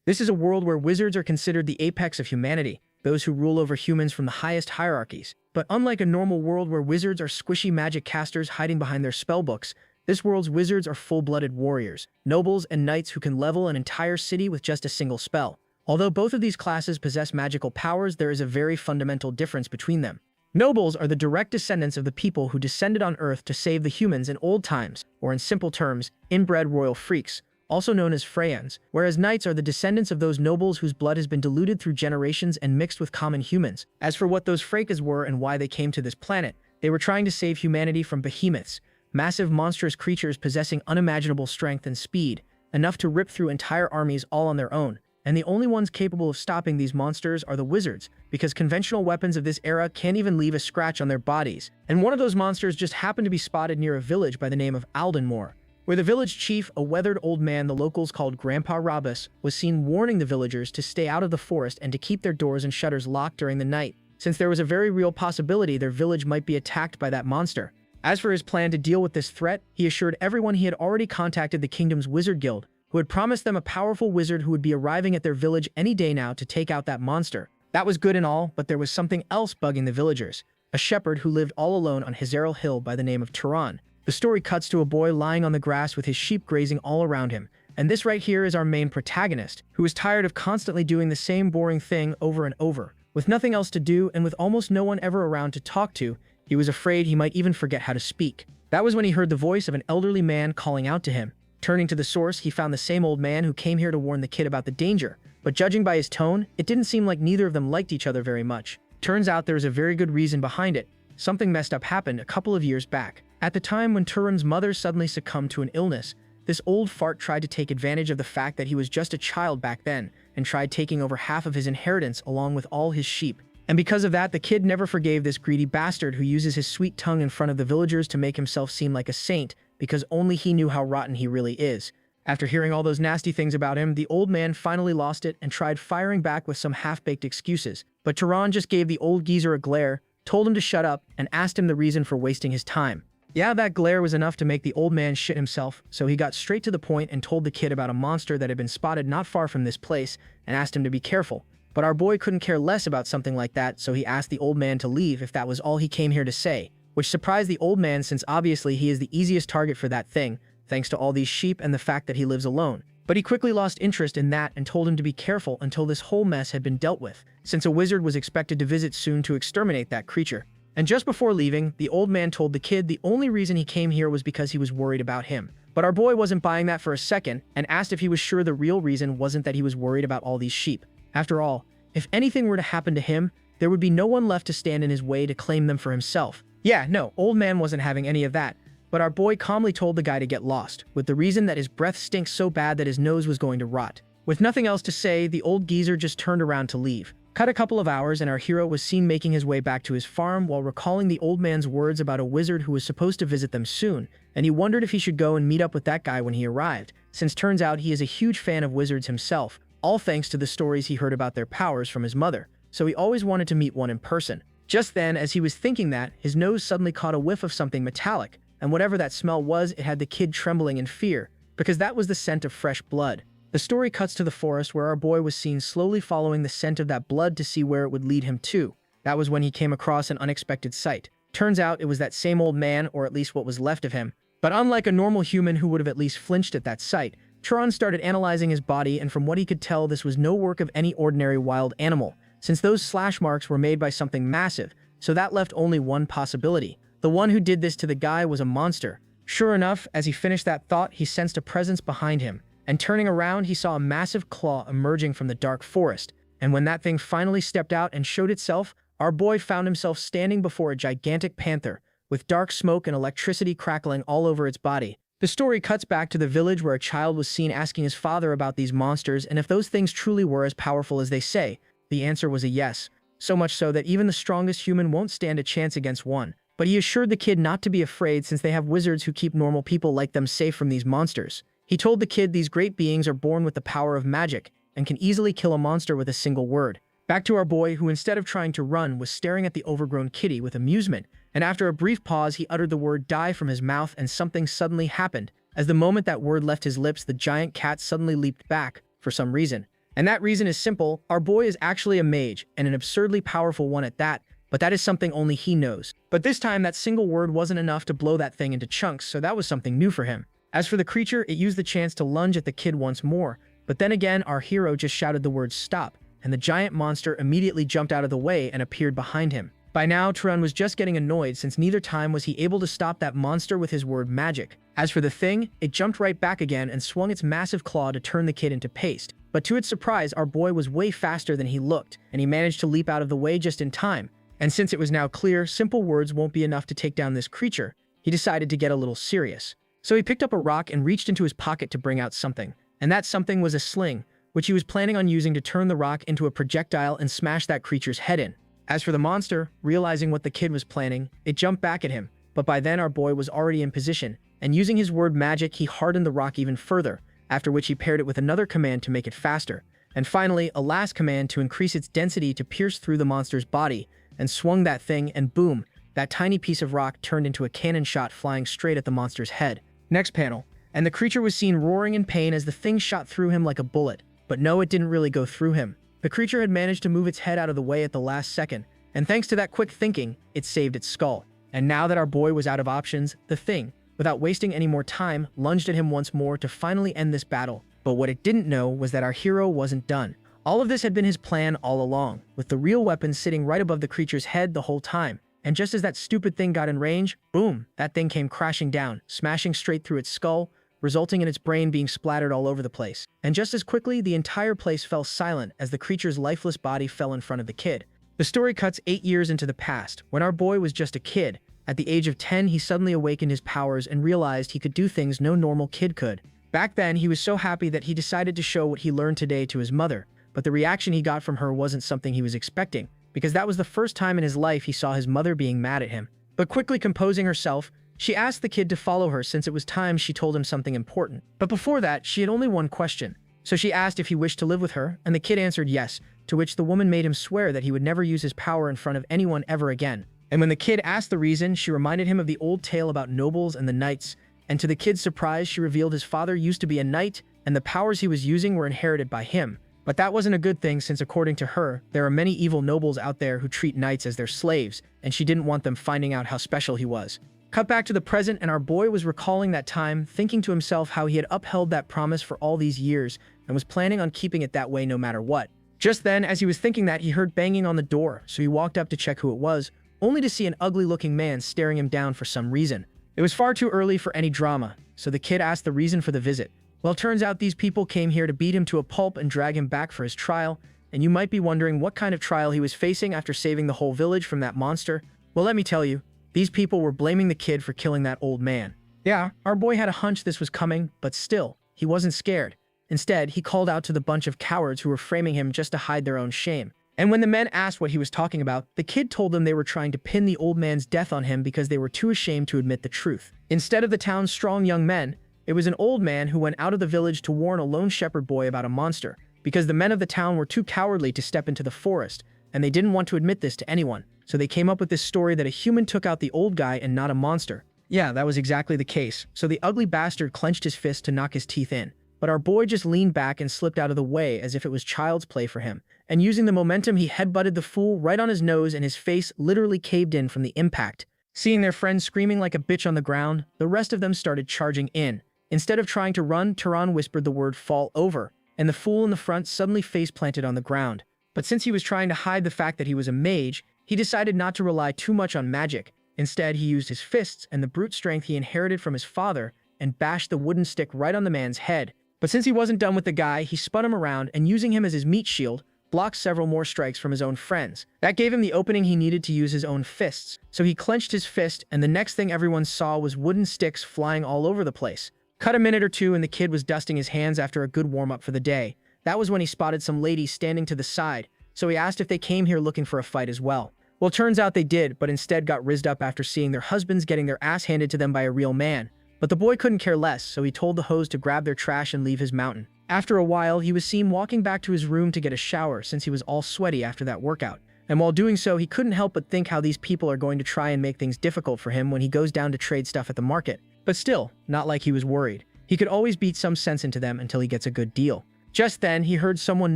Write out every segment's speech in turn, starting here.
This is a world where wizards are considered the apex of humanity, those who rule over humans from the highest hierarchies. But unlike a normal world where wizards are squishy magic casters hiding behind their spellbooks, this world's wizards are full-blooded warriors, nobles, and knights who can level an entire city with just a single spell. Although both of these classes possess magical powers, there is a very fundamental difference between them. Nobles are the direct descendants of the people who descended on Earth to save the humans in old times, or in simple terms, inbred royal freaks, also known as Friends, whereas knights are the descendants of those nobles whose blood has been diluted through generations and mixed with common humans. As for what those frekas were and why they came to this planet, they were trying to save humanity from behemoths, massive monstrous creatures possessing unimaginable strength and speed, enough to rip through entire armies all on their own. And the only ones capable of stopping these monsters are the wizards, because conventional weapons of this era can't even leave a scratch on their bodies. And one of those monsters just happened to be spotted near a village by the name of Aldenmoor, where the village chief, a weathered old man the locals called Grandpa Robus, was seen warning the villagers to stay out of the forest and to keep their doors and shutters locked during the night, since there was a very real possibility their village might be attacked by that monster. As for his plan to deal with this threat, he assured everyone he had already contacted the kingdom's wizard guild, who had promised them a powerful wizard who would be arriving at their village any day now to take out that monster. That was good and all, but there was something else bugging the villagers, a shepherd who lived all alone on Hizaril Hill by the name of Turan. The story cuts to a boy lying on the grass with his sheep grazing all around him, and this right here is our main protagonist, who is tired of constantly doing the same boring thing over and over. With nothing else to do and with almost no one ever around to talk to, he was afraid he might even forget how to speak. That was when he heard the voice of an elderly man calling out to him. Turning to the source, he found the same old man who came here to warn the kid about the danger, but judging by his tone, it didn't seem like neither of them liked each other very much. Turns out there was a very good reason behind it. Something messed up happened a couple of years back. At the time when Turan's mother suddenly succumbed to an illness, this old fart tried to take advantage of the fact that he was just a child back then, and tried taking over half of his inheritance along with all his sheep. And because of that, the kid never forgave this greedy bastard who uses his sweet tongue in front of the villagers to make himself seem like a saint, because only he knew how rotten he really is. After hearing all those nasty things about him, the old man finally lost it and tried firing back with some half-baked excuses. But Turan just gave the old geezer a glare, told him to shut up, and asked him the reason for wasting his time. Yeah, that glare was enough to make the old man shit himself, so he got straight to the point and told the kid about a monster that had been spotted not far from this place and asked him to be careful. But our boy couldn't care less about something like that, so he asked the old man to leave if that was all he came here to say, which surprised the old man since obviously he is the easiest target for that thing, thanks to all these sheep and the fact that he lives alone. But he quickly lost interest in that and told him to be careful until this whole mess had been dealt with, since a wizard was expected to visit soon to exterminate that creature. And just before leaving, the old man told the kid the only reason he came here was because he was worried about him. But our boy wasn't buying that for a second and asked if he was sure the real reason wasn't that he was worried about all these sheep. After all, if anything were to happen to him, there would be no one left to stand in his way to claim them for himself. Yeah, no, old man wasn't having any of that. But our boy calmly told the guy to get lost, with the reason that his breath stinks so bad that his nose was going to rot. With nothing else to say, the old geezer just turned around to leave. Cut a couple of hours and our hero was seen making his way back to his farm while recalling the old man's words about a wizard who was supposed to visit them soon, and he wondered if he should go and meet up with that guy when he arrived, since turns out he is a huge fan of wizards himself, all thanks to the stories he heard about their powers from his mother, so he always wanted to meet one in person. Just then, as he was thinking that, his nose suddenly caught a whiff of something metallic, and whatever that smell was, it had the kid trembling in fear, because that was the scent of fresh blood. The story cuts to the forest where our boy was seen slowly following the scent of that blood to see where it would lead him to. That was when he came across an unexpected sight. Turns out it was that same old man, or at least what was left of him. But unlike a normal human who would have at least flinched at that sight, Turan started analyzing his body, and from what he could tell, this was no work of any ordinary wild animal, since those slash marks were made by something massive, so that left only one possibility. The one who did this to the guy was a monster. Sure enough, as he finished that thought, he sensed a presence behind him, and turning around, he saw a massive claw emerging from the dark forest. And when that thing finally stepped out and showed itself, our boy found himself standing before a gigantic panther, with dark smoke and electricity crackling all over its body. The story cuts back to the village where a child was seen asking his father about these monsters and if those things truly were as powerful as they say. The answer was a yes, so much so that even the strongest human won't stand a chance against one. But he assured the kid not to be afraid since they have wizards who keep normal people like them safe from these monsters. He told the kid these great beings are born with the power of magic and can easily kill a monster with a single word. Back to our boy, who instead of trying to run was staring at the overgrown kitty with amusement, and after a brief pause he uttered the word die from his mouth and something suddenly happened. As the moment that word left his lips, the giant cat suddenly leaped back, for some reason. And that reason is simple. Our boy is actually a mage, and an absurdly powerful one at that, but that is something only he knows. But this time, that single word wasn't enough to blow that thing into chunks, so that was something new for him. As for the creature, it used the chance to lunge at the kid once more, but then again, our hero just shouted the word stop, and the giant monster immediately jumped out of the way and appeared behind him. By now, Frieren was just getting annoyed since neither time was he able to stop that monster with his word magic. As for the thing, it jumped right back again and swung its massive claw to turn the kid into paste. But to its surprise, our boy was way faster than he looked, and he managed to leap out of the way just in time. And since it was now clear simple words won't be enough to take down this creature, he decided to get a little serious. So he picked up a rock and reached into his pocket to bring out something. And that something was a sling, which he was planning on using to turn the rock into a projectile and smash that creature's head in. As for the monster, realizing what the kid was planning, it jumped back at him, but by then our boy was already in position, and using his word magic, he hardened the rock even further, after which he paired it with another command to make it faster, and finally, a last command to increase its density to pierce through the monster's body, and swung that thing, and boom, that tiny piece of rock turned into a cannon shot flying straight at the monster's head. Next panel, and the creature was seen roaring in pain as the thing shot through him like a bullet, but no, it didn't really go through him. The creature had managed to move its head out of the way at the last second, and thanks to that quick thinking, it saved its skull. And now that our boy was out of options, the thing, without wasting any more time, lunged at him once more to finally end this battle. But what it didn't know was that our hero wasn't done. All of this had been his plan all along, with the real weapon sitting right above the creature's head the whole time. And just as that stupid thing got in range, boom, that thing came crashing down, smashing straight through its skull, resulting in its brain being splattered all over the place. And just as quickly, the entire place fell silent as the creature's lifeless body fell in front of the kid. The story cuts 8 years into the past, when our boy was just a kid. At the age of 10, he suddenly awakened his powers and realized he could do things no normal kid could. Back then, he was so happy that he decided to show what he learned today to his mother, but the reaction he got from her wasn't something he was expecting, because that was the first time in his life he saw his mother being mad at him. But quickly composing herself, she asked the kid to follow her since it was time she told him something important. But before that, she had only one question. So she asked if he wished to live with her, and the kid answered yes, to which the woman made him swear that he would never use his power in front of anyone ever again. And when the kid asked the reason, she reminded him of the old tale about nobles and the knights, and to the kid's surprise, she revealed his father used to be a knight, and the powers he was using were inherited by him. But that wasn't a good thing since, according to her, there are many evil nobles out there who treat knights as their slaves, and she didn't want them finding out how special he was. Cut back to the present, and our boy was recalling that time, thinking to himself how he had upheld that promise for all these years, and was planning on keeping it that way no matter what. Just then, as he was thinking that, he heard banging on the door, so he walked up to check who it was, only to see an ugly-looking man staring him down for some reason. It was far too early for any drama, so the kid asked the reason for the visit. Well, turns out these people came here to beat him to a pulp and drag him back for his trial, and you might be wondering what kind of trial he was facing after saving the whole village from that monster. Well, let me tell you, these people were blaming the kid for killing that old man. Yeah, our boy had a hunch this was coming, but still, he wasn't scared. Instead, he called out to the bunch of cowards who were framing him just to hide their own shame. And when the men asked what he was talking about, the kid told them they were trying to pin the old man's death on him because they were too ashamed to admit the truth. Instead of the town's strong young men, it was an old man who went out of the village to warn a lone shepherd boy about a monster, because the men of the town were too cowardly to step into the forest, and they didn't want to admit this to anyone. So they came up with this story that a human took out the old guy and not a monster. Yeah, that was exactly the case. So the ugly bastard clenched his fist to knock his teeth in. But our boy just leaned back and slipped out of the way as if it was child's play for him. And using the momentum, he headbutted the fool right on his nose, and his face literally caved in from the impact. Seeing their friend screaming like a bitch on the ground, the rest of them started charging in. Instead of trying to run, Frieren whispered the word "fall over," and the fool in the front suddenly face-planted on the ground. But since he was trying to hide the fact that he was a mage, he decided not to rely too much on magic. Instead, he used his fists and the brute strength he inherited from his father and bashed the wooden stick right on the man's head. But since he wasn't done with the guy, he spun him around and, using him as his meat shield, blocked several more strikes from his own friends. That gave him the opening he needed to use his own fists. So he clenched his fist, and the next thing everyone saw was wooden sticks flying all over the place. Cut a minute or two, and the kid was dusting his hands after a good warm-up for the day. That was when he spotted some ladies standing to the side, so he asked if they came here looking for a fight as well. Well, turns out they did, but instead got rizzed up after seeing their husbands getting their ass handed to them by a real man. But the boy couldn't care less, so he told the hoes to grab their trash and leave his mountain. After a while, he was seen walking back to his room to get a shower since he was all sweaty after that workout. And while doing so, he couldn't help but think how these people are going to try and make things difficult for him when he goes down to trade stuff at the market. But still, not like he was worried. He could always beat some sense into them until he gets a good deal. Just then, he heard someone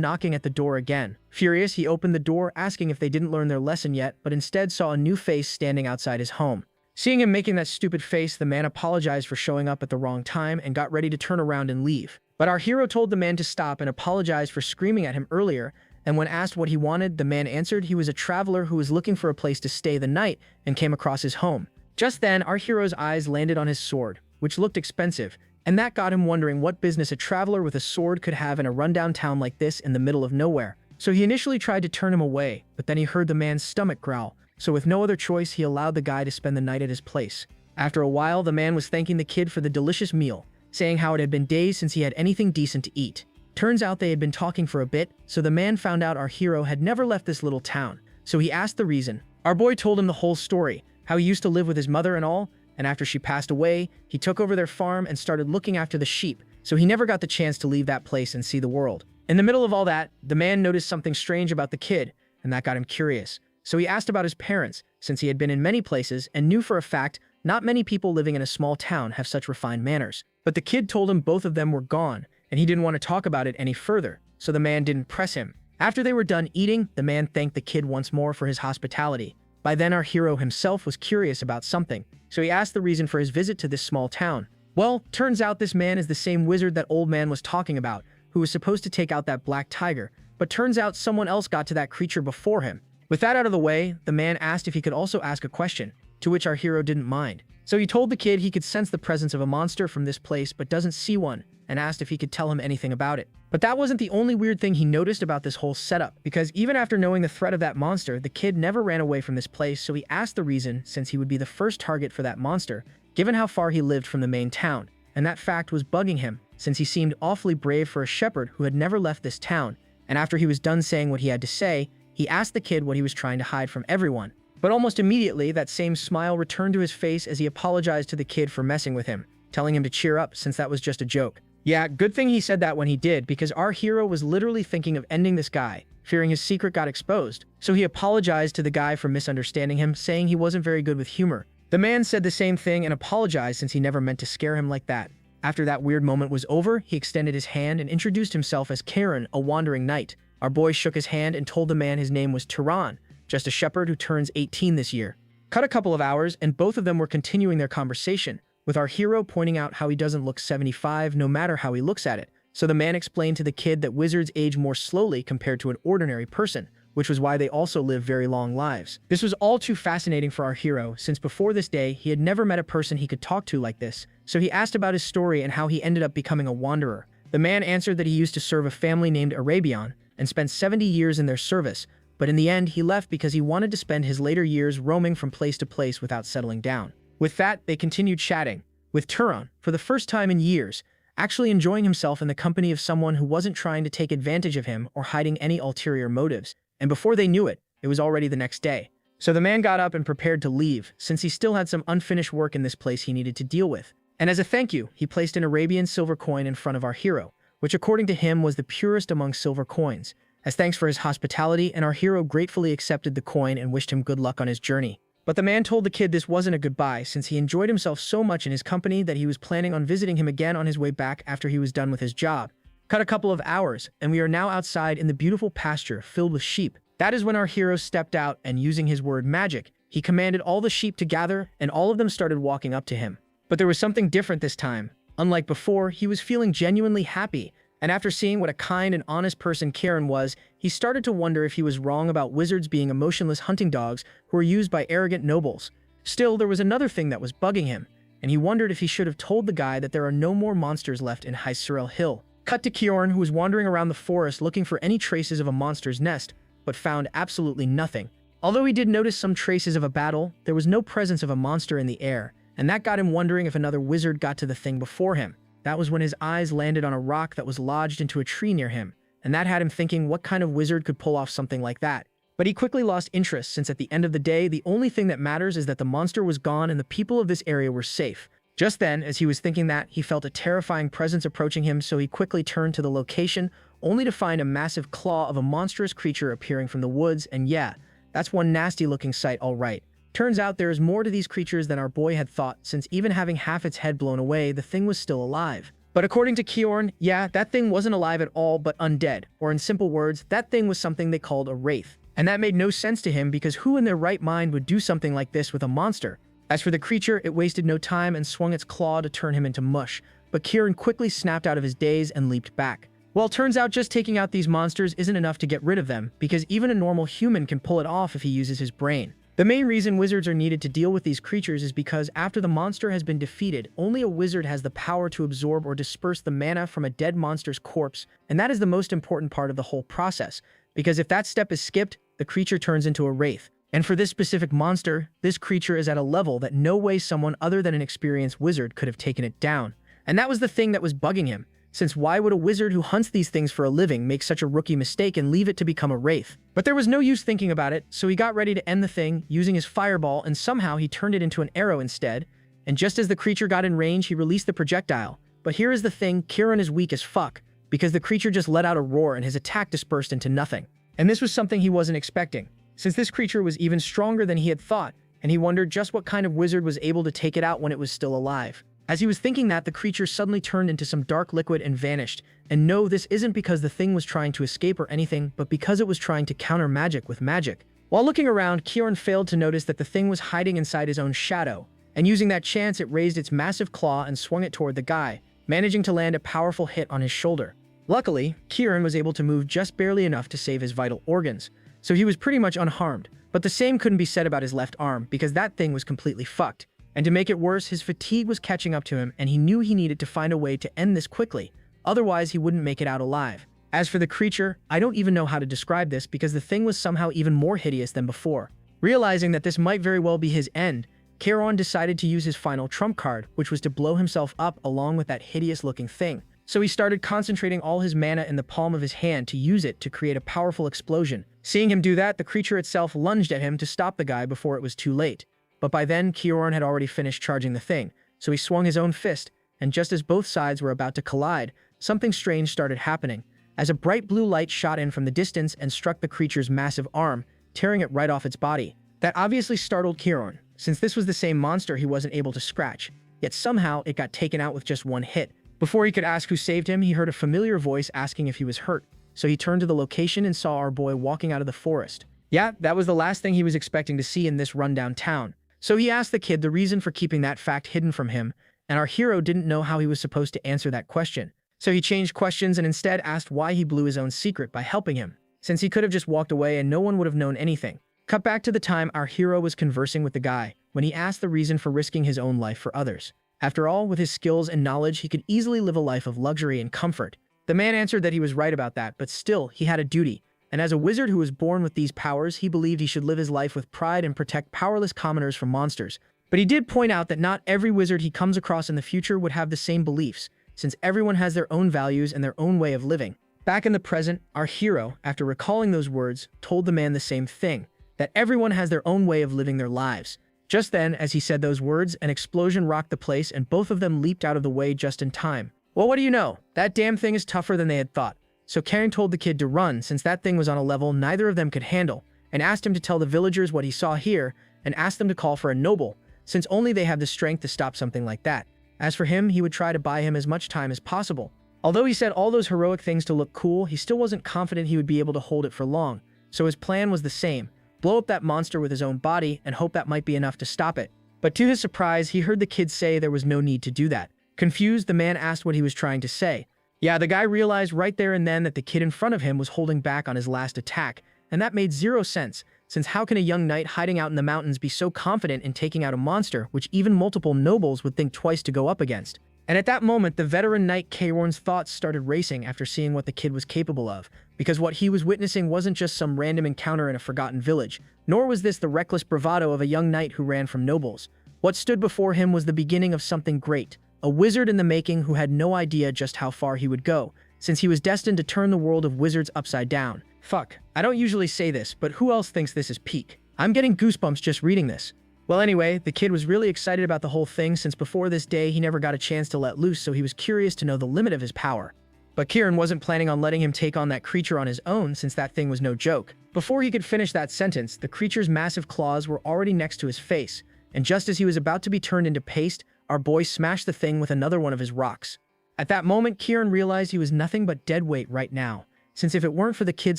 knocking at the door again. Furious, he opened the door, asking if they didn't learn their lesson yet, but instead saw a new face standing outside his home. Seeing him making that stupid face, the man apologized for showing up at the wrong time and got ready to turn around and leave. But our hero told the man to stop and apologized for screaming at him earlier, and when asked what he wanted, the man answered he was a traveler who was looking for a place to stay the night and came across his home. Just then, our hero's eyes landed on his sword, which looked expensive, and that got him wondering what business a traveler with a sword could have in a rundown town like this in the middle of nowhere. So he initially tried to turn him away, but then he heard the man's stomach growl, so with no other choice, he allowed the guy to spend the night at his place. After a while, the man was thanking the kid for the delicious meal, saying how it had been days since he had anything decent to eat. Turns out they had been talking for a bit, so the man found out our hero had never left this little town, so he asked the reason. Our boy told him the whole story, how he used to live with his mother and all, and after she passed away, he took over their farm and started looking after the sheep, so he never got the chance to leave that place and see the world. In the middle of all that, the man noticed something strange about the kid, and that got him curious. So he asked about his parents, since he had been in many places and knew for a fact not many people living in a small town have such refined manners. But the kid told him both of them were gone, and he didn't want to talk about it any further, so the man didn't press him. After they were done eating, the man thanked the kid once more for his hospitality. By then, our hero himself was curious about something, so he asked the reason for his visit to this small town. Well, turns out this man is the same wizard that old man was talking about, who was supposed to take out that black tiger, but turns out someone else got to that creature before him. With that out of the way, the man asked if he could also ask a question, to which our hero didn't mind. So he told the kid he could sense the presence of a monster from this place but doesn't see one, and asked if he could tell him anything about it. But that wasn't the only weird thing he noticed about this whole setup, because even after knowing the threat of that monster, the kid never ran away from this place, so he asked the reason since he would be the first target for that monster, given how far he lived from the main town, and that fact was bugging him, since he seemed awfully brave for a shepherd who had never left this town, and after he was done saying what he had to say, he asked the kid what he was trying to hide from everyone. But almost immediately, that same smile returned to his face as he apologized to the kid for messing with him, telling him to cheer up since that was just a joke. Yeah, good thing he said that when he did, because our hero was literally thinking of ending this guy, fearing his secret got exposed. So he apologized to the guy for misunderstanding him, saying he wasn't very good with humor. The man said the same thing and apologized since he never meant to scare him like that. After that weird moment was over, he extended his hand and introduced himself as Karen, a wandering knight. Our boy shook his hand and told the man his name was Turan, just a shepherd who turns 18 this year. Cut a couple of hours, and both of them were continuing their conversation, with our hero pointing out how he doesn't look 75 no matter how he looks at it. So the man explained to the kid that wizards age more slowly compared to an ordinary person, which was why they also live very long lives. This was all too fascinating for our hero, since before this day, he had never met a person he could talk to like this, so he asked about his story and how he ended up becoming a wanderer. The man answered that he used to serve a family named Arabian, and spent 70 years in their service, but in the end, he left because he wanted to spend his later years roaming from place to place without settling down. With that, they continued chatting, with Turan, for the first time in years, actually enjoying himself in the company of someone who wasn't trying to take advantage of him or hiding any ulterior motives, and before they knew it, it was already the next day. So the man got up and prepared to leave, since he still had some unfinished work in this place he needed to deal with. And as a thank you, he placed an Arabian silver coin in front of our hero, which according to him was the purest among silver coins. As thanks for his hospitality, and our hero gratefully accepted the coin and wished him good luck on his journey. But the man told the kid this wasn't a goodbye, since he enjoyed himself so much in his company that he was planning on visiting him again on his way back after he was done with his job. Cut a couple of hours, and we are now outside in the beautiful pasture filled with sheep. That is when our hero stepped out and, using his word magic, he commanded all the sheep to gather, and all of them started walking up to him. But there was something different this time. Unlike before, he was feeling genuinely happy, and after seeing what a kind and honest person Karen was, he started to wonder if he was wrong about wizards being emotionless hunting dogs who were used by arrogant nobles. Still, there was another thing that was bugging him, and he wondered if he should have told the guy that there are no more monsters left in High Surel Hill. Cut to Kjorn, who was wandering around the forest looking for any traces of a monster's nest, but found absolutely nothing. Although he did notice some traces of a battle, there was no presence of a monster in the air, and that got him wondering if another wizard got to the thing before him. That was when his eyes landed on a rock that was lodged into a tree near him, and that had him thinking what kind of wizard could pull off something like that. But he quickly lost interest, since at the end of the day, the only thing that matters is that the monster was gone and the people of this area were safe. Just then, as he was thinking that, he felt a terrifying presence approaching him, so he quickly turned to the location, only to find a massive claw of a monstrous creature appearing from the woods, and yeah, that's one nasty-looking sight, all right. Turns out there is more to these creatures than our boy had thought, since even having half its head blown away, the thing was still alive. But according to Kyorn, yeah, that thing wasn't alive at all but undead, or in simple words, that thing was something they called a wraith. And that made no sense to him because who in their right mind would do something like this with a monster? As for the creature, it wasted no time and swung its claw to turn him into mush, but Kieran quickly snapped out of his daze and leaped back. Well, it turns out just taking out these monsters isn't enough to get rid of them, because even a normal human can pull it off if he uses his brain. The main reason wizards are needed to deal with these creatures is because after the monster has been defeated, only a wizard has the power to absorb or disperse the mana from a dead monster's corpse, and that is the most important part of the whole process, because if that step is skipped, the creature turns into a wraith. And for this specific monster, this creature is at a level that no way someone other than an experienced wizard could have taken it down. And that was the thing that was bugging him, since why would a wizard who hunts these things for a living make such a rookie mistake and leave it to become a wraith? But there was no use thinking about it, so he got ready to end the thing using his fireball, and somehow he turned it into an arrow instead. And just as the creature got in range, he released the projectile. But here is the thing, Kieran is weak as fuck, because the creature just let out a roar and his attack dispersed into nothing. And this was something he wasn't expecting, since this creature was even stronger than he had thought, and he wondered just what kind of wizard was able to take it out when it was still alive. As he was thinking that, the creature suddenly turned into some dark liquid and vanished. And no, this isn't because the thing was trying to escape or anything, but because it was trying to counter magic with magic. While looking around, Kieran failed to notice that the thing was hiding inside his own shadow, and using that chance, it raised its massive claw and swung it toward the guy, managing to land a powerful hit on his shoulder. Luckily, Kieran was able to move just barely enough to save his vital organs, so he was pretty much unharmed. But the same couldn't be said about his left arm, because that thing was completely fucked. And to make it worse, his fatigue was catching up to him, and he knew he needed to find a way to end this quickly, otherwise he wouldn't make it out alive. As for the creature, I don't even know how to describe this because the thing was somehow even more hideous than before. Realizing that this might very well be his end, Kieran decided to use his final trump card, which was to blow himself up along with that hideous-looking thing. So he started concentrating all his mana in the palm of his hand to use it to create a powerful explosion. Seeing him do that, the creature itself lunged at him to stop the guy before it was too late. But by then, Kieran had already finished charging the thing, so he swung his own fist, and just as both sides were about to collide, something strange started happening, as a bright blue light shot in from the distance and struck the creature's massive arm, tearing it right off its body. That obviously startled Kieran, since this was the same monster he wasn't able to scratch, yet somehow it got taken out with just one hit. Before he could ask who saved him, he heard a familiar voice asking if he was hurt, so he turned to the location and saw our boy walking out of the forest. Yeah, that was the last thing he was expecting to see in this rundown town. So he asked the kid the reason for keeping that fact hidden from him, and our hero didn't know how he was supposed to answer that question. So he changed questions and instead asked why he blew his own secret by helping him, since he could have just walked away and no one would have known anything. Cut back to the time our hero was conversing with the guy, when he asked the reason for risking his own life for others. After all, with his skills and knowledge, he could easily live a life of luxury and comfort. The man answered that he was right about that, but still, he had a duty. And as a wizard who was born with these powers, he believed he should live his life with pride and protect powerless commoners from monsters. But he did point out that not every wizard he comes across in the future would have the same beliefs, since everyone has their own values and their own way of living. Back in the present, our hero, after recalling those words, told the man the same thing, that everyone has their own way of living their lives. Just then, as he said those words, an explosion rocked the place and both of them leaped out of the way just in time. Well, what do you know? That damn thing is tougher than they had thought. So Karen told the kid to run since that thing was on a level neither of them could handle, and asked him to tell the villagers what he saw here, and asked them to call for a noble, since only they have the strength to stop something like that. As for him, he would try to buy him as much time as possible. Although he said all those heroic things to look cool, he still wasn't confident he would be able to hold it for long, so his plan was the same: blow up that monster with his own body and hope that might be enough to stop it. But to his surprise, he heard the kid say there was no need to do that. Confused, the man asked what he was trying to say. Yeah, the guy realized right there and then that the kid in front of him was holding back on his last attack, and that made zero sense, since how can a young knight hiding out in the mountains be so confident in taking out a monster which even multiple nobles would think twice to go up against? And at that moment, the veteran knight Kwarn's thoughts started racing after seeing what the kid was capable of, because what he was witnessing wasn't just some random encounter in a forgotten village, nor was this the reckless bravado of a young knight who ran from nobles. What stood before him was the beginning of something great. A wizard in the making who had no idea just how far he would go, since he was destined to turn the world of wizards upside down. Fuck, I don't usually say this, but who else thinks this is peak? I'm getting goosebumps just reading this. Well, anyway, the kid was really excited about the whole thing since before this day he never got a chance to let loose, so he was curious to know the limit of his power. But Kieran wasn't planning on letting him take on that creature on his own since that thing was no joke. Before he could finish that sentence, the creature's massive claws were already next to his face, and just as he was about to be turned into paste, our boy smashed the thing with another one of his rocks. At that moment, Kieran realized he was nothing but dead weight right now, since if it weren't for the kid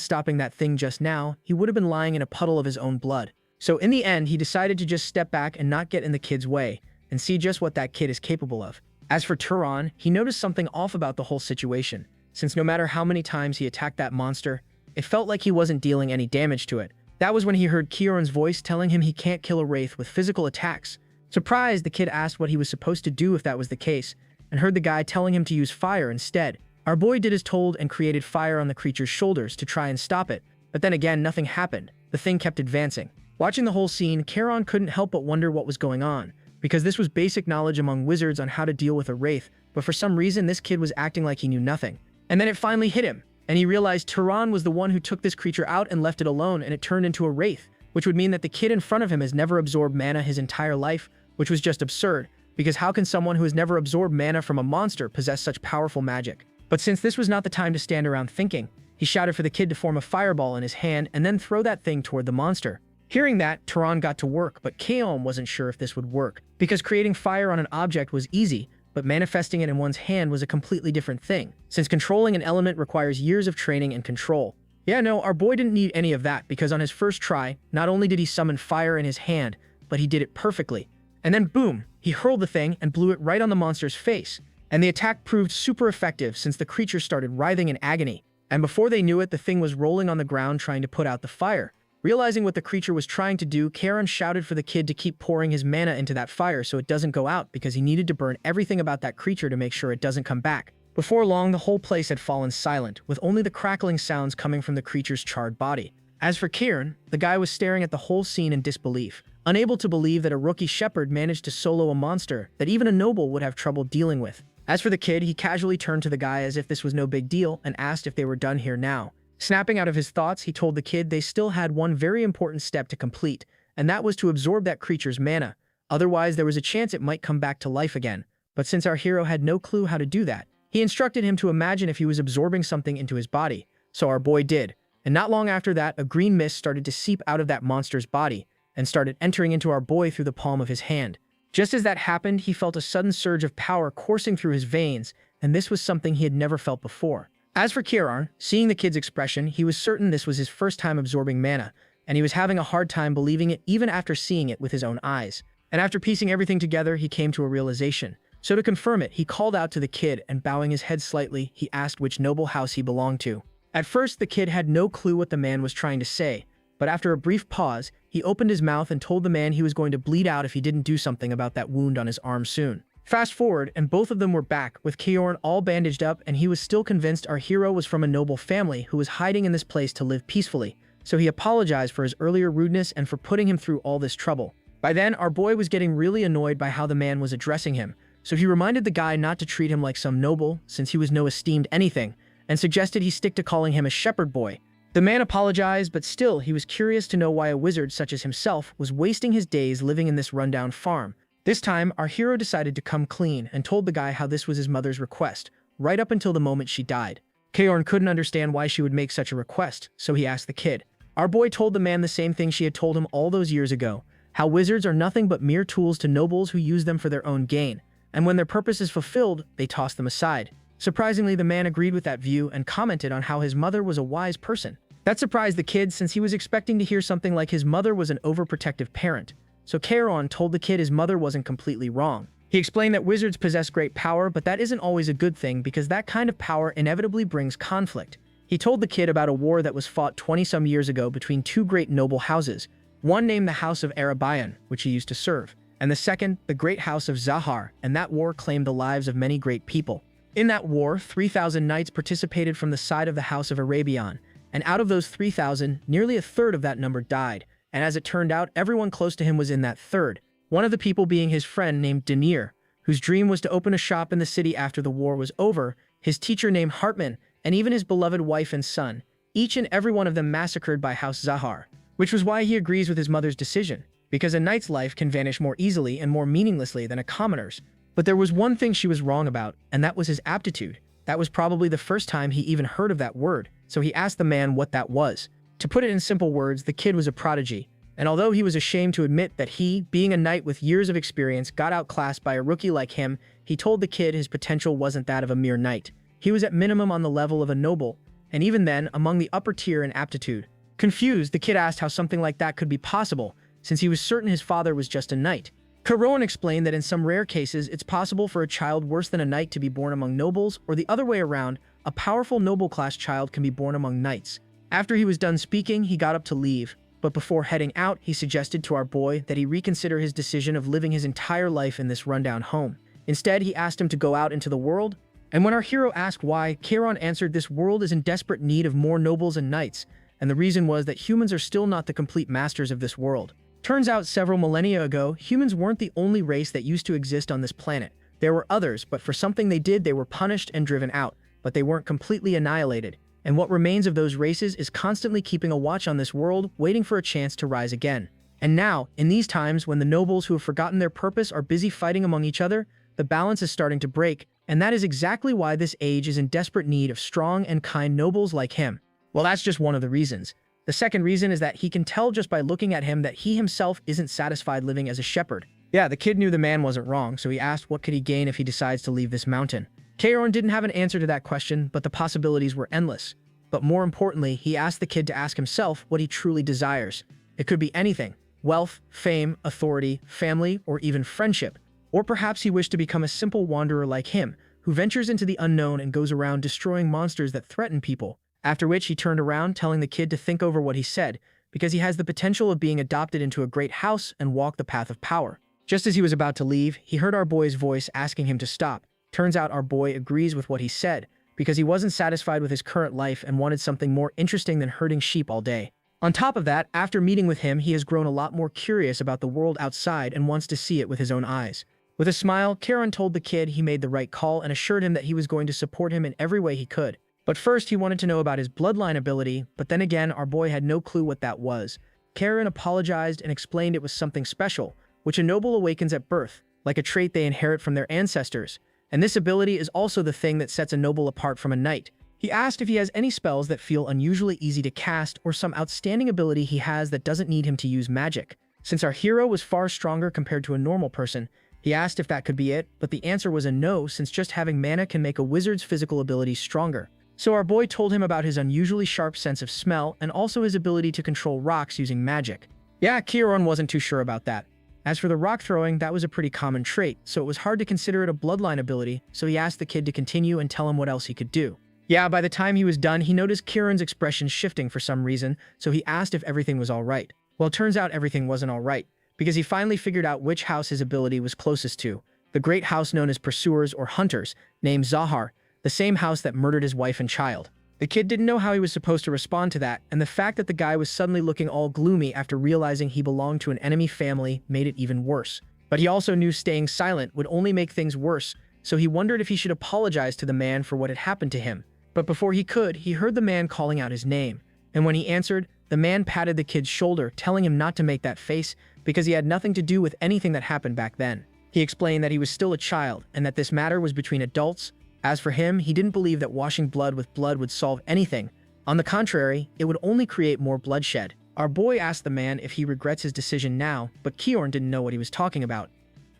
stopping that thing just now, he would have been lying in a puddle of his own blood. So in the end, he decided to just step back and not get in the kid's way, and see just what that kid is capable of. As for Turan, he noticed something off about the whole situation, since no matter how many times he attacked that monster, it felt like he wasn't dealing any damage to it. That was when he heard Kieran's voice telling him he can't kill a wraith with physical attacks. Surprised, the kid asked what he was supposed to do if that was the case, and heard the guy telling him to use fire instead. Our boy did as told and created fire on the creature's shoulders to try and stop it, but then again nothing happened. The thing kept advancing. Watching the whole scene, Kieran couldn't help but wonder what was going on, because this was basic knowledge among wizards on how to deal with a wraith, but for some reason this kid was acting like he knew nothing. And then it finally hit him, and he realized Turan was the one who took this creature out and left it alone, and it turned into a wraith, which would mean that the kid in front of him has never absorbed mana his entire life, which was just absurd, because how can someone who has never absorbed mana from a monster possess such powerful magic? But since this was not the time to stand around thinking, he shouted for the kid to form a fireball in his hand and then throw that thing toward the monster. Hearing that, Turan got to work, but Kaon wasn't sure if this would work, because creating fire on an object was easy, but manifesting it in one's hand was a completely different thing, since controlling an element requires years of training and control. Yeah, no, our boy didn't need any of that, because on his first try, not only did he summon fire in his hand, but he did it perfectly. And then boom, he hurled the thing and blew it right on the monster's face. And the attack proved super effective since the creature started writhing in agony. And before they knew it, the thing was rolling on the ground trying to put out the fire. Realizing what the creature was trying to do, Kieran shouted for the kid to keep pouring his mana into that fire so it doesn't go out, because he needed to burn everything about that creature to make sure it doesn't come back. Before long, the whole place had fallen silent, with only the crackling sounds coming from the creature's charred body. As for Kieran, the guy was staring at the whole scene in disbelief, unable to believe that a rookie shepherd managed to solo a monster that even a noble would have trouble dealing with. As for the kid, he casually turned to the guy as if this was no big deal and asked if they were done here now. Snapping out of his thoughts, he told the kid they still had one very important step to complete, and that was to absorb that creature's mana. Otherwise, there was a chance it might come back to life again. But since our hero had no clue how to do that, he instructed him to imagine if he was absorbing something into his body. So our boy did. And not long after that, a green mist started to seep out of that monster's body and started entering into our boy through the palm of his hand. Just as that happened, he felt a sudden surge of power coursing through his veins, and this was something he had never felt before. As for Kieran, seeing the kid's expression, he was certain this was his first time absorbing mana, and he was having a hard time believing it even after seeing it with his own eyes. And after piecing everything together, he came to a realization. So to confirm it, he called out to the kid, and bowing his head slightly, he asked which noble house he belonged to. At first, the kid had no clue what the man was trying to say, but after a brief pause, he opened his mouth and told the man he was going to bleed out if he didn't do something about that wound on his arm soon. Fast forward, and both of them were back, with Kieran all bandaged up, and he was still convinced our hero was from a noble family who was hiding in this place to live peacefully, so he apologized for his earlier rudeness and for putting him through all this trouble. By then, our boy was getting really annoyed by how the man was addressing him, so he reminded the guy not to treat him like some noble, since he was no esteemed anything, and suggested he stick to calling him a shepherd boy. The man apologized, but still, he was curious to know why a wizard such as himself was wasting his days living in this rundown farm. This time, our hero decided to come clean and told the guy how this was his mother's request, right up until the moment she died. Kieran couldn't understand why she would make such a request, so he asked the kid. Our boy told the man the same thing she had told him all those years ago, how wizards are nothing but mere tools to nobles who use them for their own gain, and when their purpose is fulfilled, they toss them aside. Surprisingly, the man agreed with that view and commented on how his mother was a wise person. That surprised the kid, since he was expecting to hear something like his mother was an overprotective parent. So Kieran told the kid his mother wasn't completely wrong. He explained that wizards possess great power, but that isn't always a good thing because that kind of power inevitably brings conflict. He told the kid about a war that was fought 20-some years ago between two great noble houses, one named the House of Arabayan, which he used to serve, and the second, the Great House of Zahar, and that war claimed the lives of many great people. In that war, 3,000 knights participated from the side of the House of Arabian, and out of those 3,000, nearly a third of that number died. And as it turned out, everyone close to him was in that third, one of the people being his friend named Denir, whose dream was to open a shop in the city after the war was over, his teacher named Hartman, and even his beloved wife and son, each and every one of them massacred by House Zahar, which was why he agrees with his mother's decision, because a knight's life can vanish more easily and more meaninglessly than a commoner's. But there was one thing she was wrong about, and that was his aptitude. That was probably the first time he even heard of that word, so he asked the man what that was. To put it in simple words, the kid was a prodigy, And although he was ashamed to admit that he, being a knight with years of experience, got outclassed by a rookie like him, he told the kid his potential wasn't that of a mere knight. He was at minimum on the level of a noble, and even then, among the upper tier in aptitude. Confused, the kid asked how something like that could be possible, since he was certain his father was just a knight. Kairon explained that in some rare cases, it's possible for a child worse than a knight to be born among nobles, or the other way around, a powerful noble-class child can be born among knights. After he was done speaking, he got up to leave, but before heading out, he suggested to our boy that he reconsider his decision of living his entire life in this rundown home. Instead, he asked him to go out into the world, and when our hero asked why, Kairon answered this world is in desperate need of more nobles and knights, and the reason was that humans are still not the complete masters of this world. Turns out several millennia ago, humans weren't the only race that used to exist on this planet. There were others, but for something they did, they were punished and driven out, but they weren't completely annihilated. And what remains of those races is constantly keeping a watch on this world, waiting for a chance to rise again. And now, in these times when the nobles who have forgotten their purpose are busy fighting among each other, the balance is starting to break, and that is exactly why this age is in desperate need of strong and kind nobles like him. Well, that's just one of the reasons. The second reason is that he can tell just by looking at him that he himself isn't satisfied living as a shepherd. Yeah, the kid knew the man wasn't wrong, so he asked what could he gain if he decides to leave this mountain. Kairon didn't have an answer to that question, but the possibilities were endless. But more importantly, he asked the kid to ask himself what he truly desires. It could be anything: wealth, fame, authority, family, or even friendship. Or perhaps he wished to become a simple wanderer like him, who ventures into the unknown and goes around destroying monsters that threaten people. After which he turned around, telling the kid to think over what he said, because he has the potential of being adopted into a great house and walk the path of power. Just as he was about to leave, he heard our boy's voice asking him to stop. Turns out our boy agrees with what he said, because he wasn't satisfied with his current life and wanted something more interesting than herding sheep all day. On top of that, after meeting with him, he has grown a lot more curious about the world outside and wants to see it with his own eyes. With a smile, Kairon told the kid he made the right call and assured him that he was going to support him in every way he could. But first, he wanted to know about his bloodline ability, but then again, our boy had no clue what that was. Kairon apologized and explained it was something special, which a noble awakens at birth, like a trait they inherit from their ancestors. And this ability is also the thing that sets a noble apart from a knight. He asked if he has any spells that feel unusually easy to cast or some outstanding ability he has that doesn't need him to use magic. Since our hero was far stronger compared to a normal person, he asked if that could be it, but the answer was a no, since just having mana can make a wizard's physical ability stronger. So our boy told him about his unusually sharp sense of smell and also his ability to control rocks using magic. Yeah, Kairon wasn't too sure about that. As for the rock throwing, that was a pretty common trait, so it was hard to consider it a bloodline ability, so he asked the kid to continue and tell him what else he could do. Yeah, by the time he was done, he noticed Kieran's expression shifting for some reason, so he asked if everything was alright. Well, it turns out everything wasn't alright, because he finally figured out which house his ability was closest to. The great house known as Pursuers or Hunters, named Zahar, the same house that murdered his wife and child. The kid didn't know how he was supposed to respond to that, and the fact that the guy was suddenly looking all gloomy after realizing he belonged to an enemy family made it even worse. But he also knew staying silent would only make things worse, so he wondered if he should apologize to the man for what had happened to him. But before he could, he heard the man calling out his name. And when he answered, the man patted the kid's shoulder, telling him not to make that face because he had nothing to do with anything that happened back then. He explained that he was still a child and that this matter was between adults. As for him, he didn't believe that washing blood with blood would solve anything. On the contrary, it would only create more bloodshed. Our boy asked the man if he regrets his decision now, but Kairon didn't know what he was talking about.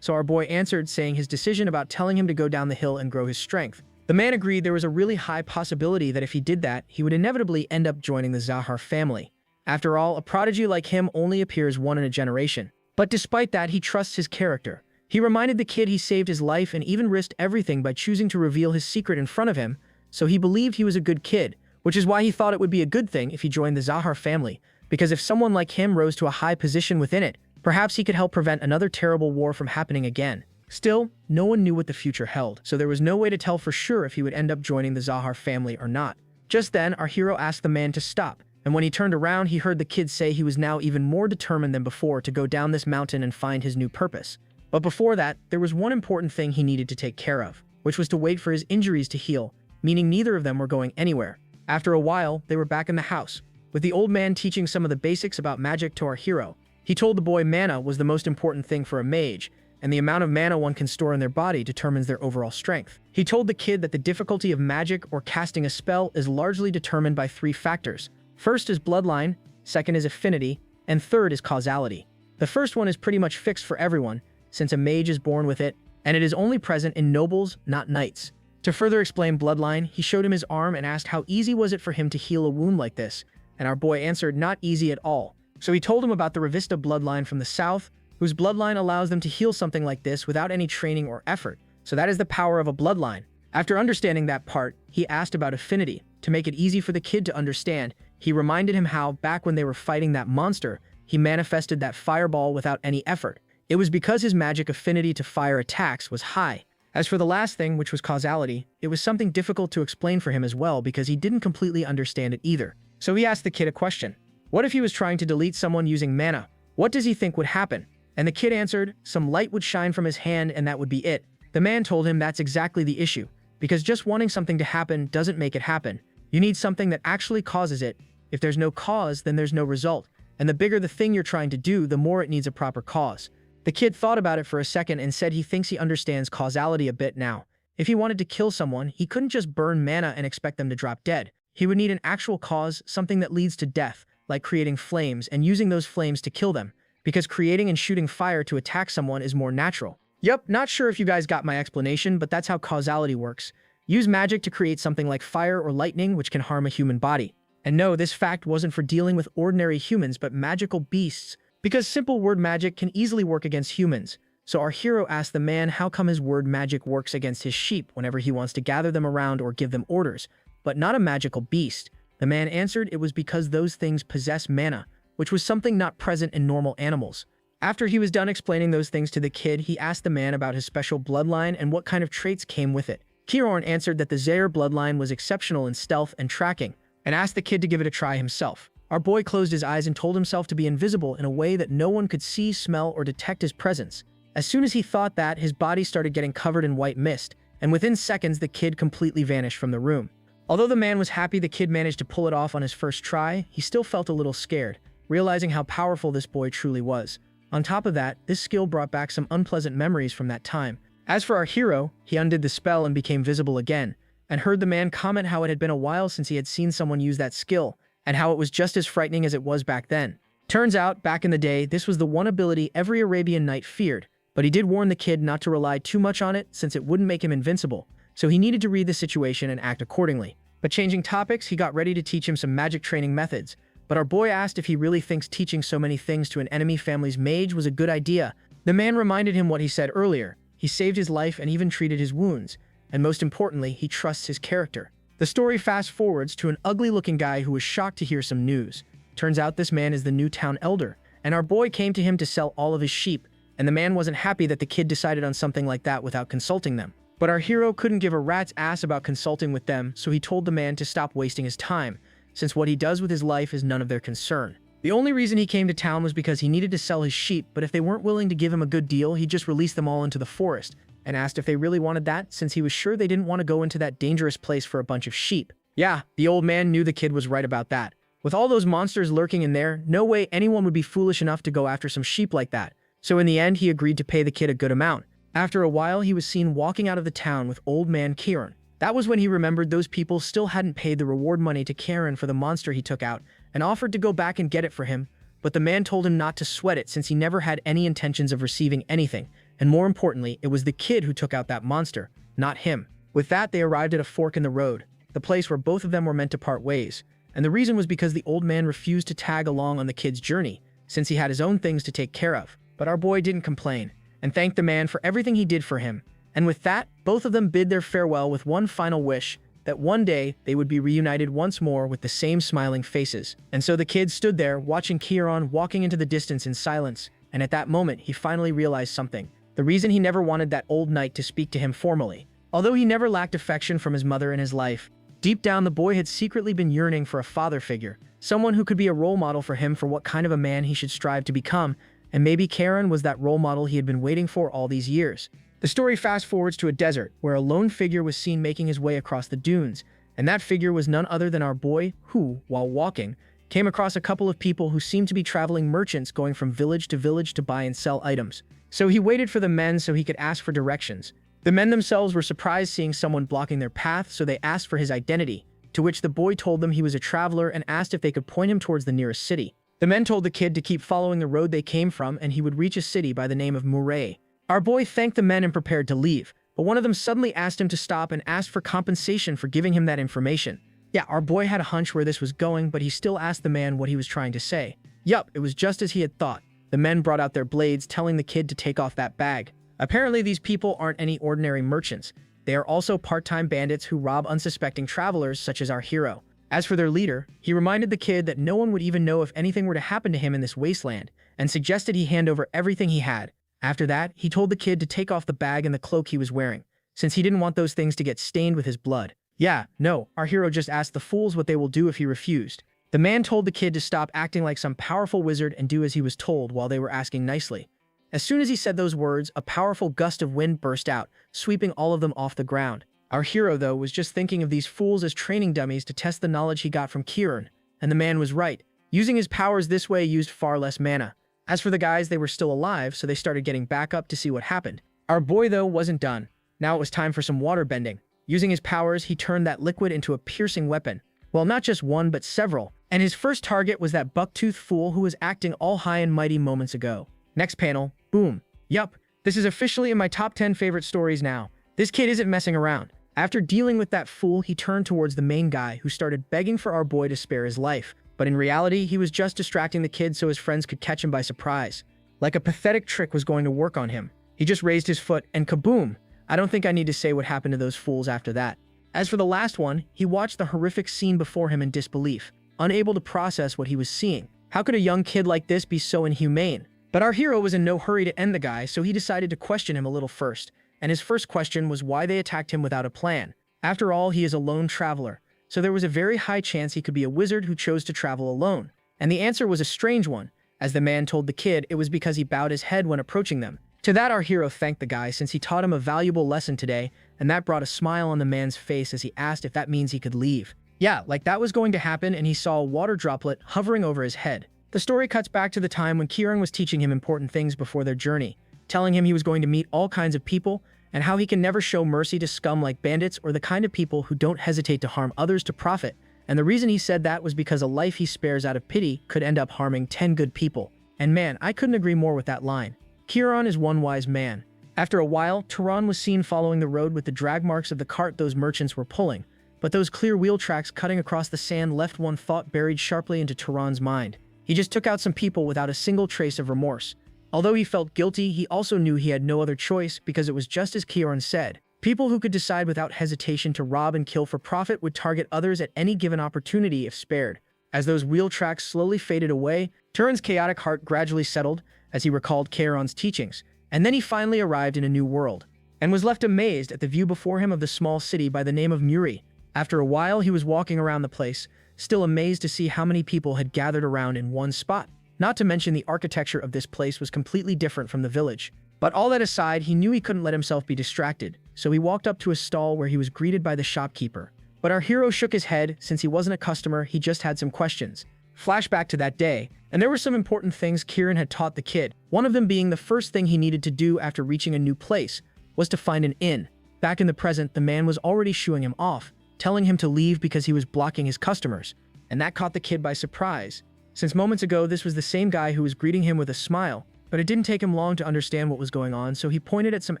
So our boy answered, saying his decision about telling him to go down the hill and grow his strength. The man agreed there was a really high possibility that if he did that, he would inevitably end up joining the Zahar family. After all, a prodigy like him only appears one in a generation. But despite that, he trusts his character. He reminded the kid he saved his life and even risked everything by choosing to reveal his secret in front of him, so he believed he was a good kid, which is why he thought it would be a good thing if he joined the Zahar family, because if someone like him rose to a high position within it, perhaps he could help prevent another terrible war from happening again. Still, no one knew what the future held, so there was no way to tell for sure if he would end up joining the Zahar family or not. Just then, our hero asked the man to stop, and when he turned around, he heard the kid say he was now even more determined than before to go down this mountain and find his new purpose. But before that, there was one important thing he needed to take care of, which was to wait for his injuries to heal, meaning neither of them were going anywhere. After a while, they were back in the house, with the old man teaching some of the basics about magic to our hero. He told the boy mana was the most important thing for a mage, and the amount of mana one can store in their body determines their overall strength. He told the kid that the difficulty of magic or casting a spell is largely determined by 3 factors. First is bloodline, second is affinity, and third is causality. The first one is pretty much fixed for everyone, since a mage is born with it, and it is only present in nobles, not knights. To further explain Bloodline, he showed him his arm and asked how easy was it for him to heal a wound like this, and our boy answered not easy at all. So he told him about the Revista bloodline from the south, whose bloodline allows them to heal something like this without any training or effort. So that is the power of a bloodline. After understanding that part, he asked about affinity. To make it easy for the kid to understand, he reminded him how, back when they were fighting that monster, he manifested that fireball without any effort. It was because his magic affinity to fire attacks was high. As for the last thing, which was causality, it was something difficult to explain for him as well because he didn't completely understand it either. So he asked the kid a question. What if he was trying to delete someone using mana? What does he think would happen? And the kid answered, some light would shine from his hand and that would be it. The man told him that's exactly the issue, because just wanting something to happen doesn't make it happen. You need something that actually causes it. If there's no cause, then there's no result. And the bigger the thing you're trying to do, the more it needs a proper cause. The kid thought about it for a second and said he thinks he understands causality a bit now. If he wanted to kill someone, he couldn't just burn mana and expect them to drop dead. He would need an actual cause, something that leads to death, like creating flames and using those flames to kill them, because creating and shooting fire to attack someone is more natural. Yup, not sure if you guys got my explanation, but that's how causality works. Use magic to create something like fire or lightning which can harm a human body. And no, this fact wasn't for dealing with ordinary humans but magical beasts, because simple word magic can easily work against humans. So our hero asked the man how come his word magic works against his sheep whenever he wants to gather them around or give them orders, but not a magical beast. The man answered it was because those things possess mana, which was something not present in normal animals. After he was done explaining those things to the kid, he asked the man about his special bloodline and what kind of traits came with it. Kiron answered that the Zaire bloodline was exceptional in stealth and tracking, and asked the kid to give it a try himself. Our boy closed his eyes and told himself to be invisible in a way that no one could see, smell, or detect his presence. As soon as he thought that, his body started getting covered in white mist, and within seconds the kid completely vanished from the room. Although the man was happy the kid managed to pull it off on his first try, he still felt a little scared, realizing how powerful this boy truly was. On top of that, this skill brought back some unpleasant memories from that time. As for our hero, he undid the spell and became visible again, and heard the man comment how it had been a while since he had seen someone use that skill, and how it was just as frightening as it was back then. Turns out, back in the day, this was the one ability every Arabian knight feared, but he did warn the kid not to rely too much on it since it wouldn't make him invincible, so he needed to read the situation and act accordingly. But changing topics, he got ready to teach him some magic training methods, but our boy asked if he really thinks teaching so many things to an enemy family's mage was a good idea. The man reminded him what he said earlier. He saved his life and even treated his wounds, and most importantly, he trusts his character. The story fast forwards to an ugly-looking guy who was shocked to hear some news. Turns out this man is the new town elder, and our boy came to him to sell all of his sheep, and the man wasn't happy that the kid decided on something like that without consulting them. But our hero couldn't give a rat's ass about consulting with them, so he told the man to stop wasting his time, since what he does with his life is none of their concern. The only reason he came to town was because he needed to sell his sheep, but if they weren't willing to give him a good deal, he just released them all into the forest, and asked if they really wanted that, since he was sure they didn't want to go into that dangerous place for a bunch of sheep. Yeah, the old man knew the kid was right about that. With all those monsters lurking in there, no way anyone would be foolish enough to go after some sheep like that. So in the end, he agreed to pay the kid a good amount. After a while, he was seen walking out of the town with old man Kieran. That was when he remembered those people still hadn't paid the reward money to Kieran for the monster he took out, and offered to go back and get it for him, but the man told him not to sweat it since he never had any intentions of receiving anything, and more importantly, it was the kid who took out that monster, not him. With that, they arrived at a fork in the road, the place where both of them were meant to part ways, and the reason was because the old man refused to tag along on the kid's journey, since he had his own things to take care of. But our boy didn't complain, and thanked the man for everything he did for him, and with that, both of them bid their farewell with one final wish, that one day they would be reunited once more with the same smiling faces. And so the kid stood there, watching Kieran walking into the distance in silence, and at that moment, he finally realized something. The reason he never wanted that old knight to speak to him formally. Although he never lacked affection from his mother in his life, deep down the boy had secretly been yearning for a father figure, someone who could be a role model for him for what kind of a man he should strive to become, and maybe Kieran was that role model he had been waiting for all these years. The story fast forwards to a desert, where a lone figure was seen making his way across the dunes, and that figure was none other than our boy, who, while walking, came across a couple of people who seemed to be traveling merchants going from village to buy and sell items. So he waited for the men so he could ask for directions. The men themselves were surprised seeing someone blocking their path, so they asked for his identity, to which the boy told them he was a traveler and asked if they could point him towards the nearest city. The men told the kid to keep following the road they came from and he would reach a city by the name of Murray. Our boy thanked the men and prepared to leave, but one of them suddenly asked him to stop and asked for compensation for giving him that information. Yeah, our boy had a hunch where this was going, but he still asked the man what he was trying to say. Yup, it was just as he had thought. The men brought out their blades, telling the kid to take off that bag. Apparently, these people aren't any ordinary merchants. They are also part-time bandits who rob unsuspecting travelers, such as our hero. As for their leader, he reminded the kid that no one would even know if anything were to happen to him in this wasteland, and suggested he hand over everything he had. After that, he told the kid to take off the bag and the cloak he was wearing, since he didn't want those things to get stained with his blood. Yeah, no, our hero just asked the fools what they will do if he refused. The man told the kid to stop acting like some powerful wizard and do as he was told while they were asking nicely. As soon as he said those words, a powerful gust of wind burst out, sweeping all of them off the ground. Our hero, though, was just thinking of these fools as training dummies to test the knowledge he got from Frieren, and the man was right. Using his powers this way used far less mana. As for the guys, they were still alive, so they started getting back up to see what happened. Our boy, though, wasn't done. Now it was time for some water bending. Using his powers, he turned that liquid into a piercing weapon. Well, not just one, but several. And his first target was that buck-toothed fool who was acting all high and mighty moments ago. Next panel, boom. Yup, this is officially in my top 10 favorite stories now. This kid isn't messing around. After dealing with that fool, he turned towards the main guy who started begging for our boy to spare his life. But in reality, he was just distracting the kid so his friends could catch him by surprise. Like a pathetic trick was going to work on him. He just raised his foot and kaboom! I don't think I need to say what happened to those fools after that. As for the last one, he watched the horrific scene before him in disbelief, unable to process what he was seeing. How could a young kid like this be so inhumane? But our hero was in no hurry to end the guy, so he decided to question him a little first. And his first question was why they attacked him without a plan. After all, he is a lone traveler, so there was a very high chance he could be a wizard who chose to travel alone. And the answer was a strange one. As the man told the kid, it was because he bowed his head when approaching them. To that, our hero thanked the guy since he taught him a valuable lesson today, and that brought a smile on the man's face as he asked if that means he could leave. Yeah, like that was going to happen, and he saw a water droplet hovering over his head. The story cuts back to the time when Frieren was teaching him important things before their journey, telling him he was going to meet all kinds of people, and how he can never show mercy to scum like bandits or the kind of people who don't hesitate to harm others to profit. And the reason he said that was because a life he spares out of pity could end up harming 10 good people. And man, I couldn't agree more with that line. Frieren is one wise man. After a while, Tehran was seen following the road with the drag marks of the cart those merchants were pulling. But those clear wheel tracks cutting across the sand left one thought buried sharply into Tehran's mind. He just took out some people without a single trace of remorse. Although he felt guilty, he also knew he had no other choice because it was just as Frieren said. People who could decide without hesitation to rob and kill for profit would target others at any given opportunity if spared. As those wheel tracks slowly faded away, Tehran's chaotic heart gradually settled as he recalled Frieren's teachings. And then he finally arrived in a new world, and was left amazed at the view before him of the small city by the name of Muri. After a while, he was walking around the place, still amazed to see how many people had gathered around in one spot. Not to mention the architecture of this place was completely different from the village. But all that aside, he knew he couldn't let himself be distracted, so he walked up to a stall where he was greeted by the shopkeeper. But our hero shook his head. Since he wasn't a customer, he just had some questions. Flashback to that day, and there were some important things Frieren had taught the kid. One of them being the first thing he needed to do after reaching a new place was to find an inn. Back in the present, the man was already shooing him off, telling him to leave because he was blocking his customers. And that caught the kid by surprise, since moments ago this was the same guy who was greeting him with a smile. But it didn't take him long to understand what was going on, so he pointed at some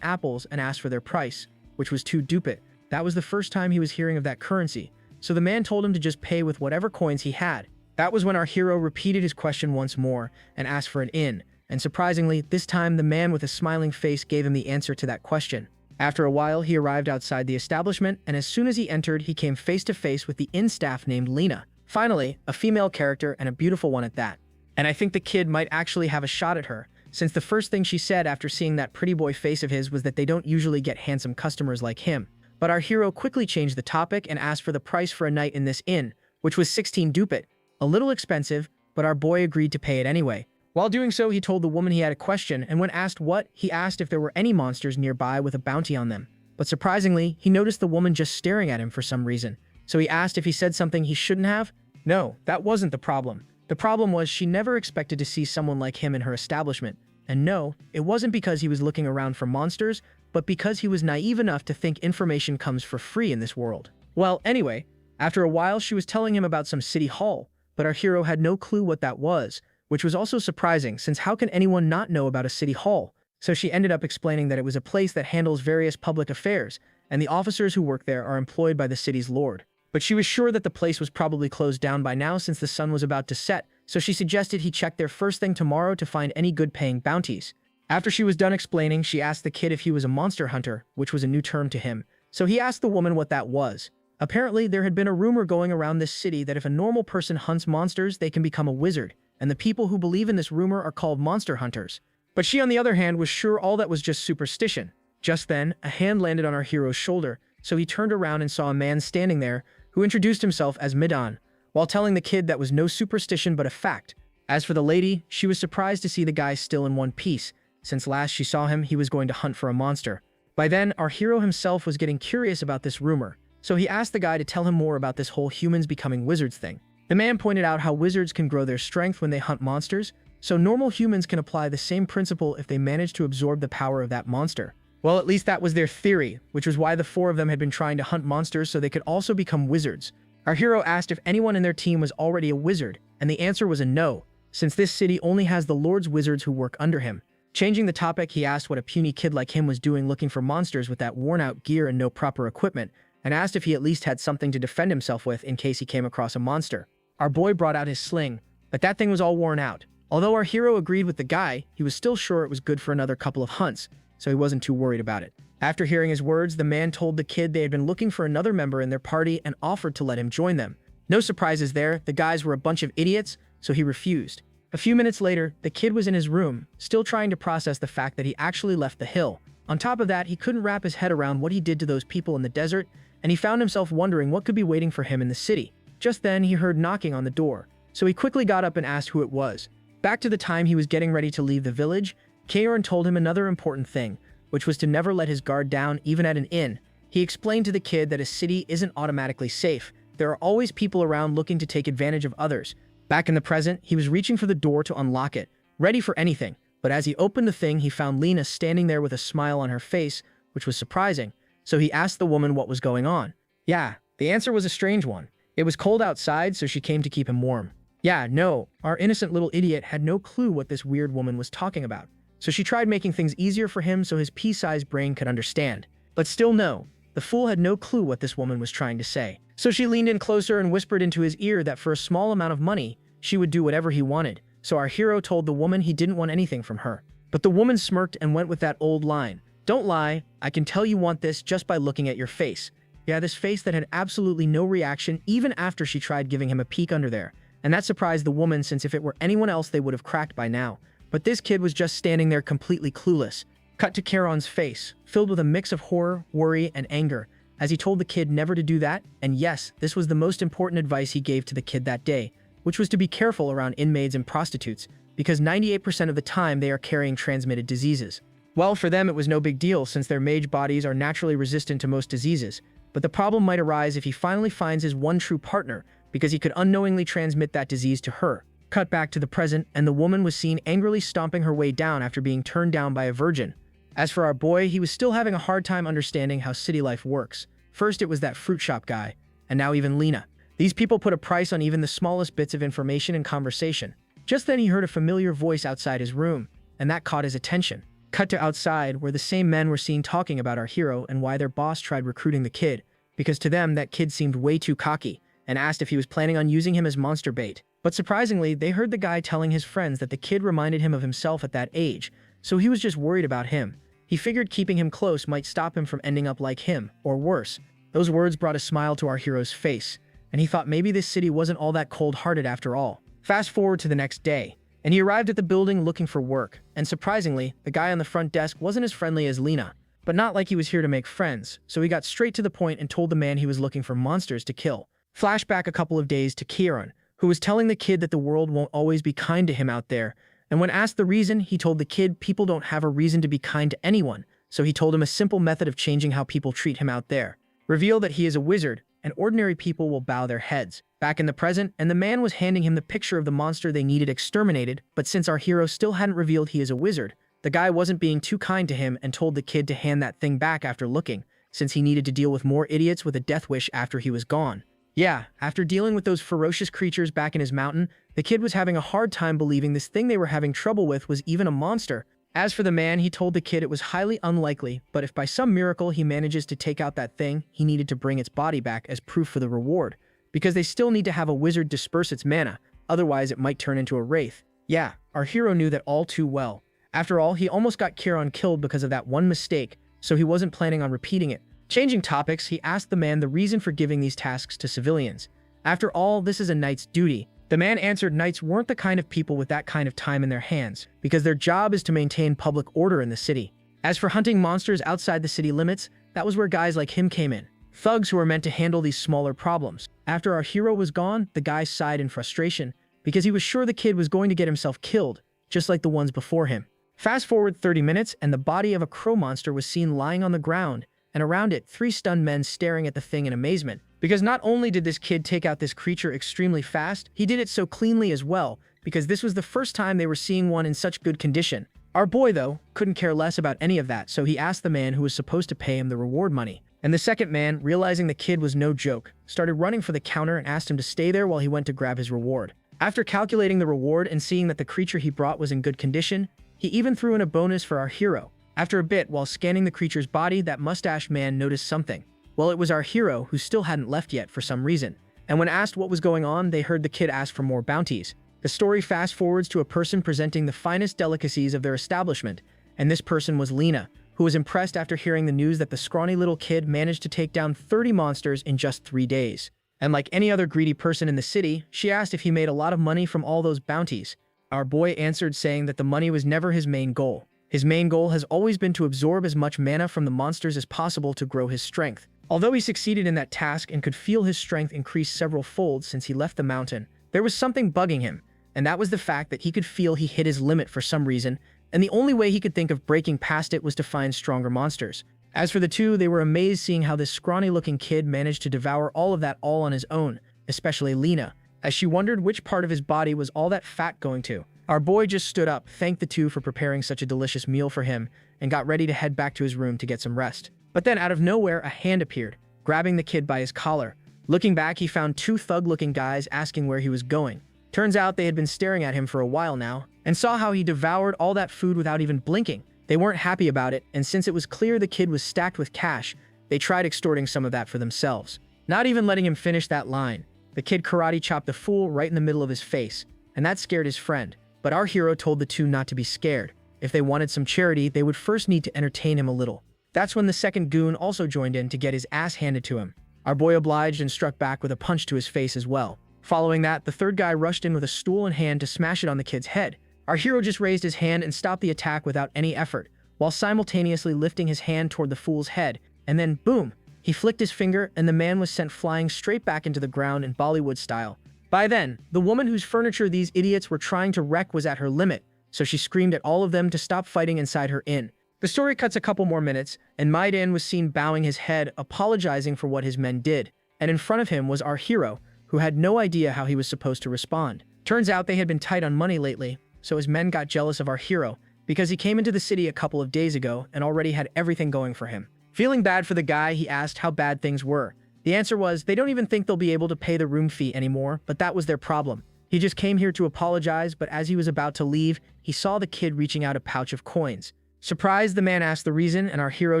apples and asked for their price, which was 2 dupit. That was the first time he was hearing of that currency, so the man told him to just pay with whatever coins he had. That was when our hero repeated his question once more and asked for an inn, and surprisingly, this time the man with a smiling face gave him the answer to that question. After a while, he arrived outside the establishment, and as soon as he entered, he came face to face with the inn staff named Lena. Finally, a female character, and a beautiful one at that. And I think the kid might actually have a shot at her, since the first thing she said after seeing that pretty boy face of his was that they don't usually get handsome customers like him. But our hero quickly changed the topic and asked for the price for a night in this inn, which was 16 dupit. A little expensive, but our boy agreed to pay it anyway. While doing so, he told the woman he had a question, and when asked what, he asked if there were any monsters nearby with a bounty on them. But surprisingly, he noticed the woman just staring at him for some reason. So he asked if he said something he shouldn't have. No, that wasn't the problem. The problem was she never expected to see someone like him in her establishment. And no, it wasn't because he was looking around for monsters, but because he was naive enough to think information comes for free in this world. Well, anyway, after a while she was telling him about some city hall, but our hero had no clue what that was, which was also surprising since how can anyone not know about a city hall? So she ended up explaining that it was a place that handles various public affairs, and the officers who work there are employed by the city's lord. But she was sure that the place was probably closed down by now since the sun was about to set, so she suggested he check there first thing tomorrow to find any good-paying bounties. After she was done explaining, she asked the kid if he was a monster hunter, which was a new term to him, so he asked the woman what that was. Apparently, there had been a rumor going around this city that if a normal person hunts monsters, they can become a wizard, and the people who believe in this rumor are called monster hunters. But she, on the other hand, was sure all that was just superstition. Just then, a hand landed on our hero's shoulder, so he turned around and saw a man standing there who introduced himself as Midan, while telling the kid that was no superstition but a fact. As for the lady, she was surprised to see the guy still in one piece. Since last she saw him, he was going to hunt for a monster. By then, our hero himself was getting curious about this rumor, so he asked the guy to tell him more about this whole humans becoming wizards thing. The man pointed out how wizards can grow their strength when they hunt monsters, so normal humans can apply the same principle if they manage to absorb the power of that monster. Well, at least that was their theory, which was why the four of them had been trying to hunt monsters so they could also become wizards. Our hero asked if anyone in their team was already a wizard, and the answer was a no, since this city only has the Lord's wizards who work under him. Changing the topic, he asked what a puny kid like him was doing looking for monsters with that worn-out gear and no proper equipment, and asked if he at least had something to defend himself with in case he came across a monster. Our boy brought out his sling, but that thing was all worn out. Although our hero agreed with the guy, he was still sure it was good for another couple of hunts, so he wasn't too worried about it. After hearing his words, the man told the kid they had been looking for another member in their party and offered to let him join them. No surprises there, the guys were a bunch of idiots, so he refused. A few minutes later, the kid was in his room, still trying to process the fact that he actually left the hill. On top of that, he couldn't wrap his head around what he did to those people in the desert, and he found himself wondering what could be waiting for him in the city. Just then, he heard knocking on the door, so he quickly got up and asked who it was. Back to the time he was getting ready to leave the village, Kairon told him another important thing, which was to never let his guard down even at an inn. He explained to the kid that a city isn't automatically safe. There are always people around looking to take advantage of others. Back in the present, he was reaching for the door to unlock it, ready for anything, but as he opened the thing, he found Lena standing there with a smile on her face, which was surprising, so he asked the woman what was going on. Yeah, the answer was a strange one. It was cold outside, so she came to keep him warm. Yeah, no, our innocent little idiot had no clue what this weird woman was talking about, so she tried making things easier for him so his pea-sized brain could understand. But still no, the fool had no clue what this woman was trying to say. So she leaned in closer and whispered into his ear that for a small amount of money, she would do whatever he wanted. So our hero told the woman he didn't want anything from her. But the woman smirked and went with that old line. Don't lie, I can tell you want this just by looking at your face. Yeah, this face that had absolutely no reaction even after she tried giving him a peek under there. And that surprised the woman since if it were anyone else they would have cracked by now. But this kid was just standing there completely clueless. Cut to Kairon's face, filled with a mix of horror, worry, and anger, as he told the kid never to do that, and yes, this was the most important advice he gave to the kid that day, which was to be careful around inmaids and prostitutes, because 98% of the time they are carrying transmitted diseases. Well, for them it was no big deal since their mage bodies are naturally resistant to most diseases, but the problem might arise if he finally finds his one true partner, because he could unknowingly transmit that disease to her. Cut back to the present, and the woman was seen angrily stomping her way down after being turned down by a virgin. As for our boy, he was still having a hard time understanding how city life works. First it was that fruit shop guy, and now even Lena. These people put a price on even the smallest bits of information and conversation. Just then he heard a familiar voice outside his room, and that caught his attention. Cut to outside, where the same men were seen talking about our hero and why their boss tried recruiting the kid, because to them that kid seemed way too cocky, and asked if he was planning on using him as monster bait. But surprisingly, they heard the guy telling his friends that the kid reminded him of himself at that age, so he was just worried about him. He figured keeping him close might stop him from ending up like him, or worse. Those words brought a smile to our hero's face, and he thought maybe this city wasn't all that cold-hearted after all. Fast forward to the next day, and he arrived at the building looking for work, and surprisingly, the guy on the front desk wasn't as friendly as Lena, but not like he was here to make friends, so he got straight to the point and told the man he was looking for monsters to kill. Flashback a couple of days to Kairon, who was telling the kid that the world won't always be kind to him out there, and when asked the reason, he told the kid people don't have a reason to be kind to anyone, so he told him a simple method of changing how people treat him out there. Reveal that he is a wizard, and ordinary people will bow their heads. Back in the present, and the man was handing him the picture of the monster they needed exterminated, but since our hero still hadn't revealed he is a wizard, the guy wasn't being too kind to him and told the kid to hand that thing back after looking, since he needed to deal with more idiots with a death wish after he was gone. Yeah, after dealing with those ferocious creatures back in his mountain, the kid was having a hard time believing this thing they were having trouble with was even a monster. As for the man, he told the kid it was highly unlikely, but if by some miracle he manages to take out that thing, he needed to bring its body back as proof for the reward, because they still need to have a wizard disperse its mana, otherwise it might turn into a wraith. Yeah, our hero knew that all too well. After all, he almost got Chiron killed because of that one mistake, so he wasn't planning on repeating it. Changing topics, he asked the man the reason for giving these tasks to civilians. After all, this is a knight's duty. The man answered knights weren't the kind of people with that kind of time in their hands, because their job is to maintain public order in the city. As for hunting monsters outside the city limits, that was where guys like him came in. Thugs who were meant to handle these smaller problems. After our hero was gone, the guy sighed in frustration, because he was sure the kid was going to get himself killed, just like the ones before him. Fast forward 30 minutes, and the body of a crow monster was seen lying on the ground, and around it, 3 stunned men staring at the thing in amazement. Because not only did this kid take out this creature extremely fast, he did it so cleanly as well, because this was the first time they were seeing one in such good condition. Our boy, though, couldn't care less about any of that, so he asked the man who was supposed to pay him the reward money. And the second man, realizing the kid was no joke, started running for the counter and asked him to stay there while he went to grab his reward. After calculating the reward and seeing that the creature he brought was in good condition, he even threw in a bonus for our hero. After a bit, while scanning the creature's body, that mustache man noticed something. Well, it was our hero, who still hadn't left yet for some reason. And when asked what was going on, they heard the kid ask for more bounties. The story fast forwards to a person presenting the finest delicacies of their establishment, and this person was Lena, who was impressed after hearing the news that the scrawny little kid managed to take down 30 monsters in just 3 days. And like any other greedy person in the city, she asked if he made a lot of money from all those bounties. Our boy answered saying that the money was never his main goal. His main goal has always been to absorb as much mana from the monsters as possible to grow his strength. Although he succeeded in that task and could feel his strength increase several folds since he left the mountain, there was something bugging him, and that was the fact that he could feel he hit his limit for some reason, and the only way he could think of breaking past it was to find stronger monsters. As for the two, they were amazed seeing how this scrawny-looking kid managed to devour all of that all on his own, especially Lena, as she wondered which part of his body was all that fat going to. Our boy just stood up, thanked the two for preparing such a delicious meal for him, and got ready to head back to his room to get some rest. But then out of nowhere, a hand appeared, grabbing the kid by his collar. Looking back, he found 2 thug-looking guys asking where he was going. Turns out they had been staring at him for a while now, and saw how he devoured all that food without even blinking. They weren't happy about it, and since it was clear the kid was stacked with cash, they tried extorting some of that for themselves. Not even letting him finish that line, the kid karate chopped the fool right in the middle of his face, and that scared his friend. But our hero told the two not to be scared. If they wanted some charity, they would first need to entertain him a little. That's when the second goon also joined in to get his ass handed to him. Our boy obliged and struck back with a punch to his face as well. Following that, the third guy rushed in with a stool in hand to smash it on the kid's head. Our hero just raised his hand and stopped the attack without any effort, while simultaneously lifting his hand toward the fool's head, and then boom! He flicked his finger and the man was sent flying straight back into the ground in Bollywood style. By then, the woman whose furniture these idiots were trying to wreck was at her limit, so she screamed at all of them to stop fighting inside her inn. The story cuts a couple more minutes, and Maiden was seen bowing his head, apologizing for what his men did, and in front of him was our hero, who had no idea how he was supposed to respond. Turns out they had been tight on money lately, so his men got jealous of our hero, because he came into the city a couple of days ago and already had everything going for him. Feeling bad for the guy, he asked how bad things were. The answer was, they don't even think they'll be able to pay the room fee anymore, but that was their problem. He just came here to apologize, but as he was about to leave, he saw the kid reaching out a pouch of coins. Surprised, the man asked the reason, and our hero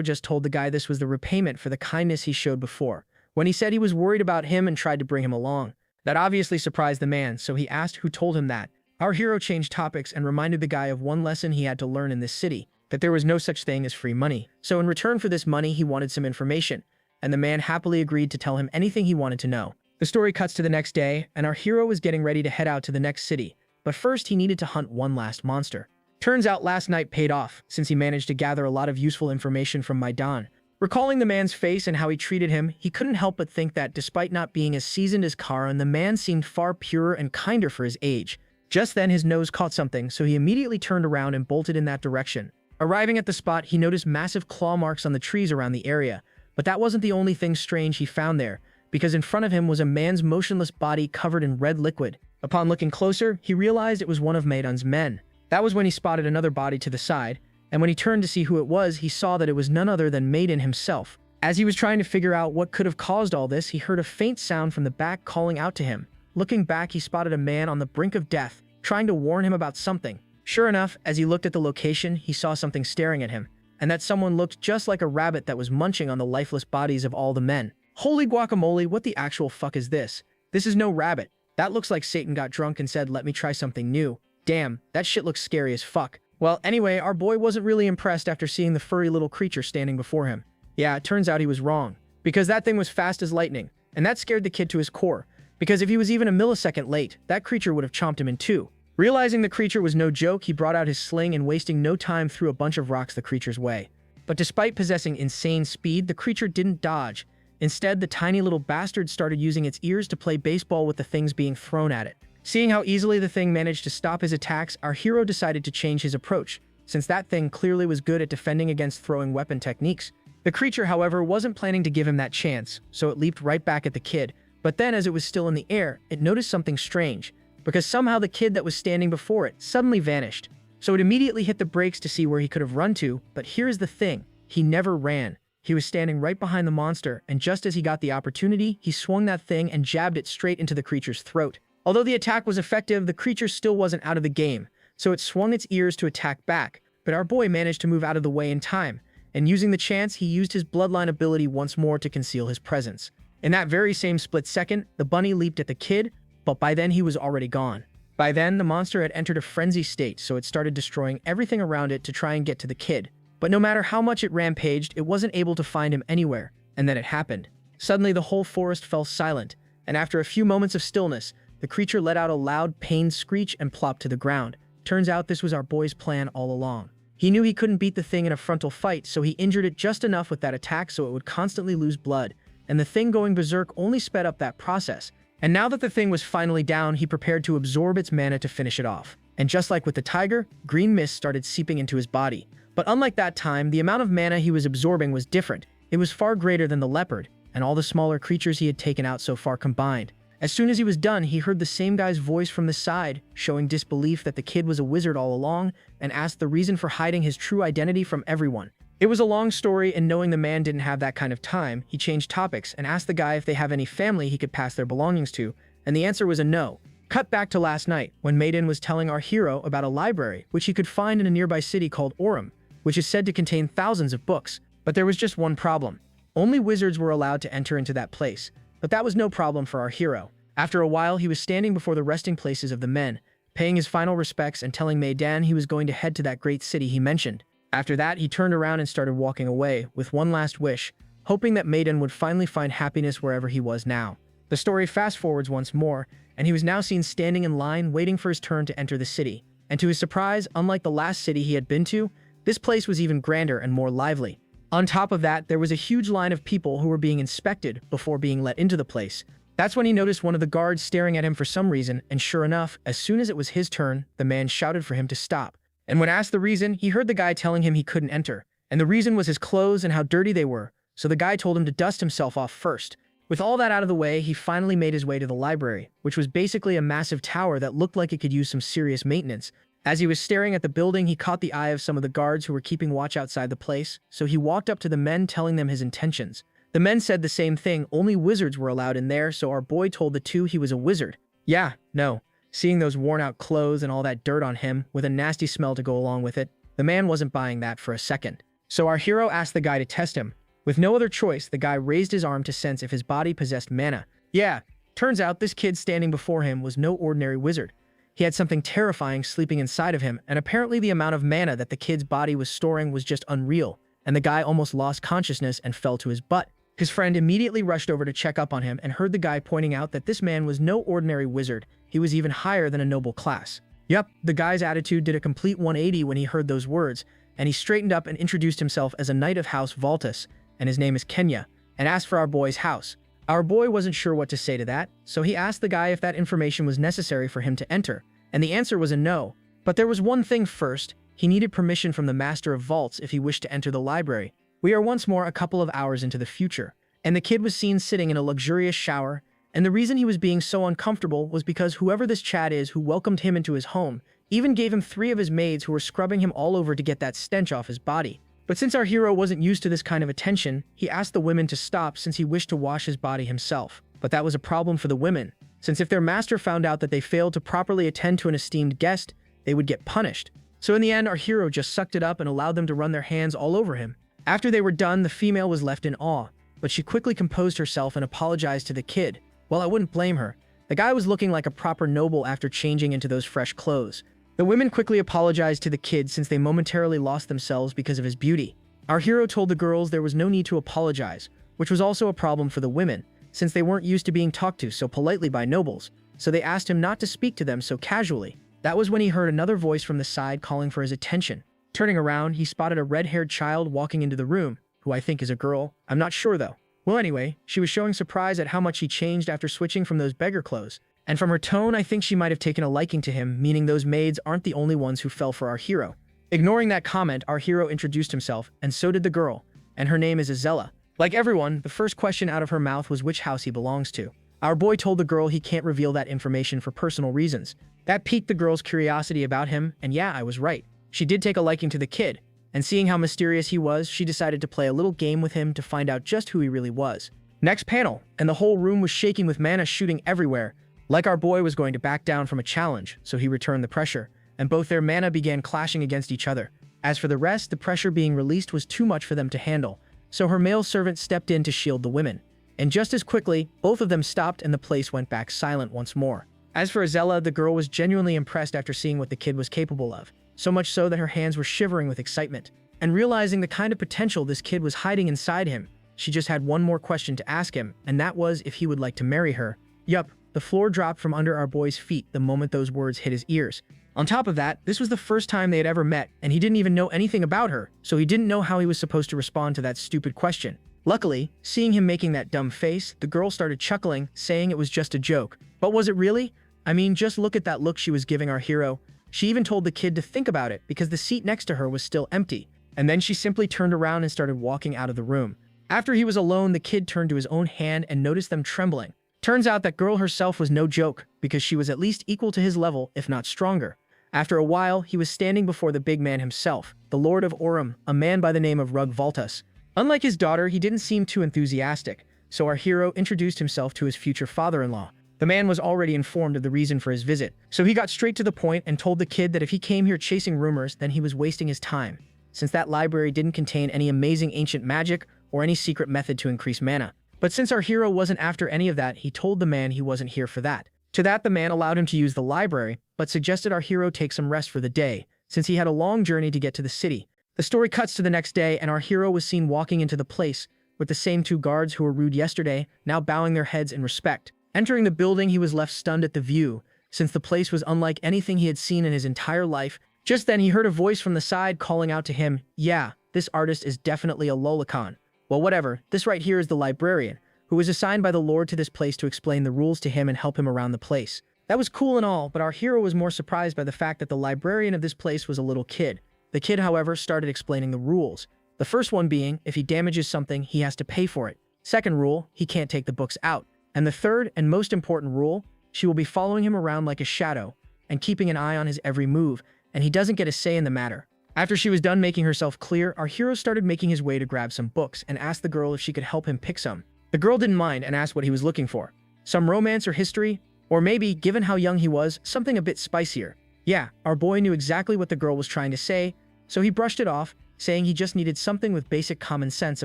just told the guy this was the repayment for the kindness he showed before, when he said he was worried about him and tried to bring him along. That obviously surprised the man, so he asked who told him that. Our hero changed topics and reminded the guy of one lesson he had to learn in this city, that there was no such thing as free money. So in return for this money, he wanted some information, and the man happily agreed to tell him anything he wanted to know. The story cuts to the next day, and our hero was getting ready to head out to the next city, but first he needed to hunt one last monster. Turns out last night paid off, since he managed to gather a lot of useful information from Maidan. Recalling the man's face and how he treated him, he couldn't help but think that despite not being as seasoned as Karan, the man seemed far purer and kinder for his age. Just then his nose caught something, so he immediately turned around and bolted in that direction. Arriving at the spot, he noticed massive claw marks on the trees around the area, but that wasn't the only thing strange he found there, because in front of him was a man's motionless body covered in red liquid. Upon looking closer, he realized it was one of Maidan's men. That was when he spotted another body to the side, and when he turned to see who it was, he saw that it was none other than Maiden himself. As he was trying to figure out what could have caused all this, he heard a faint sound from the back calling out to him. Looking back, he spotted a man on the brink of death, trying to warn him about something. Sure enough, as he looked at the location, he saw something staring at him, and that someone looked just like a rabbit that was munching on the lifeless bodies of all the men. Holy guacamole, what the actual fuck is this? This is no rabbit. That looks like Satan got drunk and said, let me try something new. Damn, that shit looks scary as fuck. Well, anyway, our boy wasn't really impressed after seeing the furry little creature standing before him. Yeah, it turns out he was wrong, because that thing was fast as lightning, and that scared the kid to his core, because if he was even a millisecond late, that creature would have chomped him in two. Realizing the creature was no joke, he brought out his sling and wasting no time threw a bunch of rocks the creature's way. But despite possessing insane speed, the creature didn't dodge. Instead, the tiny little bastard started using its ears to play baseball with the things being thrown at it. Seeing how easily the thing managed to stop his attacks, our hero decided to change his approach, since that thing clearly was good at defending against throwing weapon techniques. The creature, however, wasn't planning to give him that chance, so it leaped right back at the kid. But then, as it was still in the air, it noticed something strange, because somehow the kid that was standing before it suddenly vanished. So it immediately hit the brakes to see where he could have run to, but here's the thing, he never ran. He was standing right behind the monster, and just as he got the opportunity, he swung that thing and jabbed it straight into the creature's throat. Although the attack was effective, the creature still wasn't out of the game, so it swung its ears to attack back, but our boy managed to move out of the way in time, and using the chance, he used his bloodline ability once more to conceal his presence. In that very same split second, the bunny leaped at the kid, but by then he was already gone. By then, the monster had entered a frenzy state, so it started destroying everything around it to try and get to the kid. But no matter how much it rampaged, it wasn't able to find him anywhere, and then it happened. Suddenly, the whole forest fell silent, and after a few moments of stillness, the creature let out a loud, pained screech and plopped to the ground. Turns out this was our boy's plan all along. He knew he couldn't beat the thing in a frontal fight, so he injured it just enough with that attack so it would constantly lose blood, and the thing going berserk only sped up that process. And now that the thing was finally down, he prepared to absorb its mana to finish it off. And just like with the tiger, green mist started seeping into his body. But unlike that time, the amount of mana he was absorbing was different. It was far greater than the leopard, and all the smaller creatures he had taken out so far combined. As soon as he was done, he heard the same guy's voice from the side, showing disbelief that the kid was a wizard all along, and asked the reason for hiding his true identity from everyone. It was a long story, and knowing the man didn't have that kind of time, he changed topics and asked the guy if they have any family he could pass their belongings to, and the answer was a no. Cut back to last night, when Maiden was telling our hero about a library, which he could find in a nearby city called Orem, which is said to contain thousands of books. But there was just one problem. Only wizards were allowed to enter into that place, but that was no problem for our hero. After a while, he was standing before the resting places of the men, paying his final respects and telling Maiden he was going to head to that great city he mentioned. After that, he turned around and started walking away, with one last wish, hoping that Maiden would finally find happiness wherever he was now. The story fast-forwards once more, and he was now seen standing in line waiting for his turn to enter the city. And to his surprise, unlike the last city he had been to, this place was even grander and more lively. On top of that, there was a huge line of people who were being inspected before being let into the place. That's when he noticed one of the guards staring at him for some reason, and sure enough, as soon as it was his turn, the man shouted for him to stop. And when asked the reason, he heard the guy telling him he couldn't enter. And the reason was his clothes and how dirty they were, so the guy told him to dust himself off first. With all that out of the way, he finally made his way to the library, which was basically a massive tower that looked like it could use some serious maintenance. As he was staring at the building, he caught the eye of some of the guards who were keeping watch outside the place, so he walked up to the men telling them his intentions. The men said the same thing, only wizards were allowed in there, so our boy told the two he was a wizard. Yeah, no. Seeing those worn-out clothes and all that dirt on him, with a nasty smell to go along with it, the man wasn't buying that for a second. So our hero asked the guy to test him. With no other choice, the guy raised his arm to sense if his body possessed mana. Yeah, turns out this kid standing before him was no ordinary wizard. He had something terrifying sleeping inside of him, and apparently the amount of mana that the kid's body was storing was just unreal, and the guy almost lost consciousness and fell to his butt. His friend immediately rushed over to check up on him and heard the guy pointing out that this man was no ordinary wizard. He was even higher than a noble class. Yup, the guy's attitude did a complete 180 when he heard those words, and he straightened up and introduced himself as a knight of House Valtus, and his name is Kenya, and asked for our boy's house. Our boy wasn't sure what to say to that, so he asked the guy if that information was necessary for him to enter, and the answer was a no. But there was one thing first. He needed permission from the Master of Vaults if he wished to enter the library. We are once more a couple of hours into the future, and the kid was seen sitting in a luxurious shower, and the reason he was being so uncomfortable was because whoever this Chad is who welcomed him into his home even gave him 3 of his maids who were scrubbing him all over to get that stench off his body. But since our hero wasn't used to this kind of attention, he asked the women to stop since he wished to wash his body himself. But that was a problem for the women, since if their master found out that they failed to properly attend to an esteemed guest, they would get punished. So in the end, our hero just sucked it up and allowed them to run their hands all over him. After they were done, the female was left in awe, but she quickly composed herself and apologized to the kid. Well, I wouldn't blame her. The guy was looking like a proper noble after changing into those fresh clothes. The women quickly apologized to the kid since they momentarily lost themselves because of his beauty. Our hero told the girls there was no need to apologize, which was also a problem for the women, since they weren't used to being talked to so politely by nobles, so they asked him not to speak to them so casually. That was when he heard another voice from the side calling for his attention. Turning around, he spotted a red-haired child walking into the room, who I think is a girl. I'm not sure though. Well anyway, she was showing surprise at how much he changed after switching from those beggar clothes. And from her tone, I think she might have taken a liking to him, meaning those maids aren't the only ones who fell for our hero. Ignoring that comment, our hero introduced himself, and so did the girl, and her name is Azella. Like everyone, the first question out of her mouth was which house he belongs to. Our boy told the girl he can't reveal that information for personal reasons. That piqued the girl's curiosity about him, and yeah, I was right. She did take a liking to the kid, and seeing how mysterious he was, she decided to play a little game with him to find out just who he really was. Next panel, and the whole room was shaking with mana shooting everywhere. Like our boy was going to back down from a challenge, so he returned the pressure, and both their mana began clashing against each other. As for the rest, the pressure being released was too much for them to handle, so her male servant stepped in to shield the women. And just as quickly, both of them stopped and the place went back silent once more. As for Azella, the girl was genuinely impressed after seeing what the kid was capable of, so much so that her hands were shivering with excitement. And realizing the kind of potential this kid was hiding inside him, she just had one more question to ask him, and that was if he would like to marry her. Yup, the floor dropped from under our boy's feet the moment those words hit his ears. On top of that, this was the first time they had ever met, and he didn't even know anything about her, so he didn't know how he was supposed to respond to that stupid question. Luckily, seeing him making that dumb face, the girl started chuckling, saying it was just a joke. But was it really? I mean, just look at that look she was giving our hero. She even told the kid to think about it because the seat next to her was still empty. And then she simply turned around and started walking out of the room. After he was alone, the kid turned to his own hand and noticed them trembling. Turns out that girl herself was no joke, because she was at least equal to his level, if not stronger. After a while, he was standing before the big man himself, the Lord of Aurum, a man by the name of Rug Voltus. Unlike his daughter, he didn't seem too enthusiastic, so our hero introduced himself to his future father-in-law. The man was already informed of the reason for his visit, so he got straight to the point and told the kid that if he came here chasing rumors, then he was wasting his time, since that library didn't contain any amazing ancient magic or any secret method to increase mana. But since our hero wasn't after any of that, he told the man he wasn't here for that. To that, the man allowed him to use the library, but suggested our hero take some rest for the day, since he had a long journey to get to the city. The story cuts to the next day, and our hero was seen walking into the place, with the same two guards who were rude yesterday, now bowing their heads in respect. Entering the building, he was left stunned at the view, since the place was unlike anything he had seen in his entire life. Just then, he heard a voice from the side calling out to him, "Yeah, this artist is definitely a lolicon." Well, whatever, this right here is the librarian, who was assigned by the Lord to this place to explain the rules to him and help him around the place. That was cool and all, but our hero was more surprised by the fact that the librarian of this place was a little kid. The kid, however, started explaining the rules. The first one being, if he damages something, he has to pay for it. Second rule, he can't take the books out. And the third and most important rule, she will be following him around like a shadow and keeping an eye on his every move, and he doesn't get a say in the matter. After she was done making herself clear, our hero started making his way to grab some books and asked the girl if she could help him pick some. The girl didn't mind and asked what he was looking for. Some romance or history, or maybe, given how young he was, something a bit spicier. Yeah, our boy knew exactly what the girl was trying to say, so he brushed it off, saying he just needed something with basic common sense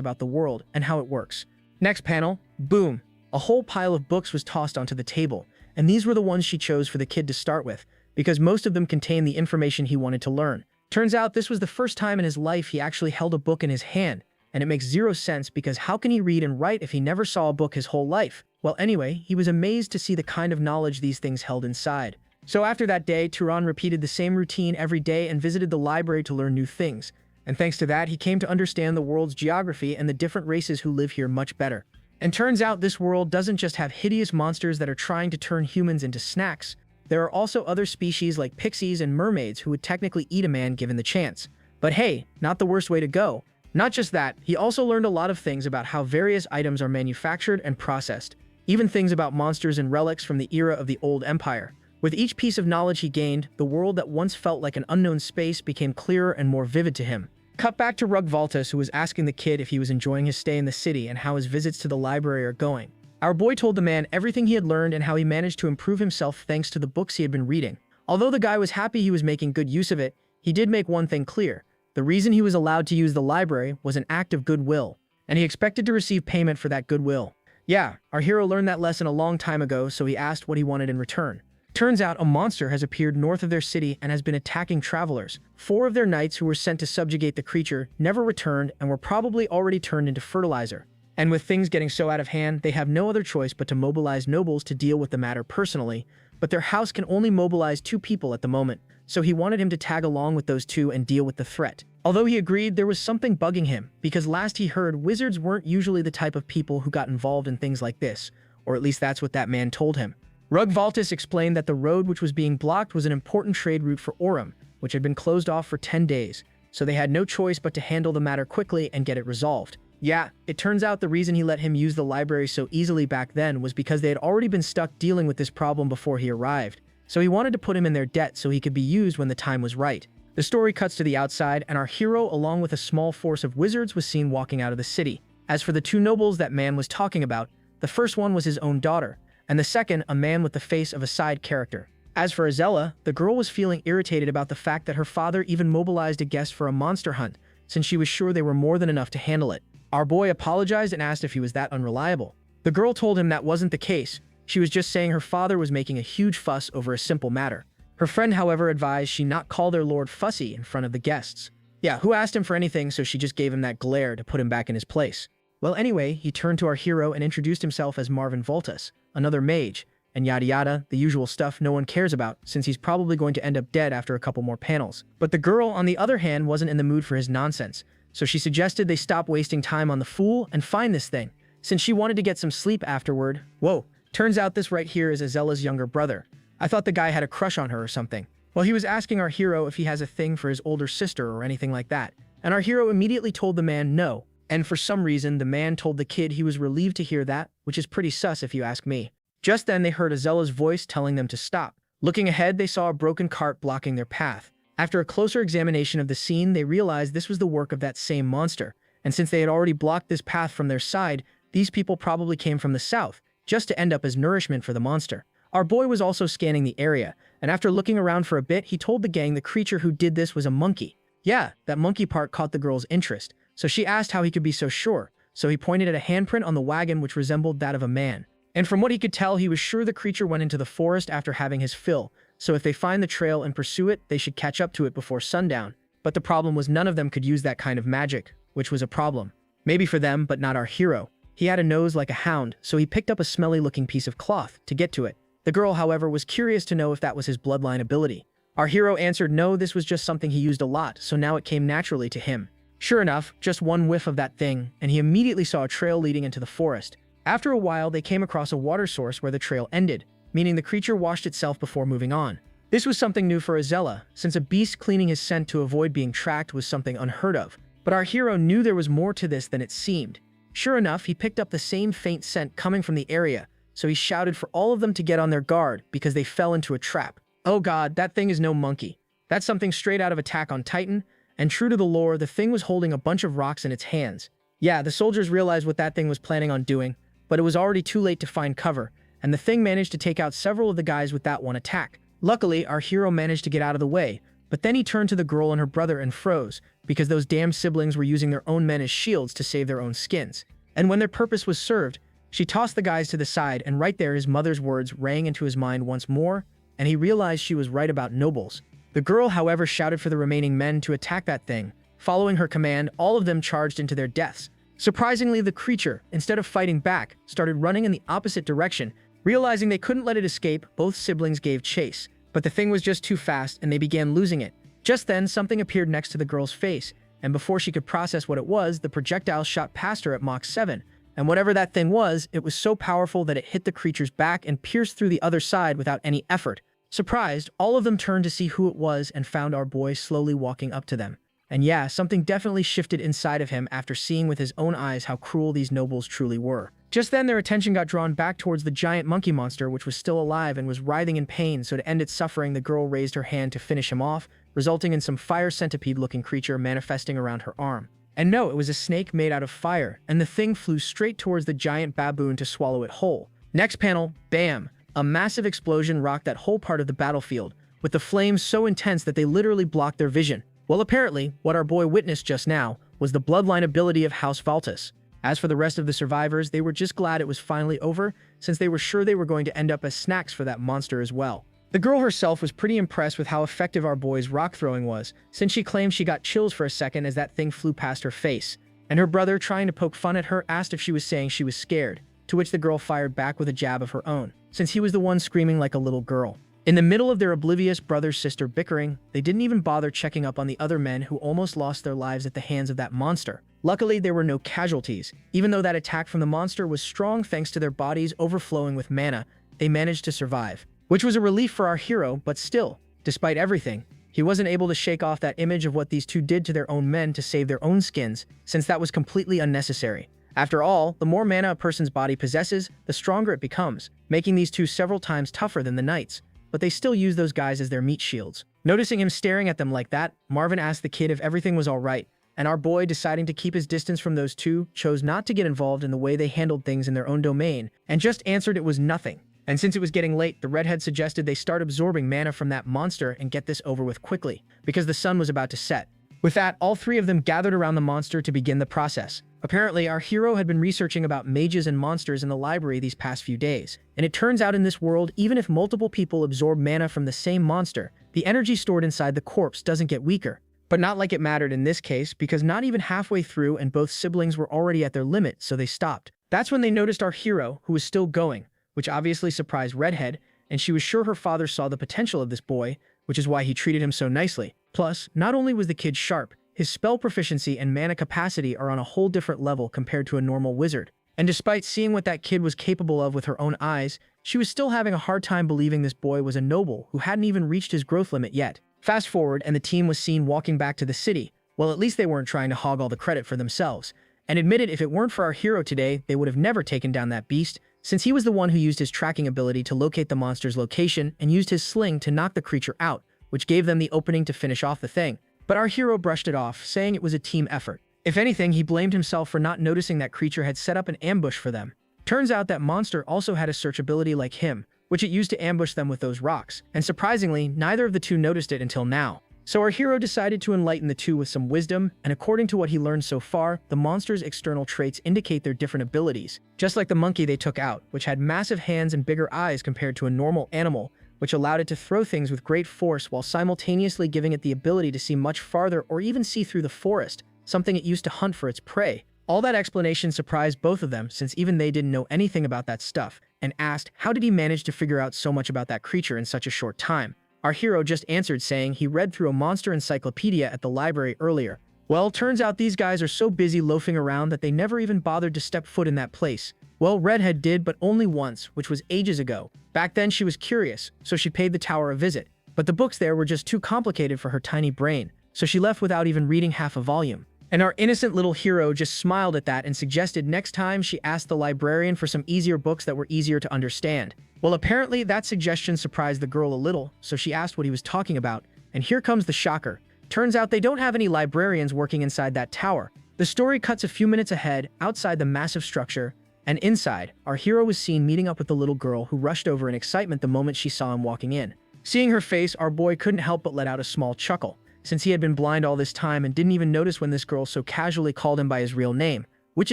about the world and how it works. Next panel, boom. A whole pile of books was tossed onto the table, and these were the ones she chose for the kid to start with, because most of them contained the information he wanted to learn. Turns out this was the first time in his life he actually held a book in his hand, and it makes zero sense because how can he read and write if he never saw a book his whole life? Well, anyway, he was amazed to see the kind of knowledge these things held inside. So after that day, Turan repeated the same routine every day and visited the library to learn new things. And thanks to that, he came to understand the world's geography and the different races who live here much better. And turns out this world doesn't just have hideous monsters that are trying to turn humans into snacks. There are also other species like pixies and mermaids who would technically eat a man given the chance. But hey, not the worst way to go. Not just that, he also learned a lot of things about how various items are manufactured and processed, even things about monsters and relics from the era of the Old Empire. With each piece of knowledge he gained, the world that once felt like an unknown space became clearer and more vivid to him. Cut back to Rugvaltus, who was asking the kid if he was enjoying his stay in the city and how his visits to the library are going. Our boy told the man everything he had learned and how he managed to improve himself thanks to the books he had been reading. Although the guy was happy he was making good use of it, he did make one thing clear. The reason he was allowed to use the library was an act of goodwill, and he expected to receive payment for that goodwill. Yeah, our hero learned that lesson a long time ago, so he asked what he wanted in return. Turns out a monster has appeared north of their city and has been attacking travelers. 4 of their knights who were sent to subjugate the creature never returned and were probably already turned into fertilizer. And with things getting so out of hand, they have no other choice but to mobilize nobles to deal with the matter personally, but their house can only mobilize 2 people at the moment, so he wanted him to tag along with those 2 and deal with the threat. Although he agreed, there was something bugging him, because last he heard, wizards weren't usually the type of people who got involved in things like this, or at least that's what that man told him. Rugvaltus explained that the road which was being blocked was an important trade route for Aurum, which had been closed off for 10 days, so they had no choice but to handle the matter quickly and get it resolved. Yeah, it turns out the reason he let him use the library so easily back then was because they had already been stuck dealing with this problem before he arrived, so he wanted to put him in their debt so he could be used when the time was right. The story cuts to the outside, and our hero, along with a small force of wizards, was seen walking out of the city. As for the 2 nobles that man was talking about, the first one was his own daughter, and the second a man with the face of a side character. As for Azella, the girl was feeling irritated about the fact that her father even mobilized a guest for a monster hunt, since she was sure they were more than enough to handle it. Our boy apologized and asked if he was that unreliable. The girl told him that wasn't the case. She was just saying her father was making a huge fuss over a simple matter. Her friend, however, advised she not call their lord fussy in front of the guests. Yeah, who asked him for anything, so she just gave him that glare to put him back in his place. Well, anyway, he turned to our hero and introduced himself as Marvin Voltus, another mage, and yada yada, the usual stuff no one cares about, since he's probably going to end up dead after a couple more panels. But the girl, on the other hand, wasn't in the mood for his nonsense, so she suggested they stop wasting time on the fool and find this thing, since she wanted to get some sleep afterward. Whoa, turns out this right here is Azella's younger brother. I thought the guy had a crush on her or something. Well, he was asking our hero if he has a thing for his older sister or anything like that, and our hero immediately told the man no, and for some reason the man told the kid he was relieved to hear that, which is pretty sus if you ask me. Just then they heard Azella's voice telling them to stop. Looking ahead, they saw a broken cart blocking their path. After a closer examination of the scene, they realized this was the work of that same monster, and since they had already blocked this path from their side, these people probably came from the south, just to end up as nourishment for the monster. Our boy was also scanning the area, and after looking around for a bit, he told the gang the creature who did this was a monkey. Yeah, that monkey part caught the girl's interest, so she asked how he could be so sure, so he pointed at a handprint on the wagon which resembled that of a man. And from what he could tell, he was sure the creature went into the forest after having his fill, so if they find the trail and pursue it, they should catch up to it before sundown. But the problem was none of them could use that kind of magic, which was a problem. Maybe for them, but not our hero. He had a nose like a hound, so he picked up a smelly-looking piece of cloth to get to it. The girl, however, was curious to know if that was his bloodline ability. Our hero answered no, this was just something he used a lot, so now it came naturally to him. Sure enough, just one whiff of that thing, and he immediately saw a trail leading into the forest. After a while, they came across a water source where the trail ended, meaning the creature washed itself before moving on. This was something new for Azella, since a beast cleaning his scent to avoid being tracked was something unheard of. But our hero knew there was more to this than it seemed. Sure enough, he picked up the same faint scent coming from the area, so he shouted for all of them to get on their guard because they fell into a trap. Oh god, that thing is no monkey. That's something straight out of Attack on Titan, and true to the lore, the thing was holding a bunch of rocks in its hands. Yeah, the soldiers realized what that thing was planning on doing, but it was already too late to find cover, and the thing managed to take out several of the guys with that one attack. Luckily, our hero managed to get out of the way, but then he turned to the girl and her brother and froze, because those damn siblings were using their own men as shields to save their own skins. And when their purpose was served, she tossed the guys to the side, and right there his mother's words rang into his mind once more, and he realized she was right about nobles. The girl, however, shouted for the remaining men to attack that thing. Following her command, all of them charged into their deaths. Surprisingly, the creature, instead of fighting back, started running in the opposite direction. Realizing they couldn't let it escape, both siblings gave chase. But the thing was just too fast, and they began losing it. Just then, something appeared next to the girl's face, and before she could process what it was, the projectile shot past her at Mach 7. And whatever that thing was, it was so powerful that it hit the creature's back and pierced through the other side without any effort. Surprised, all of them turned to see who it was and found our boy slowly walking up to them. And yeah, something definitely shifted inside of him after seeing with his own eyes how cruel these nobles truly were. Just then, their attention got drawn back towards the giant monkey monster, which was still alive and was writhing in pain, so to end its suffering, the girl raised her hand to finish him off, resulting in some fire centipede-looking creature manifesting around her arm. And no, it was a snake made out of fire, and the thing flew straight towards the giant baboon to swallow it whole. Next panel, bam! A massive explosion rocked that whole part of the battlefield, with the flames so intense that they literally blocked their vision. Well, apparently, what our boy witnessed just now was the bloodline ability of House Valtus. As for the rest of the survivors, they were just glad it was finally over, since they were sure they were going to end up as snacks for that monster as well. The girl herself was pretty impressed with how effective our boy's rock throwing was, since she claimed she got chills for a second as that thing flew past her face. And her brother, trying to poke fun at her, asked if she was saying she was scared, to which the girl fired back with a jab of her own, since he was the one screaming like a little girl. In the middle of their oblivious brother-sister bickering, they didn't even bother checking up on the other men who almost lost their lives at the hands of that monster. Luckily, there were no casualties. Even though that attack from the monster was strong thanks to their bodies overflowing with mana, they managed to survive. Which was a relief for our hero, but still, despite everything, he wasn't able to shake off that image of what these two did to their own men to save their own skins, since that was completely unnecessary. After all, the more mana a person's body possesses, the stronger it becomes, making these two several times tougher than the knights. But they still use those guys as their meat shields. Noticing him staring at them like that, Marvin asked the kid if everything was alright, and our boy, deciding to keep his distance from those two, chose not to get involved in the way they handled things in their own domain, and just answered it was nothing. And since it was getting late, the redhead suggested they start absorbing mana from that monster and get this over with quickly, because the sun was about to set. With that, all three of them gathered around the monster to begin the process. Apparently, our hero had been researching about mages and monsters in the library these past few days, and it turns out in this world, even if multiple people absorb mana from the same monster, the energy stored inside the corpse doesn't get weaker. But not like it mattered in this case, because not even halfway through and both siblings were already at their limit, so they stopped. That's when they noticed our hero, who was still going, which obviously surprised Redhead, and she was sure her father saw the potential of this boy, which is why he treated him so nicely. Plus, not only was the kid sharp, his spell proficiency and mana capacity are on a whole different level compared to a normal wizard. And despite seeing what that kid was capable of with her own eyes, she was still having a hard time believing this boy was a noble who hadn't even reached his growth limit yet. Fast forward, and the team was seen walking back to the city. Well, at least they weren't trying to hog all the credit for themselves, and admitted if it weren't for our hero today, they would have never taken down that beast, since he was the one who used his tracking ability to locate the monster's location and used his sling to knock the creature out, which gave them the opening to finish off the thing. But our hero brushed it off, saying it was a team effort. If anything, he blamed himself for not noticing that creature had set up an ambush for them. Turns out that monster also had a search ability like him, which it used to ambush them with those rocks, and surprisingly, neither of the two noticed it until now. So our hero decided to enlighten the two with some wisdom, and according to what he learned so far, the monster's external traits indicate their different abilities, just like the monkey they took out, which had massive hands and bigger eyes compared to a normal animal, which allowed it to throw things with great force while simultaneously giving it the ability to see much farther or even see through the forest, something it used to hunt for its prey. All that explanation surprised both of them, since even they didn't know anything about that stuff, and asked how did he manage to figure out so much about that creature in such a short time. Our hero just answered saying he read through a monster encyclopedia at the library earlier. Well, turns out these guys are so busy loafing around that they never even bothered to step foot in that place. Well, Redhead did, but only once, which was ages ago. Back then she was curious, so she paid the tower a visit. But the books there were just too complicated for her tiny brain, so she left without even reading half a volume. And our innocent little hero just smiled at that and suggested next time she asked the librarian for some easier books that were easier to understand. Well, apparently that suggestion surprised the girl a little, so she asked what he was talking about, and here comes the shocker. Turns out they don't have any librarians working inside that tower. The story cuts a few minutes ahead, outside the massive structure, and inside, our hero was seen meeting up with the little girl who rushed over in excitement the moment she saw him walking in. Seeing her face, our boy couldn't help but let out a small chuckle, since he had been blind all this time and didn't even notice when this girl so casually called him by his real name, which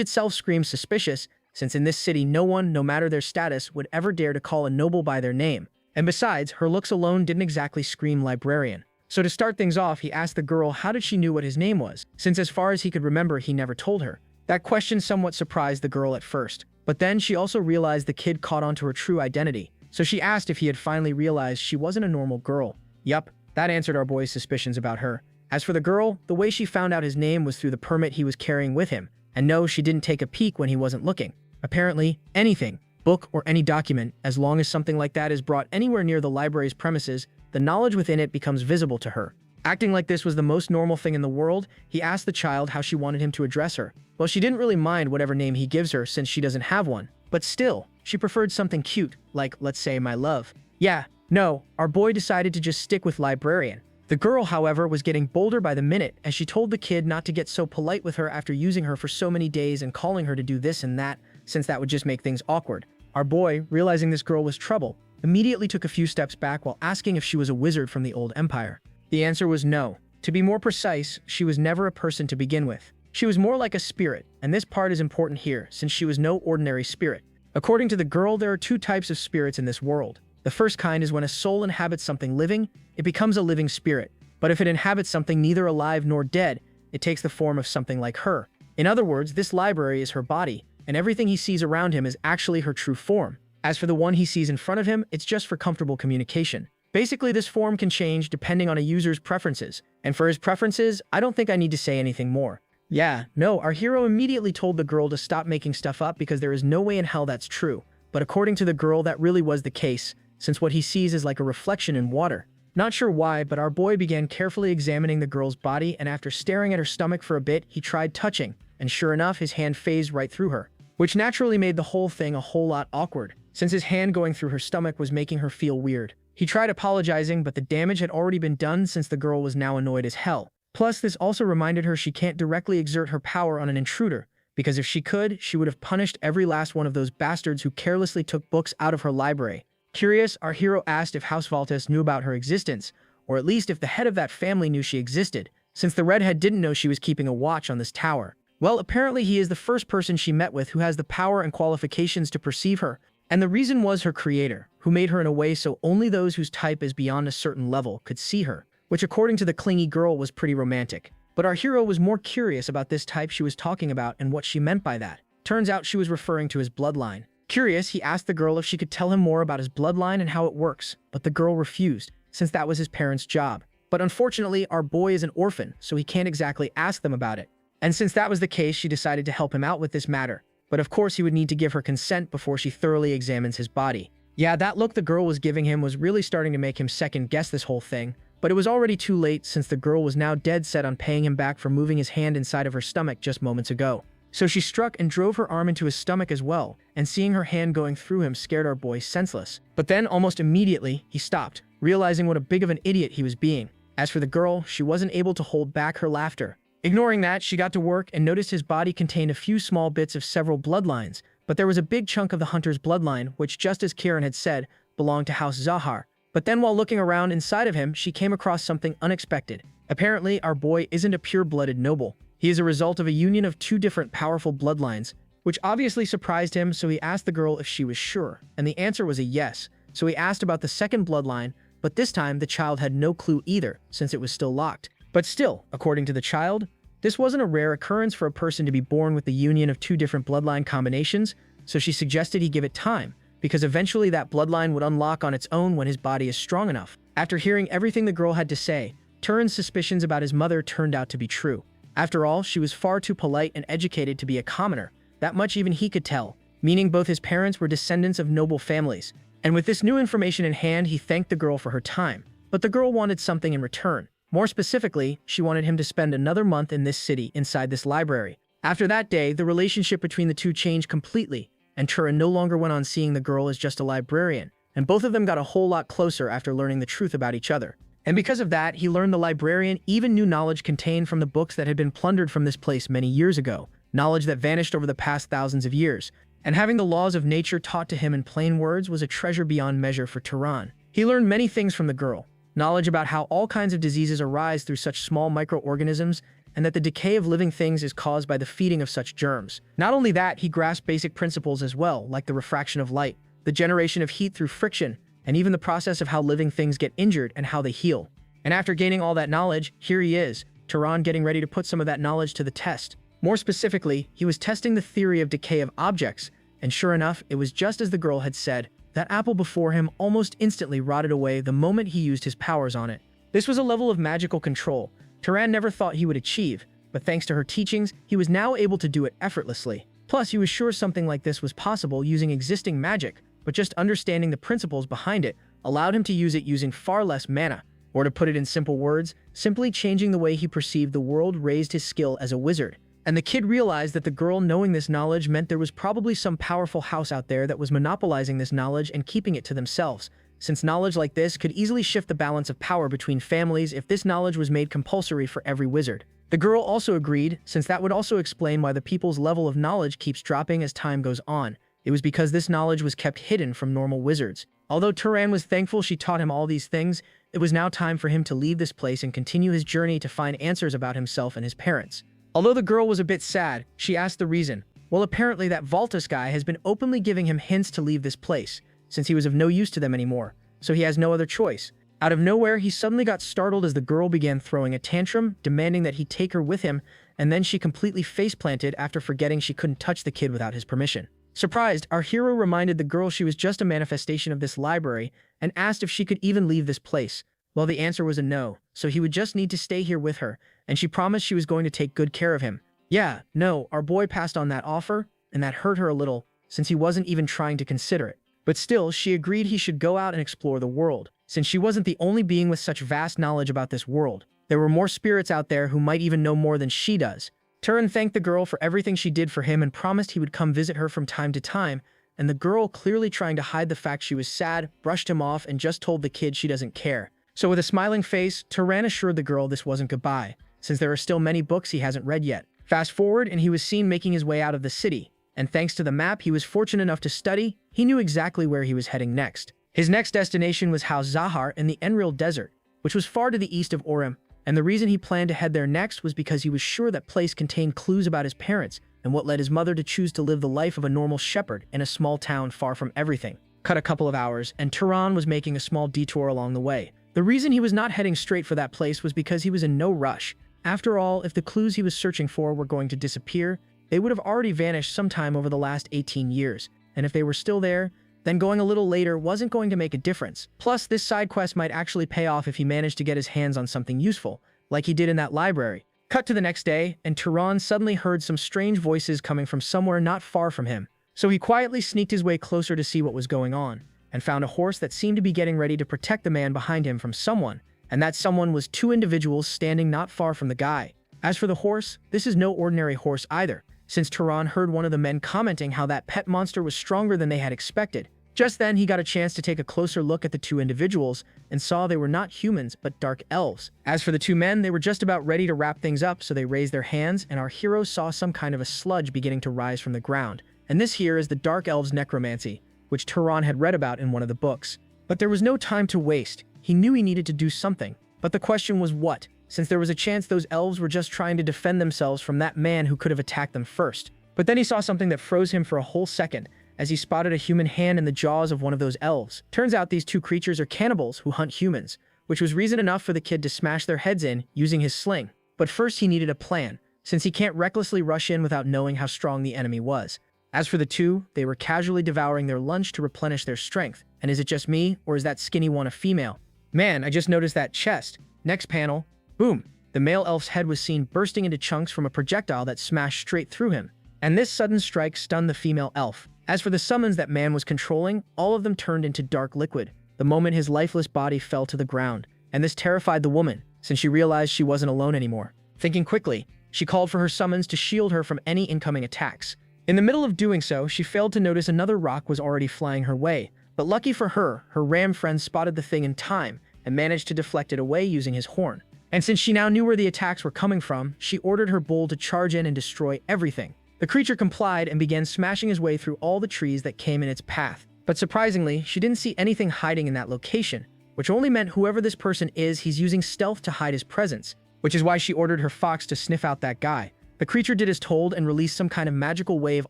itself screams suspicious, since in this city no one, no matter their status, would ever dare to call a noble by their name. And besides, her looks alone didn't exactly scream librarian. So to start things off, he asked the girl how did she knew what his name was, since as far as he could remember he never told her. That question somewhat surprised the girl at first, but then she also realized the kid caught on to her true identity, so she asked if he had finally realized she wasn't a normal girl. Yup, that answered our boy's suspicions about her. As for the girl, the way she found out his name was through the permit he was carrying with him, and no, she didn't take a peek when he wasn't looking. Apparently, anything, book or any document, as long as something like that is brought anywhere near the library's premises, the knowledge within it becomes visible to her. Acting like this was the most normal thing in the world, he asked the child how she wanted him to address her. Well, she didn't really mind whatever name he gives her since she doesn't have one. But still, she preferred something cute, like, let's say, my love. Yeah, no, our boy decided to just stick with librarian. The girl, however, was getting bolder by the minute as she told the kid not to get so polite with her after using her for so many days and calling her to do this and that, since that would just make things awkward. Our boy, realizing this girl was trouble, immediately took a few steps back while asking if she was a wizard from the old empire. The answer was no. To be more precise, she was never a person to begin with. She was more like a spirit, and this part is important here since she was no ordinary spirit. According to the girl, there are two types of spirits in this world. The first kind is when a soul inhabits something living, it becomes a living spirit. But if it inhabits something neither alive nor dead, it takes the form of something like her. In other words, this library is her body, and everything he sees around him is actually her true form. As for the one he sees in front of him, it's just for comfortable communication. Basically, this form can change depending on a user's preferences, and for his preferences, I don't think I need to say anything more. Yeah, no, our hero immediately told the girl to stop making stuff up because there is no way in hell that's true. But according to the girl, that really was the case, since what he sees is like a reflection in water. Not sure why, but our boy began carefully examining the girl's body, and after staring at her stomach for a bit, he tried touching, and sure enough, his hand phased right through her, which naturally made the whole thing a whole lot awkward, since his hand going through her stomach was making her feel weird. He tried apologizing, but the damage had already been done since the girl was now annoyed as hell. Plus, this also reminded her she can't directly exert her power on an intruder, because if she could, she would have punished every last one of those bastards who carelessly took books out of her library. Curious, our hero asked if House Valtes knew about her existence, or at least if the head of that family knew she existed, since the redhead didn't know she was keeping a watch on this tower. Well, apparently he is the first person she met with who has the power and qualifications to perceive her, and the reason was her creator, who made her in a way so only those whose type is beyond a certain level could see her, which according to the clingy girl was pretty romantic. But our hero was more curious about this type she was talking about and what she meant by that. Turns out she was referring to his bloodline. Curious, he asked the girl if she could tell him more about his bloodline and how it works, but the girl refused, since that was his parents' job. But unfortunately, our boy is an orphan, so he can't exactly ask them about it. And since that was the case, she decided to help him out with this matter. But of course, he would need to give her consent before she thoroughly examines his body. Yeah, that look the girl was giving him was really starting to make him second-guess this whole thing, but it was already too late since the girl was now dead set on paying him back for moving his hand inside of her stomach just moments ago. So she struck and drove her arm into his stomach as well, and seeing her hand going through him scared our boy senseless. But then, almost immediately, he stopped, realizing what a big of an idiot he was being. As for the girl, she wasn't able to hold back her laughter. Ignoring that, she got to work and noticed his body contained a few small bits of several bloodlines, but there was a big chunk of the hunter's bloodline, which, just as Kieran had said, belonged to House Zahar. But then while looking around inside of him, she came across something unexpected. Apparently, our boy isn't a pure-blooded noble. He is a result of a union of two different powerful bloodlines, which obviously surprised him, so he asked the girl if she was sure, and the answer was a yes. So he asked about the second bloodline, but this time the child had no clue either, since it was still locked. But still, according to the child, this wasn't a rare occurrence for a person to be born with the union of two different bloodline combinations, so she suggested he give it time, because eventually that bloodline would unlock on its own when his body is strong enough. After hearing everything the girl had to say, Turin's suspicions about his mother turned out to be true. After all, she was far too polite and educated to be a commoner. That much even he could tell, meaning both his parents were descendants of noble families. And with this new information in hand, he thanked the girl for her time. But the girl wanted something in return. More specifically, she wanted him to spend another month in this city inside this library. After that day, the relationship between the two changed completely, and Turin no longer went on seeing the girl as just a librarian, and both of them got a whole lot closer after learning the truth about each other. And because of that, he learned the librarian even knew knowledge contained from the books that had been plundered from this place many years ago, knowledge that vanished over the past thousands of years. And having the laws of nature taught to him in plain words was a treasure beyond measure for Turan. He learned many things from the girl. Knowledge about how all kinds of diseases arise through such small microorganisms, and that the decay of living things is caused by the feeding of such germs. Not only that, he grasped basic principles as well, like the refraction of light, the generation of heat through friction, and even the process of how living things get injured and how they heal. And after gaining all that knowledge, here he is, Turan getting ready to put some of that knowledge to the test. More specifically, he was testing the theory of decay of objects, and sure enough, it was just as the girl had said. That apple before him almost instantly rotted away the moment he used his powers on it. This was a level of magical control Turan never thought he would achieve, but thanks to her teachings, he was now able to do it effortlessly. Plus, he was sure something like this was possible using existing magic, but just understanding the principles behind it allowed him to use it using far less mana, Or to put it in simple words, simply changing the way he perceived the world raised his skill as a wizard. And the kid realized that the girl knowing this knowledge meant there was probably some powerful house out there that was monopolizing this knowledge and keeping it to themselves, since knowledge like this could easily shift the balance of power between families if this knowledge was made compulsory for every wizard. The girl also agreed, since that would also explain why the people's level of knowledge keeps dropping as time goes on. It was because this knowledge was kept hidden from normal wizards. Although Turan was thankful she taught him all these things, it was now time for him to leave this place and continue his journey to find answers about himself and his parents. Although the girl was a bit sad, she asked the reason. Well, apparently that Valtus guy has been openly giving him hints to leave this place, since he was of no use to them anymore, so he has no other choice. Out of nowhere, he suddenly got startled as the girl began throwing a tantrum, demanding that he take her with him, and then she completely face-planted after forgetting she couldn't touch the kid without his permission. Surprised, our hero reminded the girl she was just a manifestation of this library and asked if she could even leave this place. Well, the answer was a no, so he would just need to stay here with her, and she promised she was going to take good care of him. Yeah, no, our boy passed on that offer, and that hurt her a little, since he wasn't even trying to consider it. But still, she agreed he should go out and explore the world, since she wasn't the only being with such vast knowledge about this world. There were more spirits out there who might even know more than she does. Turan thanked the girl for everything she did for him and promised he would come visit her from time to time, and the girl, clearly trying to hide the fact she was sad, brushed him off and just told the kid she doesn't care. So with a smiling face, Turan assured the girl this wasn't goodbye, since there are still many books he hasn't read yet. Fast forward, and he was seen making his way out of the city, and thanks to the map he was fortunate enough to study, he knew exactly where he was heading next. His next destination was House Zahar in the Enril Desert, which was far to the east of Orem, and the reason he planned to head there next was because he was sure that place contained clues about his parents and what led his mother to choose to live the life of a normal shepherd in a small town far from everything. Cut a couple of hours, and Turan was making a small detour along the way. The reason he was not heading straight for that place was because he was in no rush. After all, if the clues he was searching for were going to disappear, they would have already vanished sometime over the last 18 years, and if they were still there, then going a little later wasn't going to make a difference. Plus, this side quest might actually pay off if he managed to get his hands on something useful, like he did in that library. Cut to the next day, and Turan suddenly heard some strange voices coming from somewhere not far from him. So he quietly sneaked his way closer to see what was going on, and found a horse that seemed to be getting ready to protect the man behind him from someone, and that someone was two individuals standing not far from the guy. As for the horse, this is no ordinary horse either, since Turan heard one of the men commenting how that pet monster was stronger than they had expected. Just then, he got a chance to take a closer look at the two individuals and saw they were not humans, but dark elves. As for the two men, they were just about ready to wrap things up, so they raised their hands, and our hero saw some kind of a sludge beginning to rise from the ground. And this here is the dark elves' necromancy, which Turan had read about in one of the books. But there was no time to waste. He knew he needed to do something. But the question was what, since there was a chance those elves were just trying to defend themselves from that man who could have attacked them first. But then he saw something that froze him for a whole second, as he spotted a human hand in the jaws of one of those elves. Turns out these two creatures are cannibals who hunt humans, which was reason enough for the kid to smash their heads in using his sling. But first he needed a plan, since he can't recklessly rush in without knowing how strong the enemy was. As for the two, they were casually devouring their lunch to replenish their strength. And is it just me, or is that skinny one a female? Man, I just noticed that chest. Next panel, boom, the male elf's head was seen bursting into chunks from a projectile that smashed straight through him. And this sudden strike stunned the female elf. As for the summons that man was controlling, all of them turned into dark liquid the moment his lifeless body fell to the ground, and this terrified the woman, since she realized she wasn't alone anymore. Thinking quickly, she called for her summons to shield her from any incoming attacks. In the middle of doing so, she failed to notice another rock was already flying her way, but lucky for her, her ram friend spotted the thing in time and managed to deflect it away using his horn. And since she now knew where the attacks were coming from, she ordered her bull to charge in and destroy everything. The creature complied and began smashing his way through all the trees that came in its path. But surprisingly, she didn't see anything hiding in that location, which only meant whoever this person is, he's using stealth to hide his presence, which is why she ordered her fox to sniff out that guy. The creature did as told and released some kind of magical wave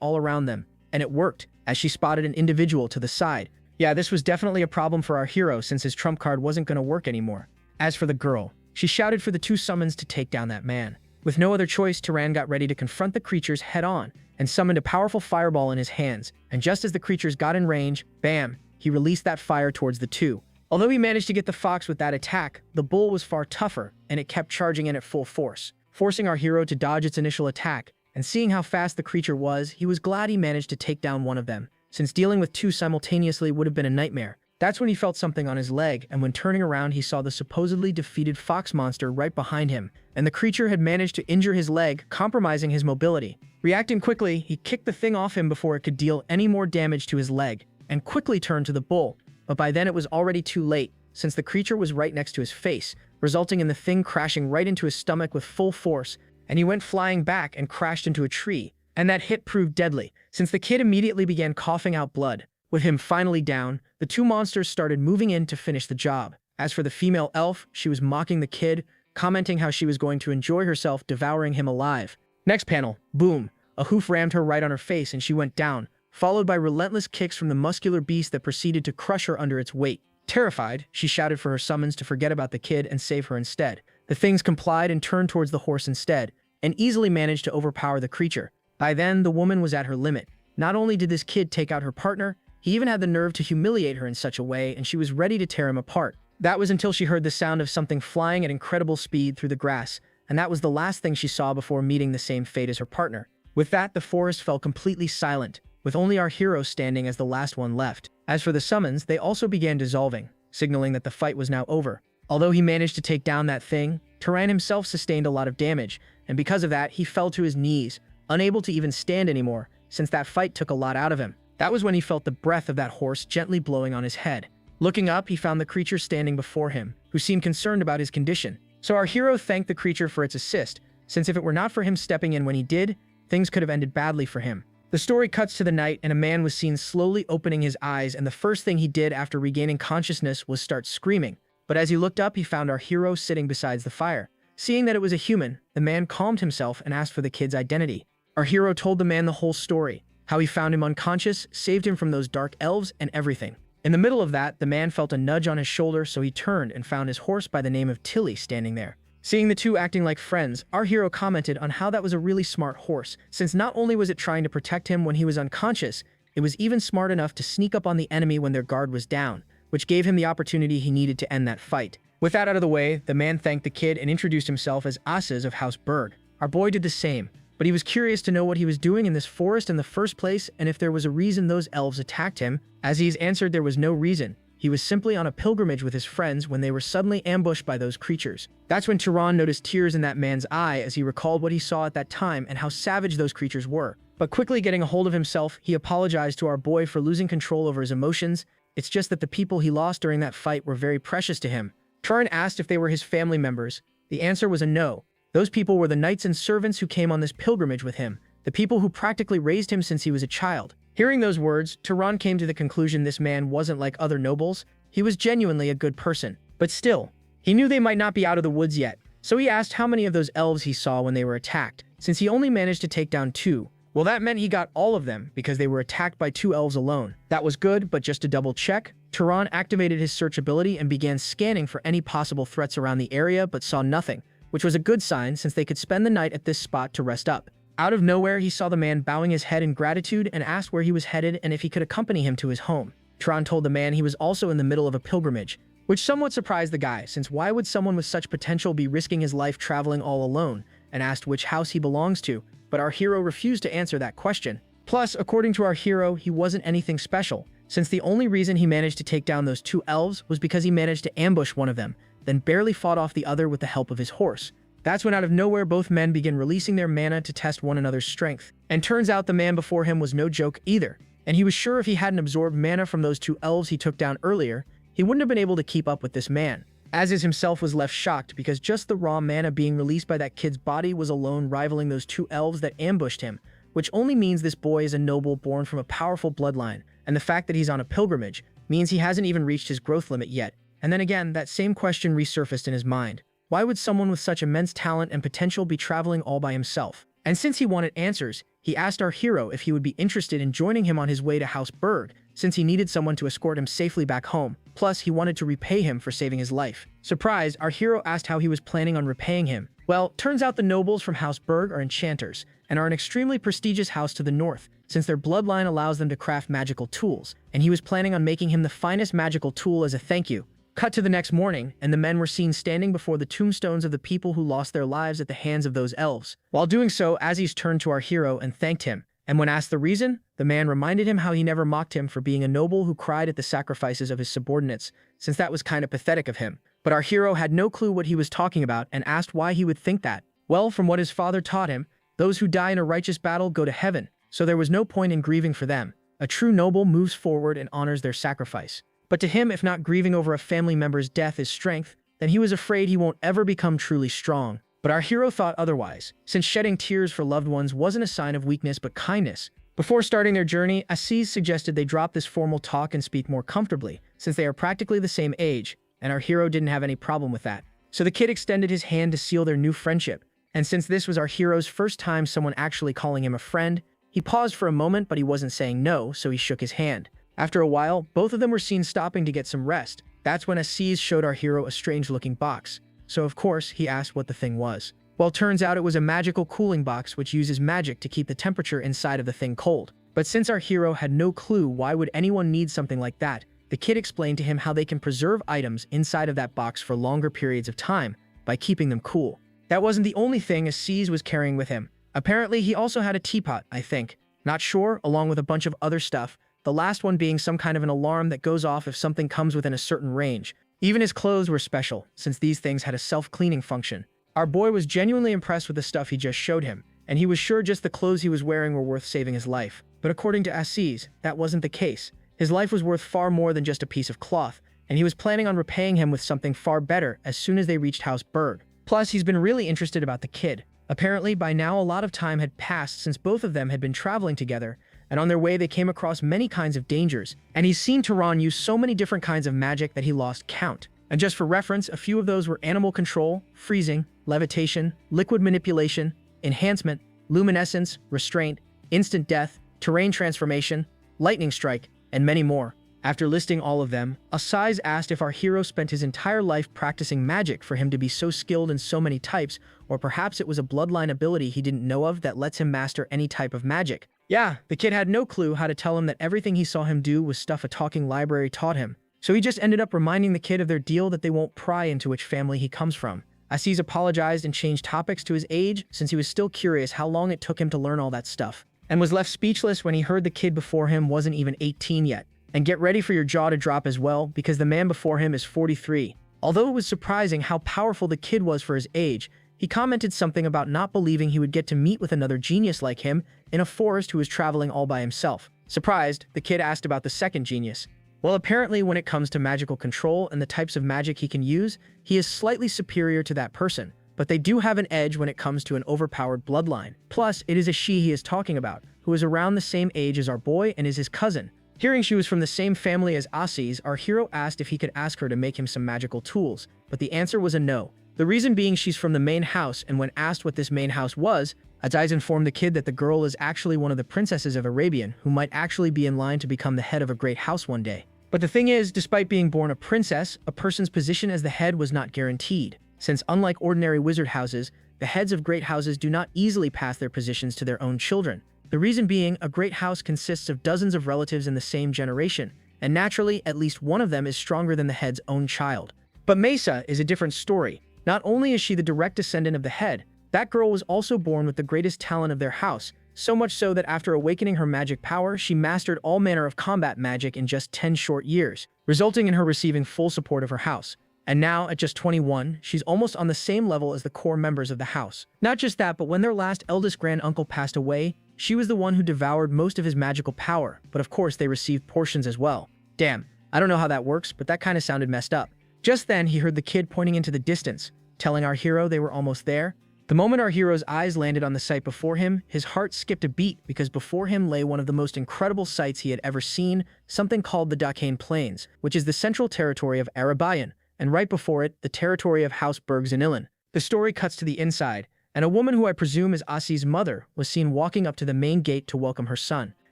all around them, and it worked, as she spotted an individual to the side. Yeah, this was definitely a problem for our hero since his trump card wasn't going to work anymore. As for the girl, she shouted for the two summons to take down that man. With no other choice, Turan got ready to confront the creatures head-on and summoned a powerful fireball in his hands, and just as the creatures got in range, bam, he released that fire towards the two. Although he managed to get the fox with that attack, the bull was far tougher, and it kept charging in at full force, forcing our hero to dodge its initial attack, and seeing how fast the creature was, he was glad he managed to take down one of them, since dealing with two simultaneously would have been a nightmare. That's when he felt something on his leg, and when turning around he saw the supposedly defeated fox monster right behind him, and the creature had managed to injure his leg, compromising his mobility. Reacting quickly, he kicked the thing off him before it could deal any more damage to his leg, and quickly turned to the bull, but by then it was already too late, since the creature was right next to his face, resulting in the thing crashing right into his stomach with full force, and he went flying back and crashed into a tree, and that hit proved deadly, since the kid immediately began coughing out blood. With him finally down, the two monsters started moving in to finish the job. As for the female elf, she was mocking the kid, commenting how she was going to enjoy herself devouring him alive. Next panel, boom, a hoof rammed her right on her face and she went down, followed by relentless kicks from the muscular beast that proceeded to crush her under its weight. Terrified, she shouted for her summons to forget about the kid and save her instead. The things complied and turned towards the horse instead, and easily managed to overpower the creature. By then, the woman was at her limit. Not only did this kid take out her partner, he even had the nerve to humiliate her in such a way, and she was ready to tear him apart. That was until she heard the sound of something flying at incredible speed through the grass, and that was the last thing she saw before meeting the same fate as her partner. With that, the forest fell completely silent, with only our hero standing as the last one left. As for the summons, they also began dissolving, signaling that the fight was now over. Although he managed to take down that thing, Turan himself sustained a lot of damage, and because of that, he fell to his knees, unable to even stand anymore, since that fight took a lot out of him. That was when he felt the breath of that horse gently blowing on his head. Looking up, he found the creature standing before him, who seemed concerned about his condition. So our hero thanked the creature for its assist, since if it were not for him stepping in when he did, things could have ended badly for him. The story cuts to the night, and a man was seen slowly opening his eyes, and the first thing he did after regaining consciousness was start screaming. But as he looked up, he found our hero sitting beside the fire. Seeing that it was a human, the man calmed himself and asked for the kid's identity. Our hero told the man the whole story, how he found him unconscious, saved him from those dark elves, and everything. In the middle of that, the man felt a nudge on his shoulder, so he turned and found his horse by the name of Tilly standing there. Seeing the two acting like friends, our hero commented on how that was a really smart horse, since not only was it trying to protect him when he was unconscious, it was even smart enough to sneak up on the enemy when their guard was down, which gave him the opportunity he needed to end that fight. With that out of the way, the man thanked the kid and introduced himself as Asas of House Berg. Our boy did the same, but he was curious to know what he was doing in this forest in the first place and if there was a reason those elves attacked him. As he's answered, there was no reason. He was simply on a pilgrimage with his friends when they were suddenly ambushed by those creatures. That's when Turan noticed tears in that man's eye as he recalled what he saw at that time and how savage those creatures were. But quickly getting a hold of himself, he apologized to our boy for losing control over his emotions. It's just that the people he lost during that fight were very precious to him. Turan asked if they were his family members. The answer was a no. Those people were the knights and servants who came on this pilgrimage with him, the people who practically raised him since he was a child. Hearing those words, Turan came to the conclusion this man wasn't like other nobles. He was genuinely a good person. But still, he knew they might not be out of the woods yet, so he asked how many of those elves he saw when they were attacked, since he only managed to take down 2. Well, that meant he got all of them, because they were attacked by 2 elves alone. That was good, but just to double check, Turan activated his search ability and began scanning for any possible threats around the area but saw nothing, which was a good sign since they could spend the night at this spot to rest up. Out of nowhere, he saw the man bowing his head in gratitude and asked where he was headed and if he could accompany him to his home. Turan told the man he was also in the middle of a pilgrimage, which somewhat surprised the guy, since why would someone with such potential be risking his life traveling all alone, and asked which house he belongs to, but our hero refused to answer that question. Plus, according to our hero, he wasn't anything special, since the only reason he managed to take down those 2 elves was because he managed to ambush one of them, then barely fought off the other with the help of his horse. That's when out of nowhere both men begin releasing their mana to test one another's strength. And turns out the man before him was no joke either, and he was sure if he hadn't absorbed mana from those 2 elves he took down earlier, he wouldn't have been able to keep up with this man. As himself was left shocked because just the raw mana being released by that kid's body was alone rivaling those 2 elves that ambushed him, which only means this boy is a noble born from a powerful bloodline, and the fact that he's on a pilgrimage means he hasn't even reached his growth limit yet. And then again, that same question resurfaced in his mind. Why would someone with such immense talent and potential be traveling all by himself? And since he wanted answers, he asked our hero if he would be interested in joining him on his way to House Berg, since he needed someone to escort him safely back home. Plus, he wanted to repay him for saving his life. Surprised, our hero asked how he was planning on repaying him. Well, turns out the nobles from House Berg are enchanters, and are an extremely prestigious house to the north, since their bloodline allows them to craft magical tools, and he was planning on making him the finest magical tool as a thank you. Cut to the next morning, and the men were seen standing before the tombstones of the people who lost their lives at the hands of those elves. While doing so, Aziz turned to our hero and thanked him, And when asked the reason, the man reminded him how he never mocked him for being a noble who cried at the sacrifices of his subordinates, since that was kind of pathetic of him. But our hero had no clue what he was talking about and asked why he would think that. Well, from what his father taught him, those who die in a righteous battle go to heaven, so there was no point in grieving for them. A true noble moves forward and honors their sacrifice. But to him, if not grieving over a family member's death is strength, then he was afraid he won't ever become truly strong. But our hero thought otherwise, since shedding tears for loved ones wasn't a sign of weakness but kindness. Before starting their journey, Aziz suggested they drop this formal talk and speak more comfortably, since they are practically the same age, and our hero didn't have any problem with that. So the kid extended his hand to seal their new friendship, and since this was our hero's first time someone actually calling him a friend, he paused for a moment but he wasn't saying no, so he shook his hand. After a while, both of them were seen stopping to get some rest. That's when Aziz showed our hero a strange-looking box. So of course, he asked what the thing was. Well, turns out it was a magical cooling box which uses magic to keep the temperature inside of the thing cold. But since our hero had no clue why would anyone need something like that, the kid explained to him how they can preserve items inside of that box for longer periods of time by keeping them cool. That wasn't the only thing Aziz was carrying with him. Apparently, he also had a teapot, I think. Not sure, along with a bunch of other stuff, the last one being some kind of an alarm that goes off if something comes within a certain range. Even his clothes were special, since these things had a self-cleaning function. Our boy was genuinely impressed with the stuff he just showed him, and he was sure just the clothes he was wearing were worth saving his life. But according to Aziz, that wasn't the case. His life was worth far more than just a piece of cloth, and he was planning on repaying him with something far better as soon as they reached House Berg. Plus, he's been really interested about the kid. Apparently, by now a lot of time had passed since both of them had been traveling together, and on their way they came across many kinds of dangers, and he's seen Tehran use so many different kinds of magic that he lost count. And just for reference, a few of those were animal control, freezing, levitation, liquid manipulation, enhancement, luminescence, restraint, instant death, terrain transformation, lightning strike, and many more. After listing all of them, Aziz asked if our hero spent his entire life practicing magic for him to be so skilled in so many types, or perhaps it was a bloodline ability he didn't know of that lets him master any type of magic. Yeah, the kid had no clue how to tell him that everything he saw him do was stuff a talking library taught him. So he just ended up reminding the kid of their deal that they won't pry into which family he comes from. Aziz apologized and changed topics to his age since he was still curious how long it took him to learn all that stuff, and was left speechless when he heard the kid before him wasn't even 18 yet. And get ready for your jaw to drop as well, because the man before him is 43. Although it was surprising how powerful the kid was for his age, he commented something about not believing he would get to meet with another genius like him in a forest who was traveling all by himself. Surprised, the kid asked about the second genius. Well, apparently when it comes to magical control and the types of magic he can use, he is slightly superior to that person, but they do have an edge when it comes to an overpowered bloodline. Plus, it is a she he is talking about, who is around the same age as our boy and is his cousin. Hearing she was from the same family as Aziz, our hero asked if he could ask her to make him some magical tools, but the answer was a no. The reason being she's from the main house, and when asked what this main house was, Aziz informed the kid that the girl is actually one of the princesses of Arabian who might actually be in line to become the head of a great house one day. But the thing is, despite being born a princess, a person's position as the head was not guaranteed, since unlike ordinary wizard houses, the heads of great houses do not easily pass their positions to their own children. The reason being, a great house consists of dozens of relatives in the same generation, and naturally, at least one of them is stronger than the head's own child. But Mesa is a different story. Not only is she the direct descendant of the head, that girl was also born with the greatest talent of their house, so much so that after awakening her magic power, she mastered all manner of combat magic in just 10 short years, resulting in her receiving full support of her house. And now, at just 21, she's almost on the same level as the core members of the house. Not just that, but when their last eldest granduncle passed away, she was the one who devoured most of his magical power, but of course they received portions as well. Damn, I don't know how that works, but that kinda sounded messed up. Just then, he heard the kid pointing into the distance, telling our hero they were almost there. The moment our hero's eyes landed on the sight before him, his heart skipped a beat because before him lay one of the most incredible sights he had ever seen, something called the Dakane Plains, which is the central territory of Arabian, and right before it, the territory of House Bergzanillan. The story cuts to the inside, and a woman who I presume is Asi's mother was seen walking up to the main gate to welcome her son.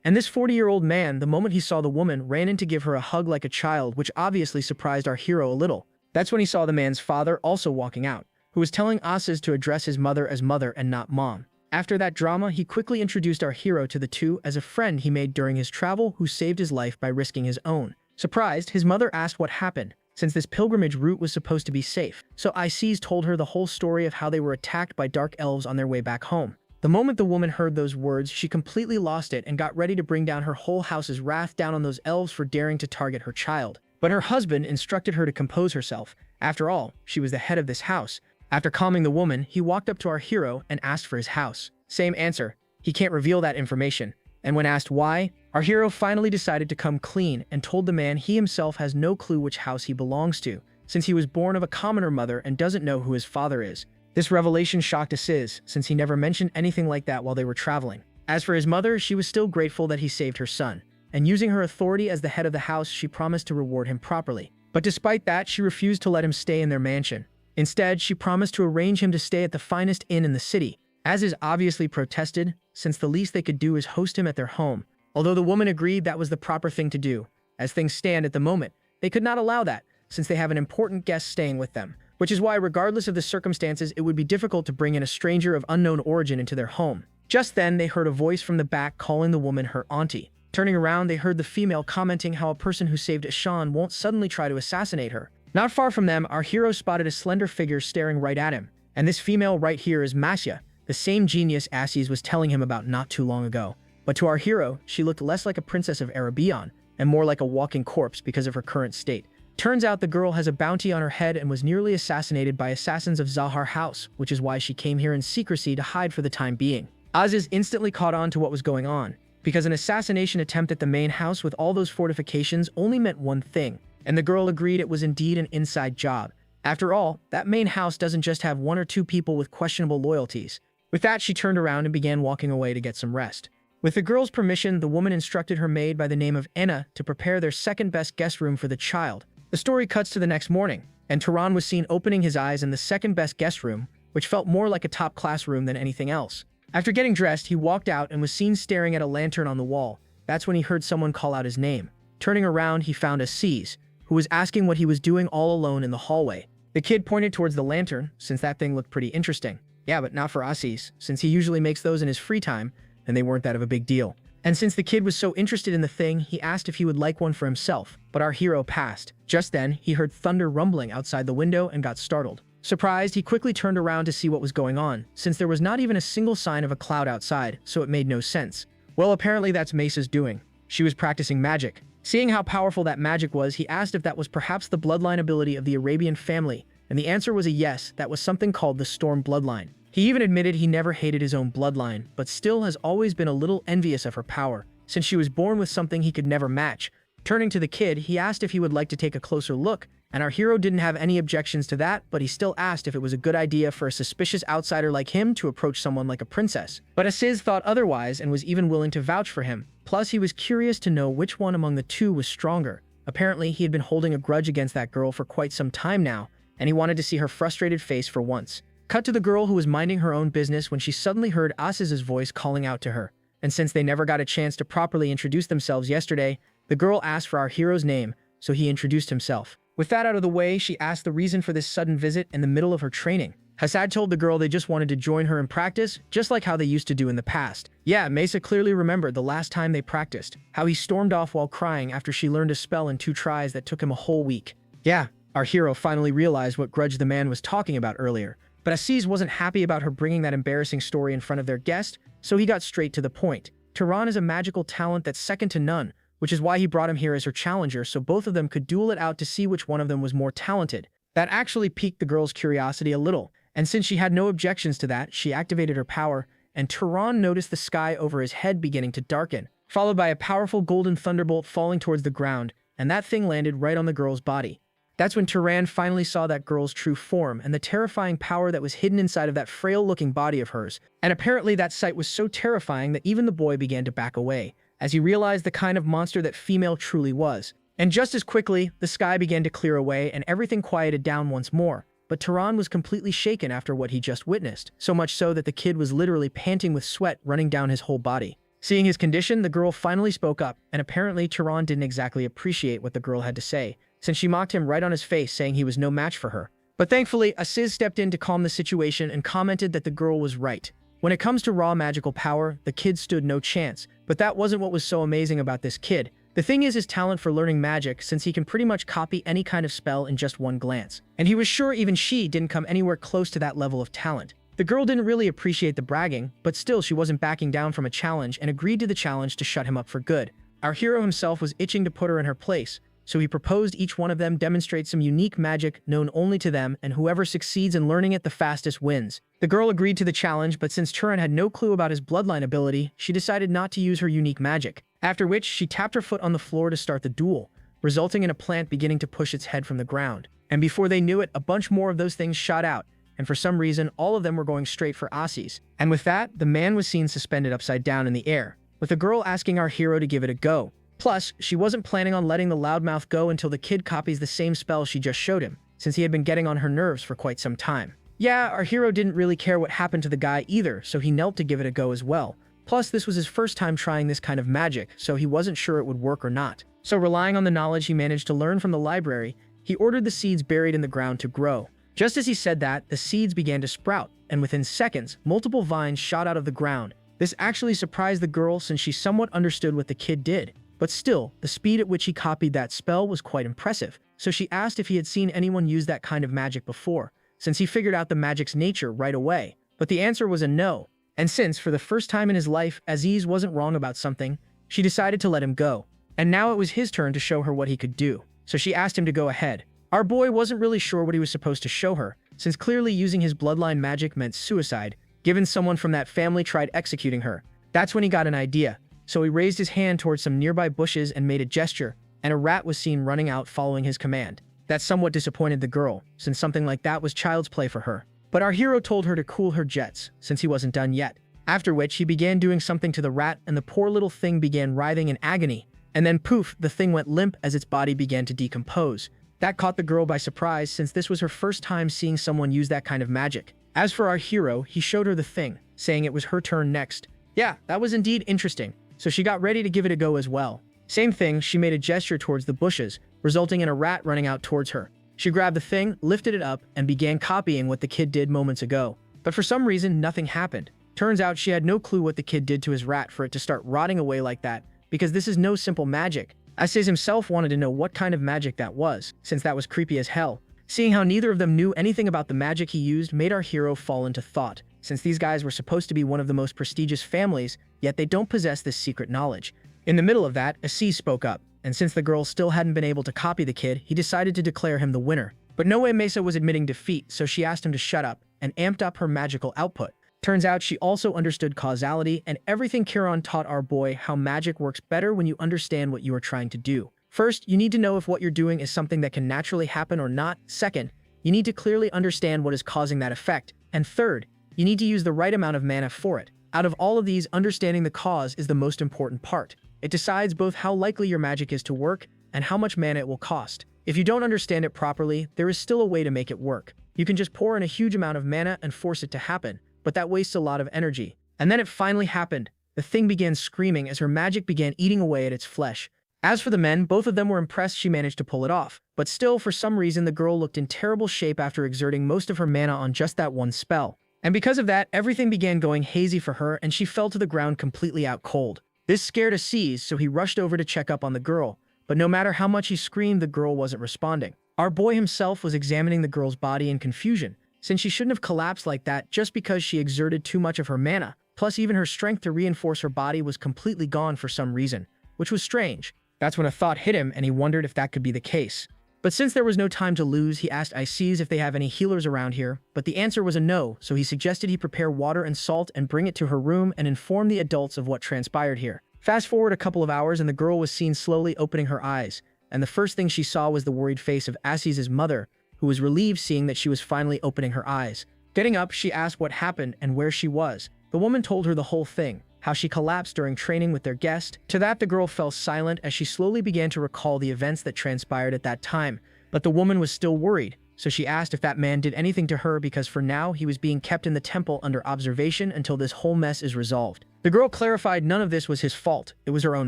And this 40-year-old man, the moment he saw the woman, ran in to give her a hug like a child, which obviously surprised our hero a little. That's when he saw the man's father also walking out, who was telling Aziz to address his mother as mother and not mom. After that drama, he quickly introduced our hero to the two as a friend he made during his travel who saved his life by risking his own. Surprised, his mother asked what happened, since this pilgrimage route was supposed to be safe. So Aziz told her the whole story of how they were attacked by dark elves on their way back home. The moment the woman heard those words, she completely lost it and got ready to bring down her whole house's wrath down on those elves for daring to target her child. But her husband instructed her to compose herself. After all, she was the head of this house. After calming the woman, he walked up to our hero and asked for his house. Same answer. He can't reveal that information. And when asked why, our hero finally decided to come clean and told the man he himself has no clue which house he belongs to, since he was born of a commoner mother and doesn't know who his father is. This revelation shocked Aziz, since he never mentioned anything like that while they were traveling. As for his mother, she was still grateful that he saved her son, and using her authority as the head of the house, she promised to reward him properly. But despite that, she refused to let him stay in their mansion. Instead, she promised to arrange him to stay at the finest inn in the city. Aziz obviously protested, since the least they could do is host him at their home. Although the woman agreed that was the proper thing to do. As things stand at the moment, they could not allow that, since they have an important guest staying with them, which is why regardless of the circumstances, it would be difficult to bring in a stranger of unknown origin into their home. Just then, they heard a voice from the back calling the woman her auntie. Turning around, they heard the female commenting how a person who saved Ishan won't suddenly try to assassinate her. Not far from them, our hero spotted a slender figure staring right at him. And this female right here is Masya, the same genius Aziz was telling him about not too long ago. But to our hero, she looked less like a princess of Arabian, and more like a walking corpse because of her current state. Turns out the girl has a bounty on her head and was nearly assassinated by assassins of Zahar House, which is why she came here in secrecy to hide for the time being. Aziz instantly caught on to what was going on, because an assassination attempt at the main house with all those fortifications only meant one thing, and the girl agreed it was indeed an inside job. After all, that main house doesn't just have one or two people with questionable loyalties. With that, she turned around and began walking away to get some rest. With the girl's permission, the woman instructed her maid by the name of Enna to prepare their second-best guest room for the child. The story cuts to the next morning, and Tehran was seen opening his eyes in the second-best guest room, which felt more like a top-class room than anything else. After getting dressed, he walked out and was seen staring at a lantern on the wall. That's when he heard someone call out his name. Turning around, he found Aziz, who was asking what he was doing all alone in the hallway. The kid pointed towards the lantern, since that thing looked pretty interesting. Yeah, but not for Aziz, since he usually makes those in his free time, and they weren't that of a big deal. And since the kid was so interested in the thing, he asked if he would like one for himself, but our hero passed. Just then, he heard thunder rumbling outside the window and got startled. Surprised, he quickly turned around to see what was going on, since there was not even a single sign of a cloud outside, so it made no sense. Well, apparently that's Mesa's doing. She was practicing magic. Seeing how powerful that magic was, he asked if that was perhaps the bloodline ability of the Arabian family, and the answer was a yes, that was something called the Storm Bloodline. He even admitted he never hated his own bloodline, but still has always been a little envious of her power, since she was born with something he could never match. Turning to the kid, he asked if he would like to take a closer look, and our hero didn't have any objections to that, but he still asked if it was a good idea for a suspicious outsider like him to approach someone like a princess. But Aziz thought otherwise and was even willing to vouch for him. Plus, he was curious to know which one among the two was stronger. Apparently, he had been holding a grudge against that girl for quite some time now, and he wanted to see her frustrated face for once. Cut to the girl who was minding her own business when she suddenly heard Aziz's voice calling out to her. And since they never got a chance to properly introduce themselves yesterday, the girl asked for our hero's name, so he introduced himself. With that out of the way, she asked the reason for this sudden visit in the middle of her training. Hassad told the girl they just wanted to join her in practice, just like how they used to do in the past. Yeah, Mesa clearly remembered the last time they practiced, how he stormed off while crying after she learned a spell in 2 tries that took him a whole week. Yeah, our hero finally realized what grudge the man was talking about earlier. But Aziz wasn't happy about her bringing that embarrassing story in front of their guest, so he got straight to the point. Tehran is a magical talent that's second to none, which is why he brought him here as her challenger so both of them could duel it out to see which one of them was more talented. That actually piqued the girl's curiosity a little, and since she had no objections to that, she activated her power, and Tehran noticed the sky over his head beginning to darken, followed by a powerful golden thunderbolt falling towards the ground, and that thing landed right on the girl's body. That's when Tehran finally saw that girl's true form and the terrifying power that was hidden inside of that frail-looking body of hers. And apparently that sight was so terrifying that even the boy began to back away, as he realized the kind of monster that female truly was. And just as quickly, the sky began to clear away and everything quieted down once more. But Tehran was completely shaken after what he just witnessed, so much so that the kid was literally panting with sweat running down his whole body. Seeing his condition, the girl finally spoke up, and apparently Tehran didn't exactly appreciate what the girl had to say, since she mocked him right on his face, saying he was no match for her. But thankfully, Aziz stepped in to calm the situation and commented that the girl was right. When it comes to raw magical power, the kid stood no chance, but that wasn't what was so amazing about this kid. The thing is his talent for learning magic, since he can pretty much copy any kind of spell in just one glance. And he was sure even she didn't come anywhere close to that level of talent. The girl didn't really appreciate the bragging, but still she wasn't backing down from a challenge and agreed to the challenge to shut him up for good. Our hero himself was itching to put her in her place, so he proposed each one of them demonstrate some unique magic known only to them, and whoever succeeds in learning it the fastest wins. The girl agreed to the challenge, but since Turin had no clue about his bloodline ability, she decided not to use her unique magic. After which, she tapped her foot on the floor to start the duel, resulting in a plant beginning to push its head from the ground. And before they knew it, a bunch more of those things shot out, and for some reason, all of them were going straight for Asi's. And with that, the man was seen suspended upside down in the air, with the girl asking our hero to give it a go. Plus, she wasn't planning on letting the loudmouth go until the kid copies the same spell she just showed him, since he had been getting on her nerves for quite some time. Yeah, our hero didn't really care what happened to the guy either, so he knelt to give it a go as well. Plus, this was his first time trying this kind of magic, so he wasn't sure it would work or not. So relying on the knowledge he managed to learn from the library, he ordered the seeds buried in the ground to grow. Just as he said that, the seeds began to sprout, and within seconds, multiple vines shot out of the ground. This actually surprised the girl since she somewhat understood what the kid did. But still, the speed at which he copied that spell was quite impressive, so she asked if he had seen anyone use that kind of magic before, since he figured out the magic's nature right away. But the answer was a no. And since, for the first time in his life, Aziz wasn't wrong about something, she decided to let him go. And now it was his turn to show her what he could do, so she asked him to go ahead. Our boy wasn't really sure what he was supposed to show her, since clearly using his bloodline magic meant suicide, given someone from that family tried executing her. That's when he got an idea, so he raised his hand towards some nearby bushes and made a gesture, and a rat was seen running out following his command. That somewhat disappointed the girl, since something like that was child's play for her. But our hero told her to cool her jets, since he wasn't done yet. After which, he began doing something to the rat, and the poor little thing began writhing in agony. And then poof, the thing went limp as its body began to decompose. That caught the girl by surprise, since this was her first time seeing someone use that kind of magic. As for our hero, he showed her the thing, saying it was her turn next. Yeah, that was indeed interesting, so she got ready to give it a go as well. Same thing, she made a gesture towards the bushes, resulting in a rat running out towards her. She grabbed the thing, lifted it up, and began copying what the kid did moments ago. But for some reason, nothing happened. Turns out she had no clue what the kid did to his rat for it to start rotting away like that, because this is no simple magic. Aziz himself wanted to know what kind of magic that was, since that was creepy as hell. Seeing how neither of them knew anything about the magic he used made our hero fall into thought, since these guys were supposed to be one of the most prestigious families, yet they don't possess this secret knowledge. In the middle of that, Aziz spoke up, and since the girl still hadn't been able to copy the kid, he decided to declare him the winner. But no way Mesa was admitting defeat, so she asked him to shut up, and amped up her magical output. Turns out she also understood causality, and everything Chiron taught our boy how magic works better when you understand what you are trying to do. First, you need to know if what you're doing is something that can naturally happen or not. Second, you need to clearly understand what is causing that effect. And third, you need to use the right amount of mana for it. Out of all of these, understanding the cause is the most important part. It decides both how likely your magic is to work and how much mana it will cost. If you don't understand it properly, there is still a way to make it work. You can just pour in a huge amount of mana and force it to happen, but that wastes a lot of energy. And then it finally happened. The thing began screaming as her magic began eating away at its flesh. As for the men, both of them were impressed she managed to pull it off. But still, for some reason, the girl looked in terrible shape after exerting most of her mana on just that one spell. And because of that, everything began going hazy for her, and she fell to the ground completely out cold. This scared Aziz, so he rushed over to check up on the girl. But no matter how much he screamed, the girl wasn't responding. Our boy himself was examining the girl's body in confusion, since she shouldn't have collapsed like that just because she exerted too much of her mana. Plus, even her strength to reinforce her body was completely gone for some reason, which was strange. That's when a thought hit him, and he wondered if that could be the case. But since there was no time to lose, he asked Aziz if they have any healers around here, but the answer was a no, so he suggested he prepare water and salt and bring it to her room and inform the adults of what transpired here. Fast forward a couple of hours, and the girl was seen slowly opening her eyes, and the first thing she saw was the worried face of Aziz's mother, who was relieved seeing that she was finally opening her eyes. Getting up, she asked what happened and where she was. The woman told her the whole thing, how she collapsed during training with their guest. To that, the girl fell silent as she slowly began to recall the events that transpired at that time. But the woman was still worried, so she asked if that man did anything to her because for now, he was being kept in the temple under observation until this whole mess is resolved. The girl clarified none of this was his fault, it was her own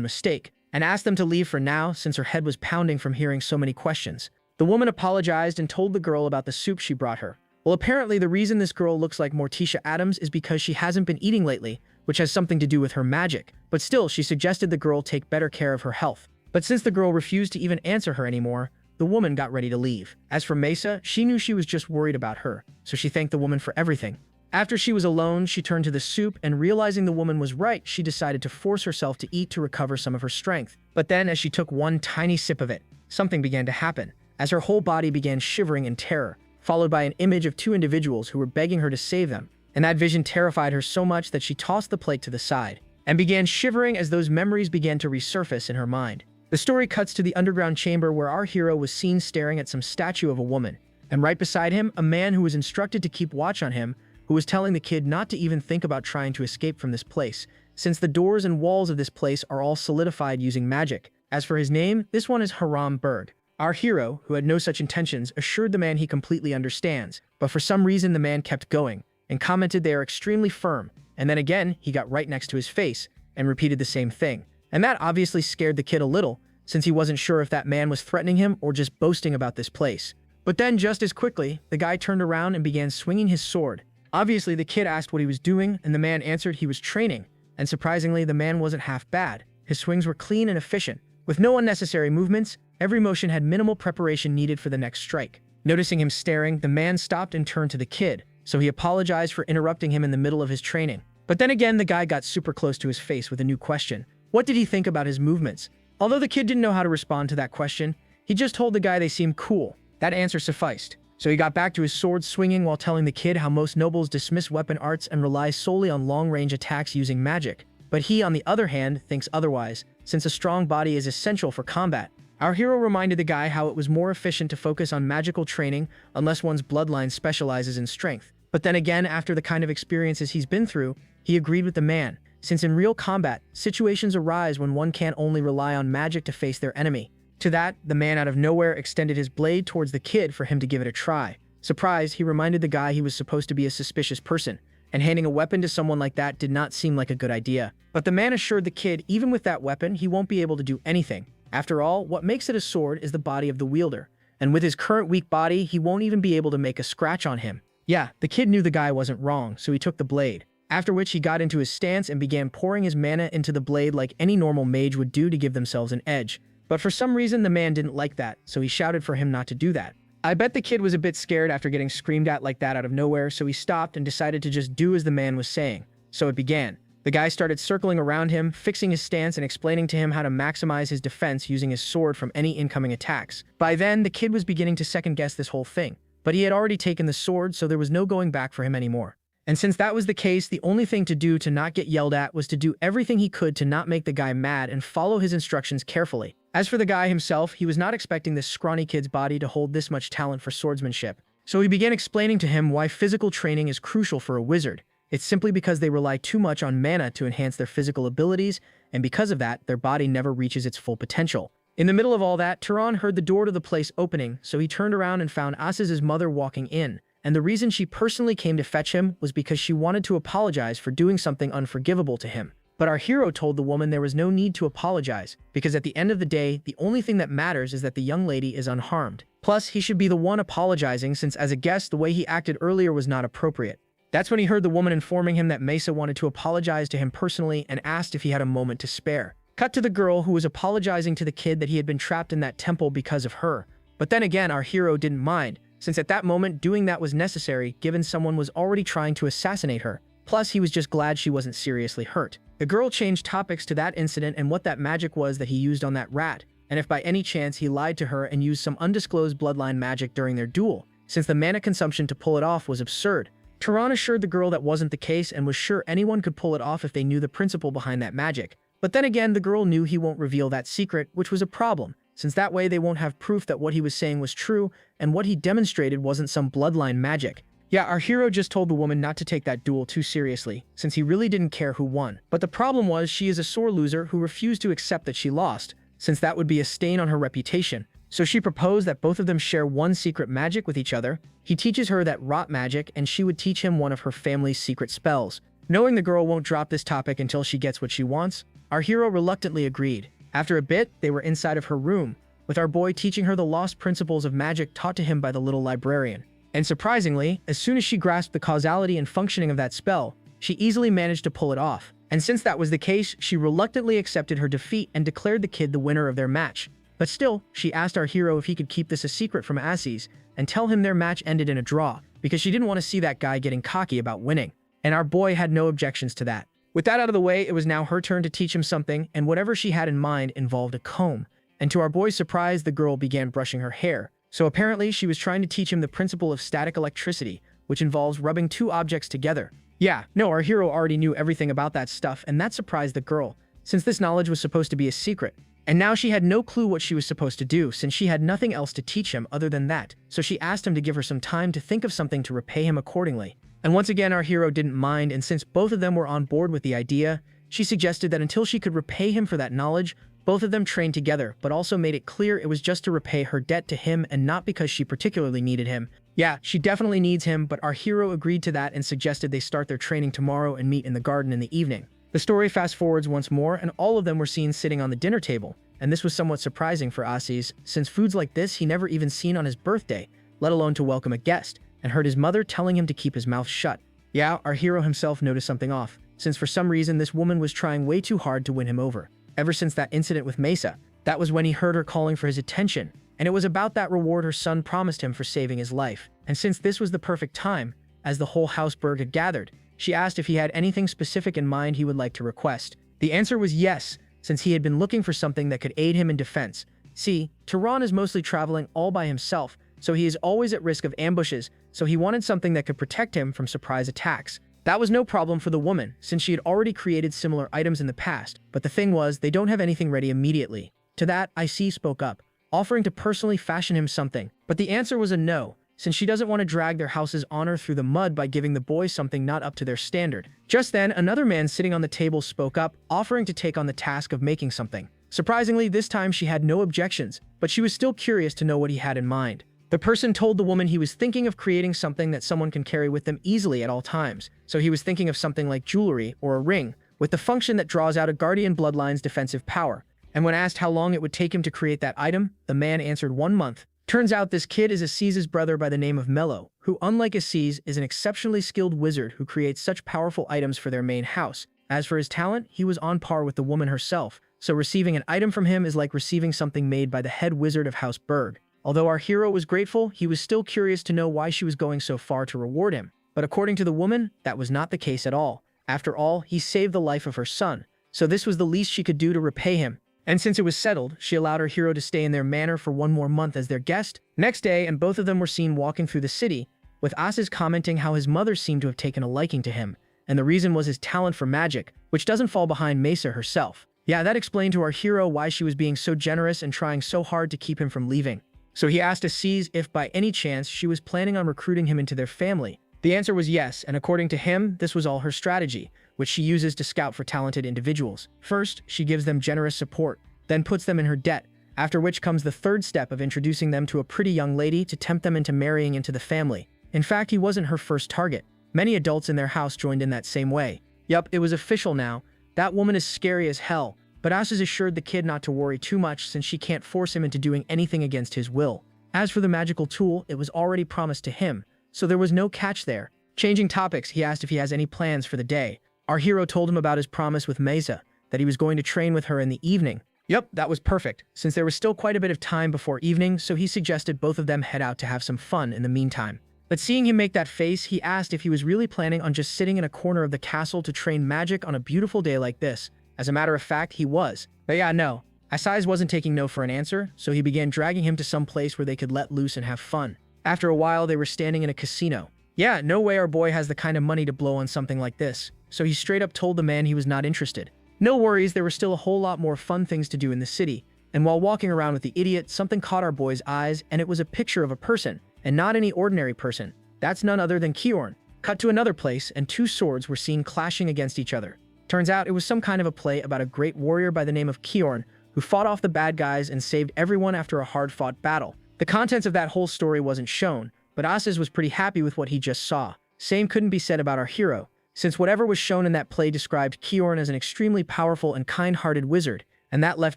mistake, and asked them to leave for now since her head was pounding from hearing so many questions. The woman apologized and told the girl about the soup she brought her. Well, apparently the reason this girl looks like Morticia Adams is because she hasn't been eating lately, which has something to do with her magic. But still, she suggested the girl take better care of her health. But since the girl refused to even answer her anymore, the woman got ready to leave. As for Mesa, she knew she was just worried about her, so she thanked the woman for everything. After she was alone, she turned to the soup, and realizing the woman was right, she decided to force herself to eat to recover some of her strength. But then, as she took one tiny sip of it, something began to happen, as her whole body began shivering in terror, followed by an image of two individuals who were begging her to save them. And that vision terrified her so much that she tossed the plate to the side, and began shivering as those memories began to resurface in her mind. The story cuts to the underground chamber where our hero was seen staring at some statue of a woman, and right beside him, a man who was instructed to keep watch on him, who was telling the kid not to even think about trying to escape from this place, since the doors and walls of this place are all solidified using magic. As for his name, this one is Haram Bird. Our hero, who had no such intentions, assured the man he completely understands, but for some reason the man kept going, and commented they are extremely firm, and then again he got right next to his face, and repeated the same thing. And that obviously scared the kid a little, since he wasn't sure if that man was threatening him or just boasting about this place. But then, just as quickly, the guy turned around and began swinging his sword. Obviously, the kid asked what he was doing, and the man answered he was training, and surprisingly, the man wasn't half bad. His swings were clean and efficient, with no unnecessary movements. Every motion had minimal preparation needed for the next strike. Noticing him staring, the man stopped and turned to the kid, so he apologized for interrupting him in the middle of his training. But then again, the guy got super close to his face with a new question. What did he think about his movements? Although the kid didn't know how to respond to that question, he just told the guy they seemed cool. That answer sufficed. So he got back to his sword swinging while telling the kid how most nobles dismiss weapon arts and rely solely on long-range attacks using magic. But he, on the other hand, thinks otherwise, since a strong body is essential for combat. Our hero reminded the guy how it was more efficient to focus on magical training unless one's bloodline specializes in strength. But then again, after the kind of experiences he's been through, he agreed with the man, since in real combat, situations arise when one can't only rely on magic to face their enemy. To that, the man out of nowhere extended his blade towards the kid for him to give it a try. Surprised, he reminded the guy he was supposed to be a suspicious person, and handing a weapon to someone like that did not seem like a good idea. But the man assured the kid even with that weapon, he won't be able to do anything. After all, what makes it a sword is the body of the wielder, and with his current weak body, he won't even be able to make a scratch on him. Yeah, the kid knew the guy wasn't wrong, so he took the blade. After which he got into his stance and began pouring his mana into the blade like any normal mage would do to give themselves an edge. But for some reason, the man didn't like that, so he shouted for him not to do that. I bet the kid was a bit scared after getting screamed at like that out of nowhere, so he stopped and decided to just do as the man was saying. So it began. The guy started circling around him, fixing his stance and explaining to him how to maximize his defense using his sword from any incoming attacks. By then, the kid was beginning to second-guess this whole thing, but he had already taken the sword, so there was no going back for him anymore. And since that was the case, the only thing to do to not get yelled at was to do everything he could to not make the guy mad and follow his instructions carefully. As for the guy himself, he was not expecting this scrawny kid's body to hold this much talent for swordsmanship. So he began explaining to him why physical training is crucial for a wizard. It's simply because they rely too much on mana to enhance their physical abilities, and because of that, their body never reaches its full potential. In the middle of all that, Turan heard the door to the place opening, so he turned around and found Asiz's mother walking in. And the reason she personally came to fetch him was because she wanted to apologize for doing something unforgivable to him. But our hero told the woman there was no need to apologize, because at the end of the day, the only thing that matters is that the young lady is unharmed. Plus, he should be the one apologizing, since as a guest, the way he acted earlier was not appropriate. That's when he heard the woman informing him that Mesa wanted to apologize to him personally and asked if he had a moment to spare. Cut to the girl who was apologizing to the kid that he had been trapped in that temple because of her. But then again, our hero didn't mind, since at that moment doing that was necessary given someone was already trying to assassinate her. Plus, he was just glad she wasn't seriously hurt. The girl changed topics to that incident and what that magic was that he used on that rat, and if by any chance he lied to her and used some undisclosed bloodline magic during their duel, since the mana consumption to pull it off was absurd. Turan assured the girl that wasn't the case and was sure anyone could pull it off if they knew the principle behind that magic. But then again, the girl knew he won't reveal that secret, which was a problem, since that way they won't have proof that what he was saying was true and what he demonstrated wasn't some bloodline magic. Yeah, our hero just told the woman not to take that duel too seriously, since he really didn't care who won. But the problem was she is a sore loser who refused to accept that she lost, since that would be a stain on her reputation. So she proposed that both of them share one secret magic with each other. He teaches her that rot magic, and she would teach him one of her family's secret spells. Knowing the girl won't drop this topic until she gets what she wants, our hero reluctantly agreed. After a bit, they were inside of her room, with our boy teaching her the lost principles of magic taught to him by the little librarian. And surprisingly, as soon as she grasped the causality and functioning of that spell, she easily managed to pull it off. And since that was the case, she reluctantly accepted her defeat and declared the kid the winner of their match. But still, she asked our hero if he could keep this a secret from Aziz and tell him their match ended in a draw. because she didn't want to see that guy getting cocky about winning. And our boy had no objections to that. With that out of the way, it was now her turn to teach him something, and whatever she had in mind involved a comb. And to our boy's surprise, the girl began brushing her hair. So apparently, she was trying to teach him the principle of static electricity, which involves rubbing two objects together. Yeah, no, our hero already knew everything about that stuff, and that surprised the girl, since this knowledge was supposed to be a secret. And now she had no clue what she was supposed to do, since she had nothing else to teach him other than that. So she asked him to give her some time to think of something to repay him accordingly. And once again, our hero didn't mind, and since both of them were on board with the idea, she suggested that until she could repay him for that knowledge, both of them trained together, but also made it clear it was just to repay her debt to him and not because she particularly needed him. Yeah, she definitely needs him, but our hero agreed to that and suggested they start their training tomorrow and meet in the garden in the evening. The story fast forwards once more, and all of them were seen sitting on the dinner table, and this was somewhat surprising for Asis, since foods like this he never even seen on his birthday, let alone to welcome a guest, and heard his mother telling him to keep his mouth shut. Yeah, our hero himself noticed something off, since for some reason this woman was trying way too hard to win him over. Ever since that incident with Mesa, that was when he heard her calling for his attention, and it was about that reward her son promised him for saving his life. And since this was the perfect time, as the whole Houseburg had gathered, she asked if he had anything specific in mind he would like to request. The answer was yes, since he had been looking for something that could aid him in defense. See, Tehran is mostly traveling all by himself, so he is always at risk of ambushes, so he wanted something that could protect him from surprise attacks. That was no problem for the woman, since she had already created similar items in the past, but the thing was, they don't have anything ready immediately. To that, IC spoke up, offering to personally fashion him something, but the answer was a no, since she doesn't want to drag their house's honor through the mud by giving the boys something not up to their standard. Just then, another man sitting on the table spoke up, offering to take on the task of making something. Surprisingly, this time she had no objections, but she was still curious to know what he had in mind. The person told the woman he was thinking of creating something that someone can carry with them easily at all times, so he was thinking of something like jewelry or a ring, with the function that draws out a guardian bloodline's defensive power. And when asked how long it would take him to create that item, the man answered 1 month. Turns out this kid is Assiz's brother by the name of Mello, who unlike Aziz is an exceptionally skilled wizard who creates such powerful items for their main house. As for his talent, he was on par with the woman herself, so receiving an item from him is like receiving something made by the head wizard of House Berg. Although our hero was grateful, he was still curious to know why she was going so far to reward him. But according to the woman, that was not the case at all. After all, he saved the life of her son, so this was the least she could do to repay him. And since it was settled, she allowed her hero to stay in their manor for 1 more month as their guest. Next day, and both of them were seen walking through the city, with Asis commenting how his mother seemed to have taken a liking to him, and the reason was his talent for magic, which doesn't fall behind Mesa herself. Yeah, that explained to our hero why she was being so generous and trying so hard to keep him from leaving. So he asked Aziz if by any chance she was planning on recruiting him into their family. The answer was yes, and according to him, this was all her strategy, which she uses to scout for talented individuals. First, she gives them generous support, then puts them in her debt, after which comes the third step of introducing them to a pretty young lady to tempt them into marrying into the family. In fact, he wasn't her first target. Many adults in their house joined in that same way. Yup, it was official now. That woman is scary as hell. But Asis assured the kid not to worry too much since she can't force him into doing anything against his will. As for the magical tool, it was already promised to him, so there was no catch there. Changing topics, he asked if he has any plans for the day. Our hero told him about his promise with Mesa, that he was going to train with her in the evening. Yup, that was perfect, since there was still quite a bit of time before evening, so he suggested both of them head out to have some fun in the meantime. But seeing him make that face, he asked if he was really planning on just sitting in a corner of the castle to train magic on a beautiful day like this. As a matter of fact, he was. But yeah, no. Asis wasn't taking no for an answer, so he began dragging him to some place where they could let loose and have fun. After a while, they were standing in a casino. Yeah, no way our boy has the kind of money to blow on something like this, so he straight up told the man he was not interested. No worries, there were still a whole lot more fun things to do in the city, and while walking around with the idiot, something caught our boy's eyes, and it was a picture of a person, and not any ordinary person. That's none other than Kiorn. Cut to another place, and 2 swords were seen clashing against each other. Turns out it was some kind of a play about a great warrior by the name of Kiorn, who fought off the bad guys and saved everyone after a hard-fought battle. The contents of that whole story wasn't shown, but Asis was pretty happy with what he just saw. Same couldn't be said about our hero, since whatever was shown in that play described Kiorn as an extremely powerful and kind-hearted wizard, and that left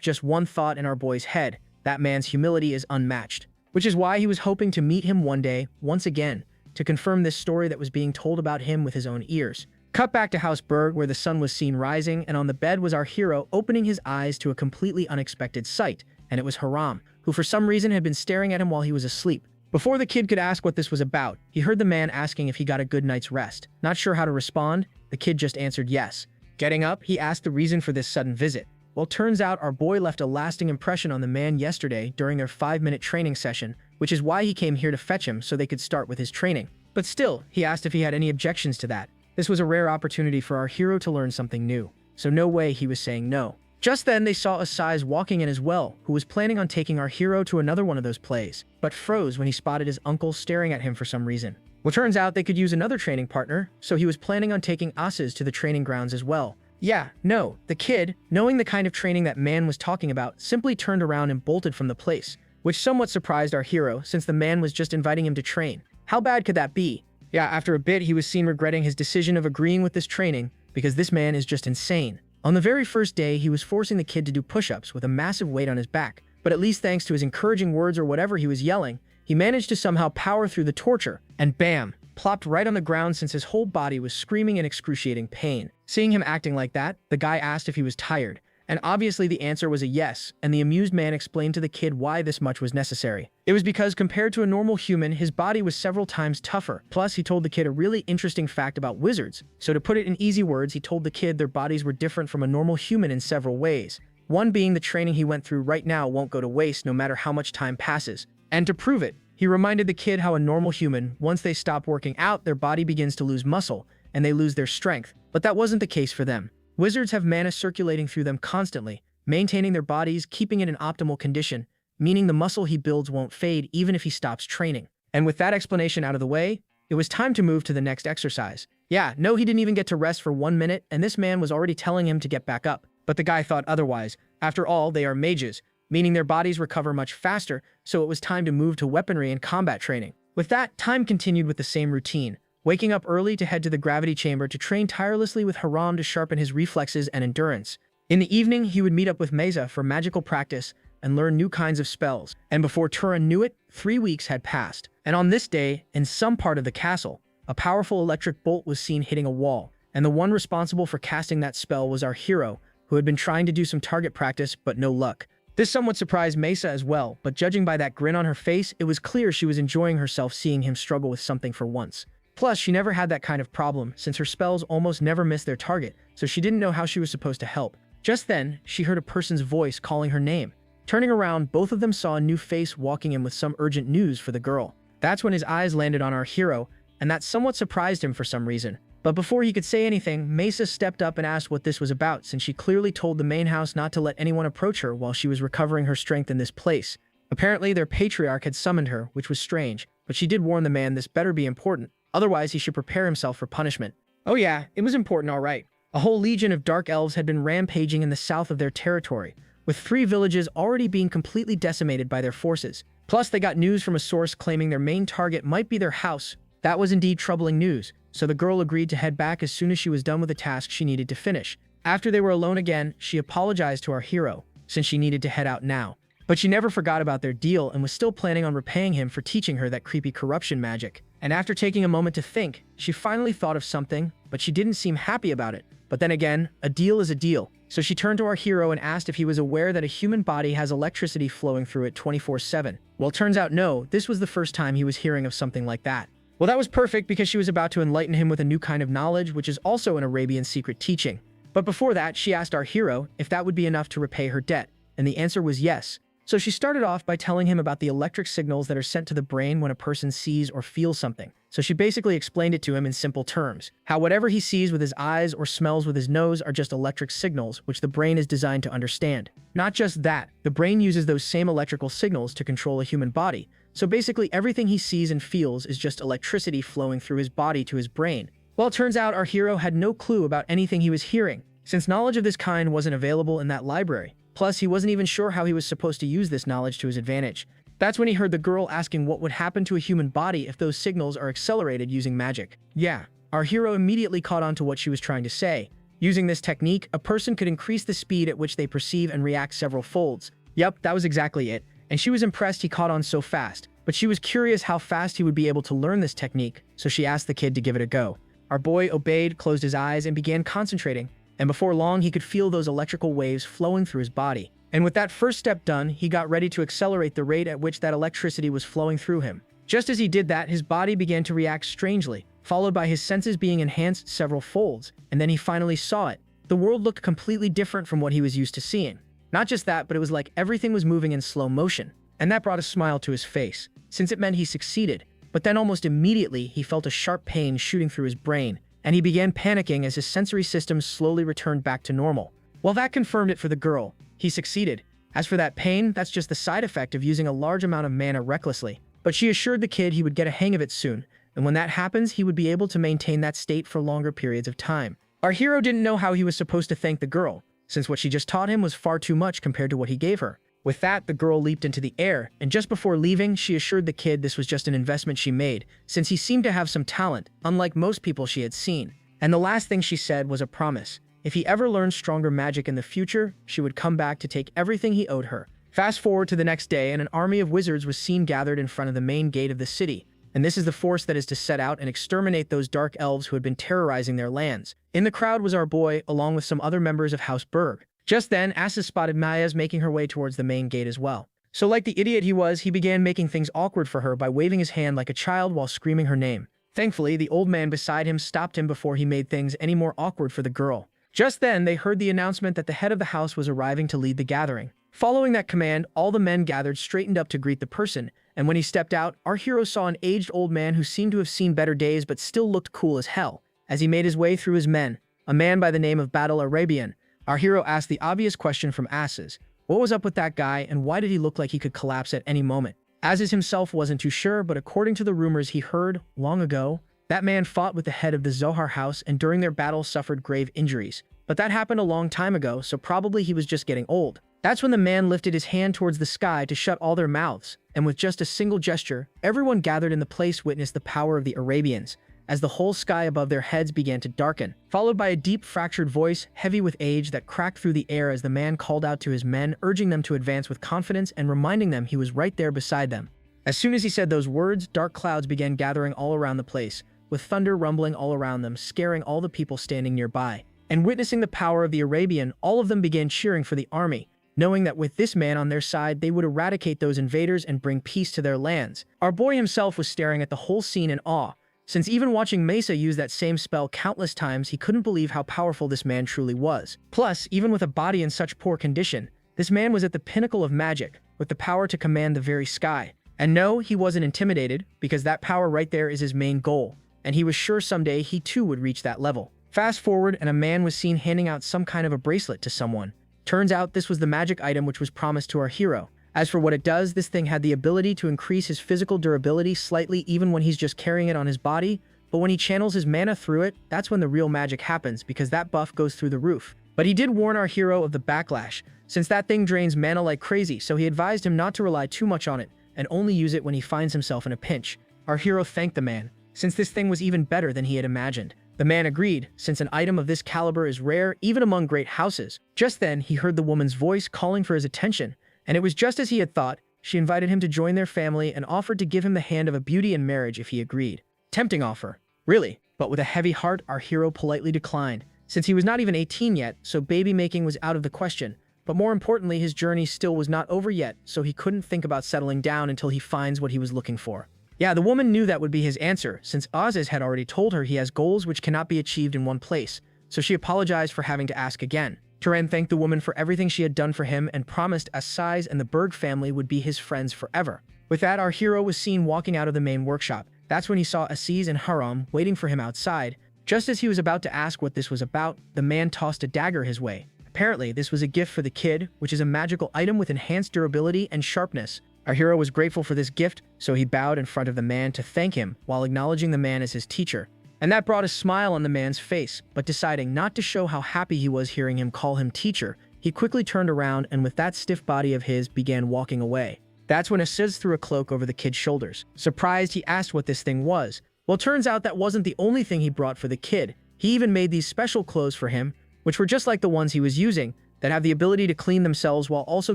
just one thought in our boy's head: that man's humility is unmatched. Which is why he was hoping to meet him one day, once again, to confirm this story that was being told about him with his own ears. Cut back to House Berg, where the sun was seen rising, and on the bed was our hero opening his eyes to a completely unexpected sight, and it was Haram, who for some reason had been staring at him while he was asleep. Before the kid could ask what this was about, he heard the man asking if he got a good night's rest. Not sure how to respond, the kid just answered yes. Getting up, he asked the reason for this sudden visit. Well, turns out our boy left a lasting impression on the man yesterday during their 5-minute training session, which is why he came here to fetch him so they could start with his training. But still, he asked if he had any objections to that. This was a rare opportunity for our hero to learn something new, so no way he was saying no. Just then, they saw Asai's walking in as well, who was planning on taking our hero to another one of those plays, but froze when he spotted his uncle staring at him for some reason. Well, turns out they could use another training partner, so he was planning on taking Asas to the training grounds as well. Yeah, no, the kid, knowing the kind of training that man was talking about, simply turned around and bolted from the place, which somewhat surprised our hero since the man was just inviting him to train. How bad could that be? Yeah, after a bit, he was seen regretting his decision of agreeing with this training because this man is just insane. On the very first day, he was forcing the kid to do push-ups with a massive weight on his back, but at least thanks to his encouraging words or whatever he was yelling, he managed to somehow power through the torture, and bam, plopped right on the ground since his whole body was screaming in excruciating pain. Seeing him acting like that, the guy asked if he was tired, and obviously the answer was a yes, and the amused man explained to the kid why this much was necessary. It was because compared to a normal human, his body was several times tougher. Plus, he told the kid a really interesting fact about wizards. So to put it in easy words, he told the kid their bodies were different from a normal human in several ways. One being the training he went through right now won't go to waste no matter how much time passes. And to prove it, he reminded the kid how a normal human, once they stop working out, their body begins to lose muscle, and they lose their strength. But that wasn't the case for them. Wizards have mana circulating through them constantly, maintaining their bodies, keeping it in optimal condition, meaning the muscle he builds won't fade even if he stops training. And with that explanation out of the way, it was time to move to the next exercise. Yeah, no, he didn't even get to rest for 1 minute, and this man was already telling him to get back up. But the guy thought otherwise. After all, they are mages, meaning their bodies recover much faster, so it was time to move to weaponry and combat training. With that, time continued with the same routine. Waking up early to head to the gravity chamber to train tirelessly with Haram to sharpen his reflexes and endurance. In the evening, he would meet up with Meza for magical practice and learn new kinds of spells. And before Turan knew it, 3 weeks had passed. And on this day, in some part of the castle, a powerful electric bolt was seen hitting a wall, and the one responsible for casting that spell was our hero, who had been trying to do some target practice but no luck. This somewhat surprised Mesa as well, but judging by that grin on her face, it was clear she was enjoying herself seeing him struggle with something for once. Plus, she never had that kind of problem, since her spells almost never missed their target, so she didn't know how she was supposed to help. Just then, she heard a person's voice calling her name. Turning around, both of them saw a new face walking in with some urgent news for the girl. That's when his eyes landed on our hero, and that somewhat surprised him for some reason. But before he could say anything, Mesa stepped up and asked what this was about, since she clearly told the main house not to let anyone approach her while she was recovering her strength in this place. Apparently, their patriarch had summoned her, which was strange, but she did warn the man this better be important. Otherwise, he should prepare himself for punishment. Oh yeah, it was important, all right. A whole legion of dark elves had been rampaging in the south of their territory, with 3 villages already being completely decimated by their forces. Plus, they got news from a source claiming their main target might be their house. That was indeed troubling news, so the girl agreed to head back as soon as she was done with the task she needed to finish. After they were alone again, she apologized to our hero, since she needed to head out now. But she never forgot about their deal and was still planning on repaying him for teaching her that creepy corruption magic. And after taking a moment to think, she finally thought of something, but she didn't seem happy about it. But then again, a deal is a deal. So she turned to our hero and asked if he was aware that a human body has electricity flowing through it 24/7. Well, turns out no, this was the first time he was hearing of something like that. Well, that was perfect because she was about to enlighten him with a new kind of knowledge, which is also an Arabian secret teaching. But before that, she asked our hero if that would be enough to repay her debt, and the answer was yes. So she started off by telling him about the electric signals that are sent to the brain when a person sees or feels something. So she basically explained it to him in simple terms, how whatever he sees with his eyes or smells with his nose are just electric signals, which the brain is designed to understand. Not just that, the brain uses those same electrical signals to control a human body. So basically everything he sees and feels is just electricity flowing through his body to his brain. Well, it turns out our hero had no clue about anything he was hearing, since knowledge of this kind wasn't available in that library. Plus, he wasn't even sure how he was supposed to use this knowledge to his advantage. That's when he heard the girl asking what would happen to a human body if those signals are accelerated using magic. Yeah, our hero immediately caught on to what she was trying to say. Using this technique, a person could increase the speed at which they perceive and react several folds. Yep, that was exactly it. And she was impressed he caught on so fast. But she was curious how fast he would be able to learn this technique, so she asked the kid to give it a go. Our boy obeyed, closed his eyes, and began concentrating. And before long, he could feel those electrical waves flowing through his body. And with that first step done, he got ready to accelerate the rate at which that electricity was flowing through him. Just as he did that, his body began to react strangely, followed by his senses being enhanced several folds, and then he finally saw it. The world looked completely different from what he was used to seeing. Not just that, but it was like everything was moving in slow motion, and that brought a smile to his face, since it meant he succeeded. But then almost immediately, he felt a sharp pain shooting through his brain, and he began panicking as his sensory system slowly returned back to normal. Well, that confirmed it for the girl. He succeeded. As for that pain, that's just the side effect of using a large amount of mana recklessly. But she assured the kid he would get a hang of it soon, and when that happens, he would be able to maintain that state for longer periods of time. Our hero didn't know how he was supposed to thank the girl, since what she just taught him was far too much compared to what he gave her. With that, the girl leaped into the air, and just before leaving, she assured the kid this was just an investment she made, since he seemed to have some talent, unlike most people she had seen. And the last thing she said was a promise. If he ever learned stronger magic in the future, she would come back to take everything he owed her. Fast forward to the next day, and an army of wizards was seen gathered in front of the main gate of the city. And this is the force that is to set out and exterminate those dark elves who had been terrorizing their lands. In the crowd was our boy, along with some other members of House Berg. Just then, Asas spotted Maya's making her way towards the main gate as well. So like the idiot he was, he began making things awkward for her by waving his hand like a child while screaming her name. Thankfully, the old man beside him stopped him before he made things any more awkward for the girl. Just then, they heard the announcement that the head of the house was arriving to lead the gathering. Following that command, all the men gathered straightened up to greet the person, and when he stepped out, our hero saw an aged old man who seemed to have seen better days but still looked cool as hell. As he made his way through his men, a man by the name of Battle Arabian, our hero asked the obvious question from Asas. What was up with that guy, and why did he look like he could collapse at any moment? Asas himself wasn't too sure, but according to the rumors he heard long ago, that man fought with the head of the Zohar house and during their battle suffered grave injuries. But that happened a long time ago, so probably he was just getting old. That's when the man lifted his hand towards the sky to shut all their mouths, and with just a single gesture, everyone gathered in the place witnessed the power of the Arabians, as the whole sky above their heads began to darken, followed by a deep fractured voice, heavy with age, that cracked through the air as the man called out to his men, urging them to advance with confidence and reminding them he was right there beside them. As soon as he said those words, dark clouds began gathering all around the place, with thunder rumbling all around them, scaring all the people standing nearby. And witnessing the power of the Arabian, all of them began cheering for the army, knowing that with this man on their side, they would eradicate those invaders and bring peace to their lands. Our boy himself was staring at the whole scene in awe, since even watching Mesa use that same spell countless times, he couldn't believe how powerful this man truly was. Plus, even with a body in such poor condition, this man was at the pinnacle of magic, with the power to command the very sky. And no, he wasn't intimidated, because that power right there is his main goal, and he was sure someday he too would reach that level. Fast forward, and a man was seen handing out some kind of a bracelet to someone. Turns out this was the magic item which was promised to our hero. As for what it does, this thing had the ability to increase his physical durability slightly even when he's just carrying it on his body, but when he channels his mana through it, that's when the real magic happens because that buff goes through the roof. But he did warn our hero of the backlash, since that thing drains mana like crazy, so he advised him not to rely too much on it and only use it when he finds himself in a pinch. Our hero thanked the man, since this thing was even better than he had imagined. The man agreed, since an item of this caliber is rare even among great houses. Just then, he heard the woman's voice calling for his attention, and it was just as he had thought. She invited him to join their family and offered to give him the hand of a beauty in marriage if he agreed. Tempting offer. Really, but with a heavy heart, our hero politely declined, since he was not even 18 yet, so baby making was out of the question. But more importantly, his journey still was not over yet, so he couldn't think about settling down until he finds what he was looking for. Yeah, the woman knew that would be his answer, since Aziz had already told her he has goals which cannot be achieved in one place, so she apologized for having to ask again. Turan thanked the woman for everything she had done for him and promised Asai's and the Berg family would be his friends forever. With that, our hero was seen walking out of the main workshop. That's when he saw Aziz and Haram waiting for him outside. Just as he was about to ask what this was about, the man tossed a dagger his way. Apparently, this was a gift for the kid, which is a magical item with enhanced durability and sharpness. Our hero was grateful for this gift, so he bowed in front of the man to thank him while acknowledging the man as his teacher. And that brought a smile on the man's face, but deciding not to show how happy he was hearing him call him teacher, he quickly turned around and with that stiff body of his began walking away. That's when Aziz threw a cloak over the kid's shoulders. Surprised, he asked what this thing was. Well, turns out that wasn't the only thing he brought for the kid. He even made these special clothes for him, which were just like the ones he was using, that have the ability to clean themselves while also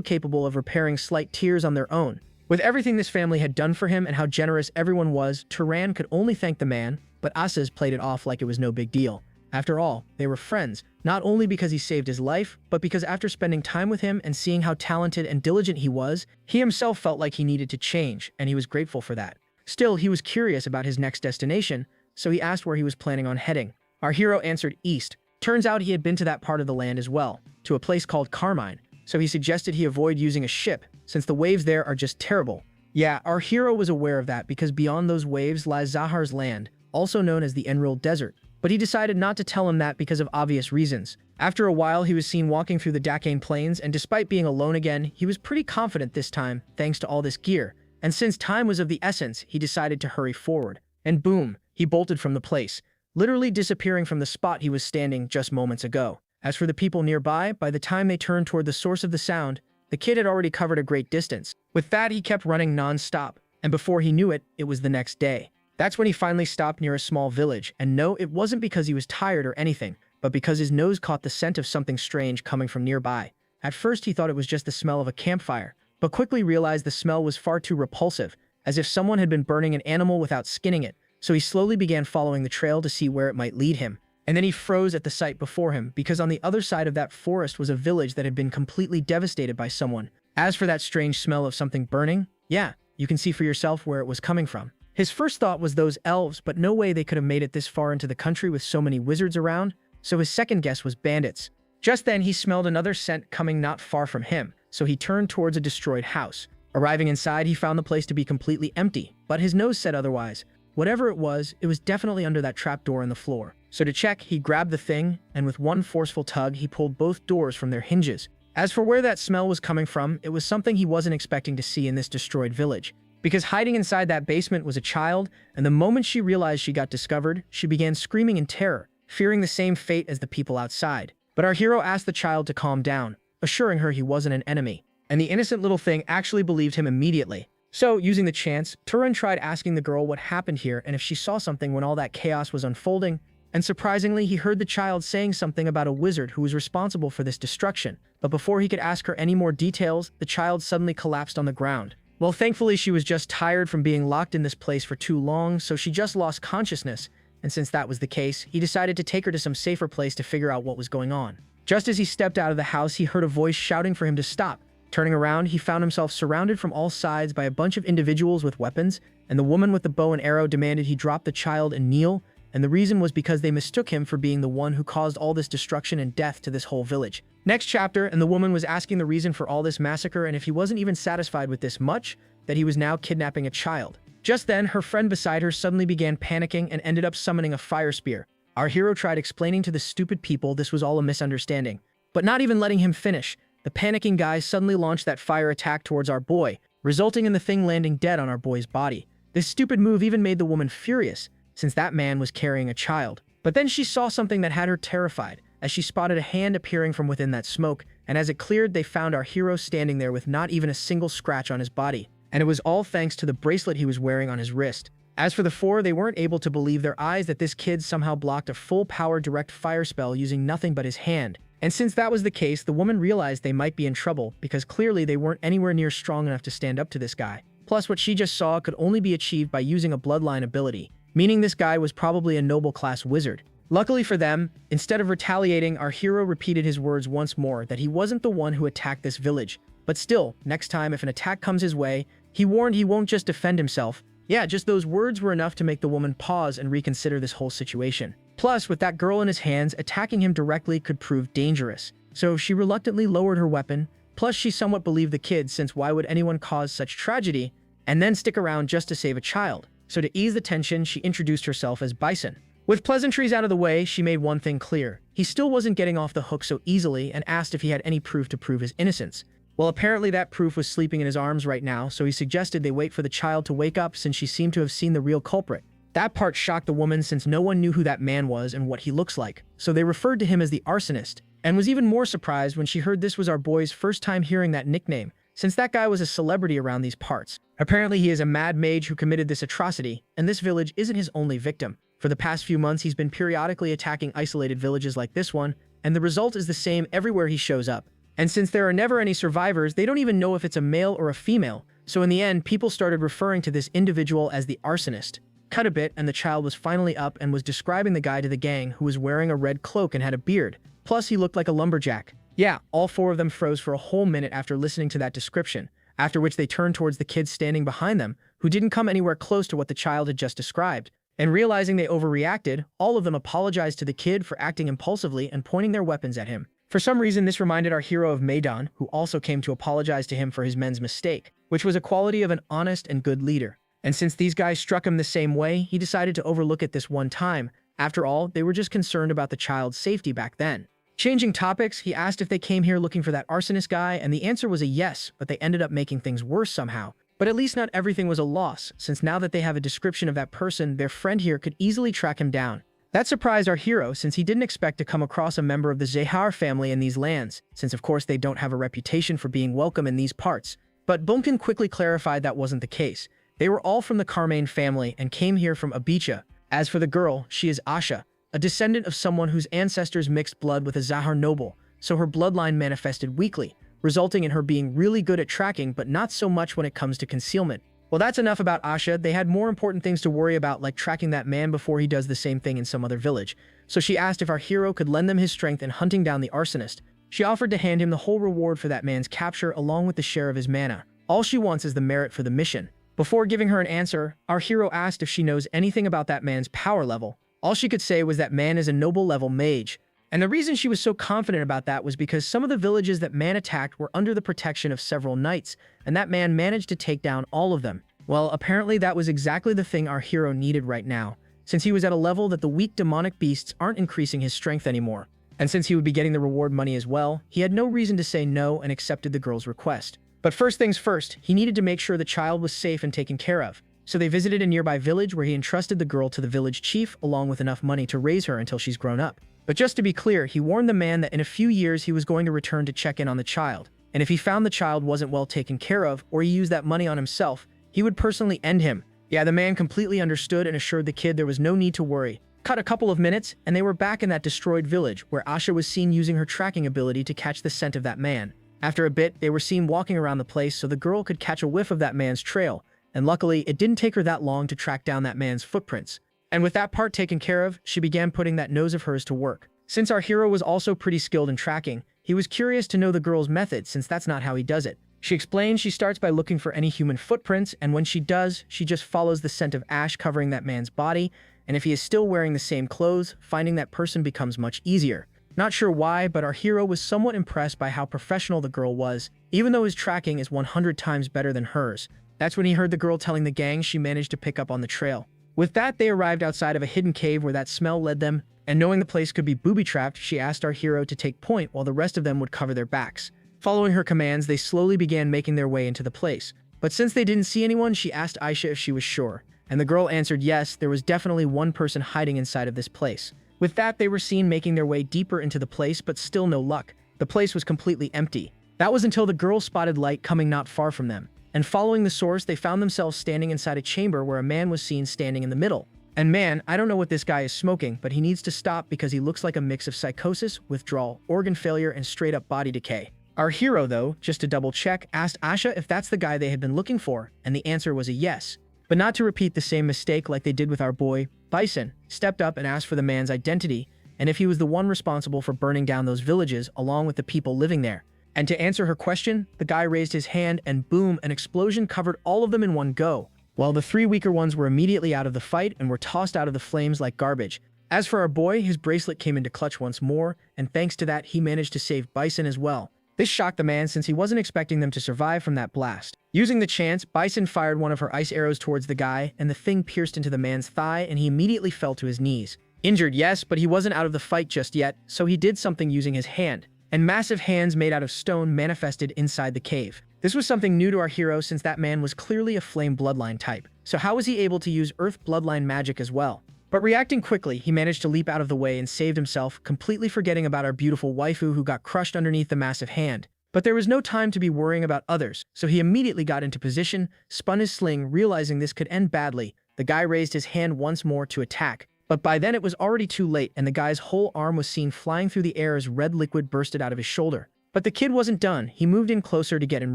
capable of repairing slight tears on their own. With everything this family had done for him and how generous everyone was, Turan could only thank the man, but Aziz played it off like it was no big deal. After all, they were friends, not only because he saved his life, but because after spending time with him and seeing how talented and diligent he was, he himself felt like he needed to change, and he was grateful for that. Still, he was curious about his next destination, so he asked where he was planning on heading. Our hero answered east. Turns out he had been to that part of the land as well, to a place called Carmine, so he suggested he avoid using a ship, since the waves there are just terrible. Yeah, our hero was aware of that because beyond those waves lies Zahar's land, also known as the Emerald Desert, but he decided not to tell him that because of obvious reasons. After a while, he was seen walking through the Dakane Plains, and despite being alone again, he was pretty confident this time, thanks to all this gear. And since time was of the essence, he decided to hurry forward. And boom, he bolted from the place, literally disappearing from the spot he was standing just moments ago. As for the people nearby, by the time they turned toward the source of the sound, the kid had already covered a great distance. With that, he kept running non-stop, and before he knew it, it was the next day. That's when he finally stopped near a small village, and no, it wasn't because he was tired or anything, but because his nose caught the scent of something strange coming from nearby. At first, he thought it was just the smell of a campfire, but quickly realized the smell was far too repulsive, as if someone had been burning an animal without skinning it, so he slowly began following the trail to see where it might lead him. And then he froze at the sight before him, because on the other side of that forest was a village that had been completely devastated by someone. As for that strange smell of something burning, yeah, you can see for yourself where it was coming from. His first thought was those elves, but no way they could have made it this far into the country with so many wizards around, so his second guess was bandits. Just then, he smelled another scent coming not far from him, so he turned towards a destroyed house. Arriving inside, he found the place to be completely empty, but his nose said otherwise. Whatever it was definitely under that trapdoor in the floor. So to check, he grabbed the thing, and with one forceful tug, he pulled both doors from their hinges. As for where that smell was coming from, it was something he wasn't expecting to see in this destroyed village. Because hiding inside that basement was a child, and the moment she realized she got discovered, she began screaming in terror, fearing the same fate as the people outside. But our hero asked the child to calm down, assuring her he wasn't an enemy. And the innocent little thing actually believed him immediately. So, using the chance, Turan tried asking the girl what happened here and if she saw something when all that chaos was unfolding, and surprisingly, he heard the child saying something about a wizard who was responsible for this destruction. But before he could ask her any more details, the child suddenly collapsed on the ground. Well, thankfully, she was just tired from being locked in this place for too long, so she just lost consciousness, and since that was the case, he decided to take her to some safer place to figure out what was going on. Just as he stepped out of the house, he heard a voice shouting for him to stop. Turning around, he found himself surrounded from all sides by a bunch of individuals with weapons, and the woman with the bow and arrow demanded he drop the child and kneel, and the reason was because they mistook him for being the one who caused all this destruction and death to this whole village. Next chapter, and the woman was asking the reason for all this massacre, and if he wasn't even satisfied with this much, that he was now kidnapping a child. Just then, her friend beside her suddenly began panicking and ended up summoning a fire spear. Our hero tried explaining to the stupid people this was all a misunderstanding, but not even letting him finish. The panicking guys suddenly launched that fire attack towards our boy, resulting in the thing landing dead on our boy's body. This stupid move even made the woman furious, since that man was carrying a child. But then she saw something that had her terrified, as she spotted a hand appearing from within that smoke, and as it cleared, they found our hero standing there with not even a single scratch on his body. And it was all thanks to the bracelet he was wearing on his wrist. As for the four, they weren't able to believe their eyes that this kid somehow blocked a full-power direct fire spell using nothing but his hand. And since that was the case, the woman realized they might be in trouble because clearly they weren't anywhere near strong enough to stand up to this guy. Plus, what she just saw could only be achieved by using a bloodline ability, meaning this guy was probably a noble-class wizard. Luckily for them, instead of retaliating, our hero repeated his words once more that he wasn't the one who attacked this village. But still, next time if an attack comes his way, he warned he won't just defend himself. Yeah, just those words were enough to make the woman pause and reconsider this whole situation. Plus, with that girl in his hands, attacking him directly could prove dangerous. So she reluctantly lowered her weapon, plus she somewhat believed the kid since why would anyone cause such tragedy and then stick around just to save a child? So to ease the tension, she introduced herself as Bison. With pleasantries out of the way, she made one thing clear. He still wasn't getting off the hook so easily and asked if he had any proof to prove his innocence. Well, apparently that proof was sleeping in his arms right now, so he suggested they wait for the child to wake up since she seemed to have seen the real culprit. That part shocked the woman since no one knew who that man was and what he looks like, so they referred to him as the arsonist, and was even more surprised when she heard this was our boy's first time hearing that nickname, since that guy was a celebrity around these parts. Apparently he is a mad mage who committed this atrocity, and this village isn't his only victim. For the past few months, he's been periodically attacking isolated villages like this one, and the result is the same everywhere he shows up. And since there are never any survivors, they don't even know if it's a male or a female, so in the end, people started referring to this individual as the arsonist. Cut a bit, and the child was finally up and was describing the guy to the gang who was wearing a red cloak and had a beard. Plus, he looked like a lumberjack. Yeah, all four of them froze for a whole minute after listening to that description, after which they turned towards the kid standing behind them, who didn't come anywhere close to what the child had just described. And realizing they overreacted, all of them apologized to the kid for acting impulsively and pointing their weapons at him. For some reason, this reminded our hero of Meidan, who also came to apologize to him for his men's mistake, which was a quality of an honest and good leader. And since these guys struck him the same way, he decided to overlook it this one time. After all, they were just concerned about the child's safety back then. Changing topics, he asked if they came here looking for that arsonist guy, and the answer was a yes, but they ended up making things worse somehow. But at least not everything was a loss, since now that they have a description of that person, their friend here could easily track him down. That surprised our hero, since he didn't expect to come across a member of the Zahar family in these lands, since of course they don't have a reputation for being welcome in these parts. But Bunkin quickly clarified that wasn't the case. They were all from the Carmane family and came here from Abicha. As for the girl, she is Asha, a descendant of someone whose ancestors mixed blood with a Zahar noble, so her bloodline manifested weakly, resulting in her being really good at tracking but not so much when it comes to concealment. Well, that's enough about Asha. They had more important things to worry about, like tracking that man before he does the same thing in some other village. So she asked if our hero could lend them his strength in hunting down the arsonist. She offered to hand him the whole reward for that man's capture along with the share of his mana. All she wants is the merit for the mission. Before giving her an answer, our hero asked if she knows anything about that man's power level. All she could say was that man is a noble level mage. And the reason she was so confident about that was because some of the villages that man attacked were under the protection of several knights, and that man managed to take down all of them. Well, apparently that was exactly the thing our hero needed right now, since he was at a level that the weak demonic beasts aren't increasing his strength anymore. And since he would be getting the reward money as well, he had no reason to say no and accepted the girl's request. But first things first, he needed to make sure the child was safe and taken care of. So they visited a nearby village where he entrusted the girl to the village chief along with enough money to raise her until she's grown up. But just to be clear, he warned the man that in a few years he was going to return to check in on the child, and if he found the child wasn't well taken care of or he used that money on himself, he would personally end him. Yeah, the man completely understood and assured the kid there was no need to worry. Cut a couple of minutes, and they were back in that destroyed village where Asha was seen using her tracking ability to catch the scent of that man. After a bit, they were seen walking around the place so the girl could catch a whiff of that man's trail, and luckily, it didn't take her that long to track down that man's footprints. And with that part taken care of, she began putting that nose of hers to work. Since our hero was also pretty skilled in tracking, he was curious to know the girl's method since that's not how he does it. She explained she starts by looking for any human footprints, and when she does, she just follows the scent of ash covering that man's body, and if he is still wearing the same clothes, finding that person becomes much easier. Not sure why, but our hero was somewhat impressed by how professional the girl was, even though his tracking is 100 times better than hers. That's when he heard the girl telling the gang she managed to pick up on the trail. With that, they arrived outside of a hidden cave where that smell led them, and knowing the place could be booby-trapped, she asked our hero to take point while the rest of them would cover their backs. Following her commands, they slowly began making their way into the place. But since they didn't see anyone, she asked Aisha if she was sure. And the girl answered yes, there was definitely one person hiding inside of this place. With that, they were seen making their way deeper into the place, but still no luck. The place was completely empty. That was until the girl spotted light coming not far from them. And following the source, they found themselves standing inside a chamber where a man was seen standing in the middle. And man, I don't know what this guy is smoking, but he needs to stop because he looks like a mix of psychosis, withdrawal, organ failure, and straight-up body decay. Our hero, though, just to double-check, asked Asha if that's the guy they had been looking for, and the answer was a yes. But not to repeat the same mistake like they did with our boy, Bison stepped up and asked for the man's identity, and if he was the one responsible for burning down those villages along with the people living there. And to answer her question, the guy raised his hand and boom, an explosion covered all of them in one go, while the three weaker ones were immediately out of the fight and were tossed out of the flames like garbage. As for our boy, his bracelet came into clutch once more, and thanks to that, he managed to save Bison as well. This shocked the man since he wasn't expecting them to survive from that blast. Using the chance, Bison fired one of her ice arrows towards the guy, and the thing pierced into the man's thigh, and he immediately fell to his knees. Injured, yes, but he wasn't out of the fight just yet, so he did something using his hand. And massive hands made out of stone manifested inside the cave. This was something new to our hero since that man was clearly a flame bloodline type. So how was he able to use earth bloodline magic as well? But reacting quickly, he managed to leap out of the way and saved himself, completely forgetting about our beautiful waifu who got crushed underneath the massive hand. But there was no time to be worrying about others, so he immediately got into position, spun his sling, realizing this could end badly. The guy raised his hand once more to attack. But by then it was already too late and the guy's whole arm was seen flying through the air as red liquid bursted out of his shoulder. But the kid wasn't done. He moved in closer to get in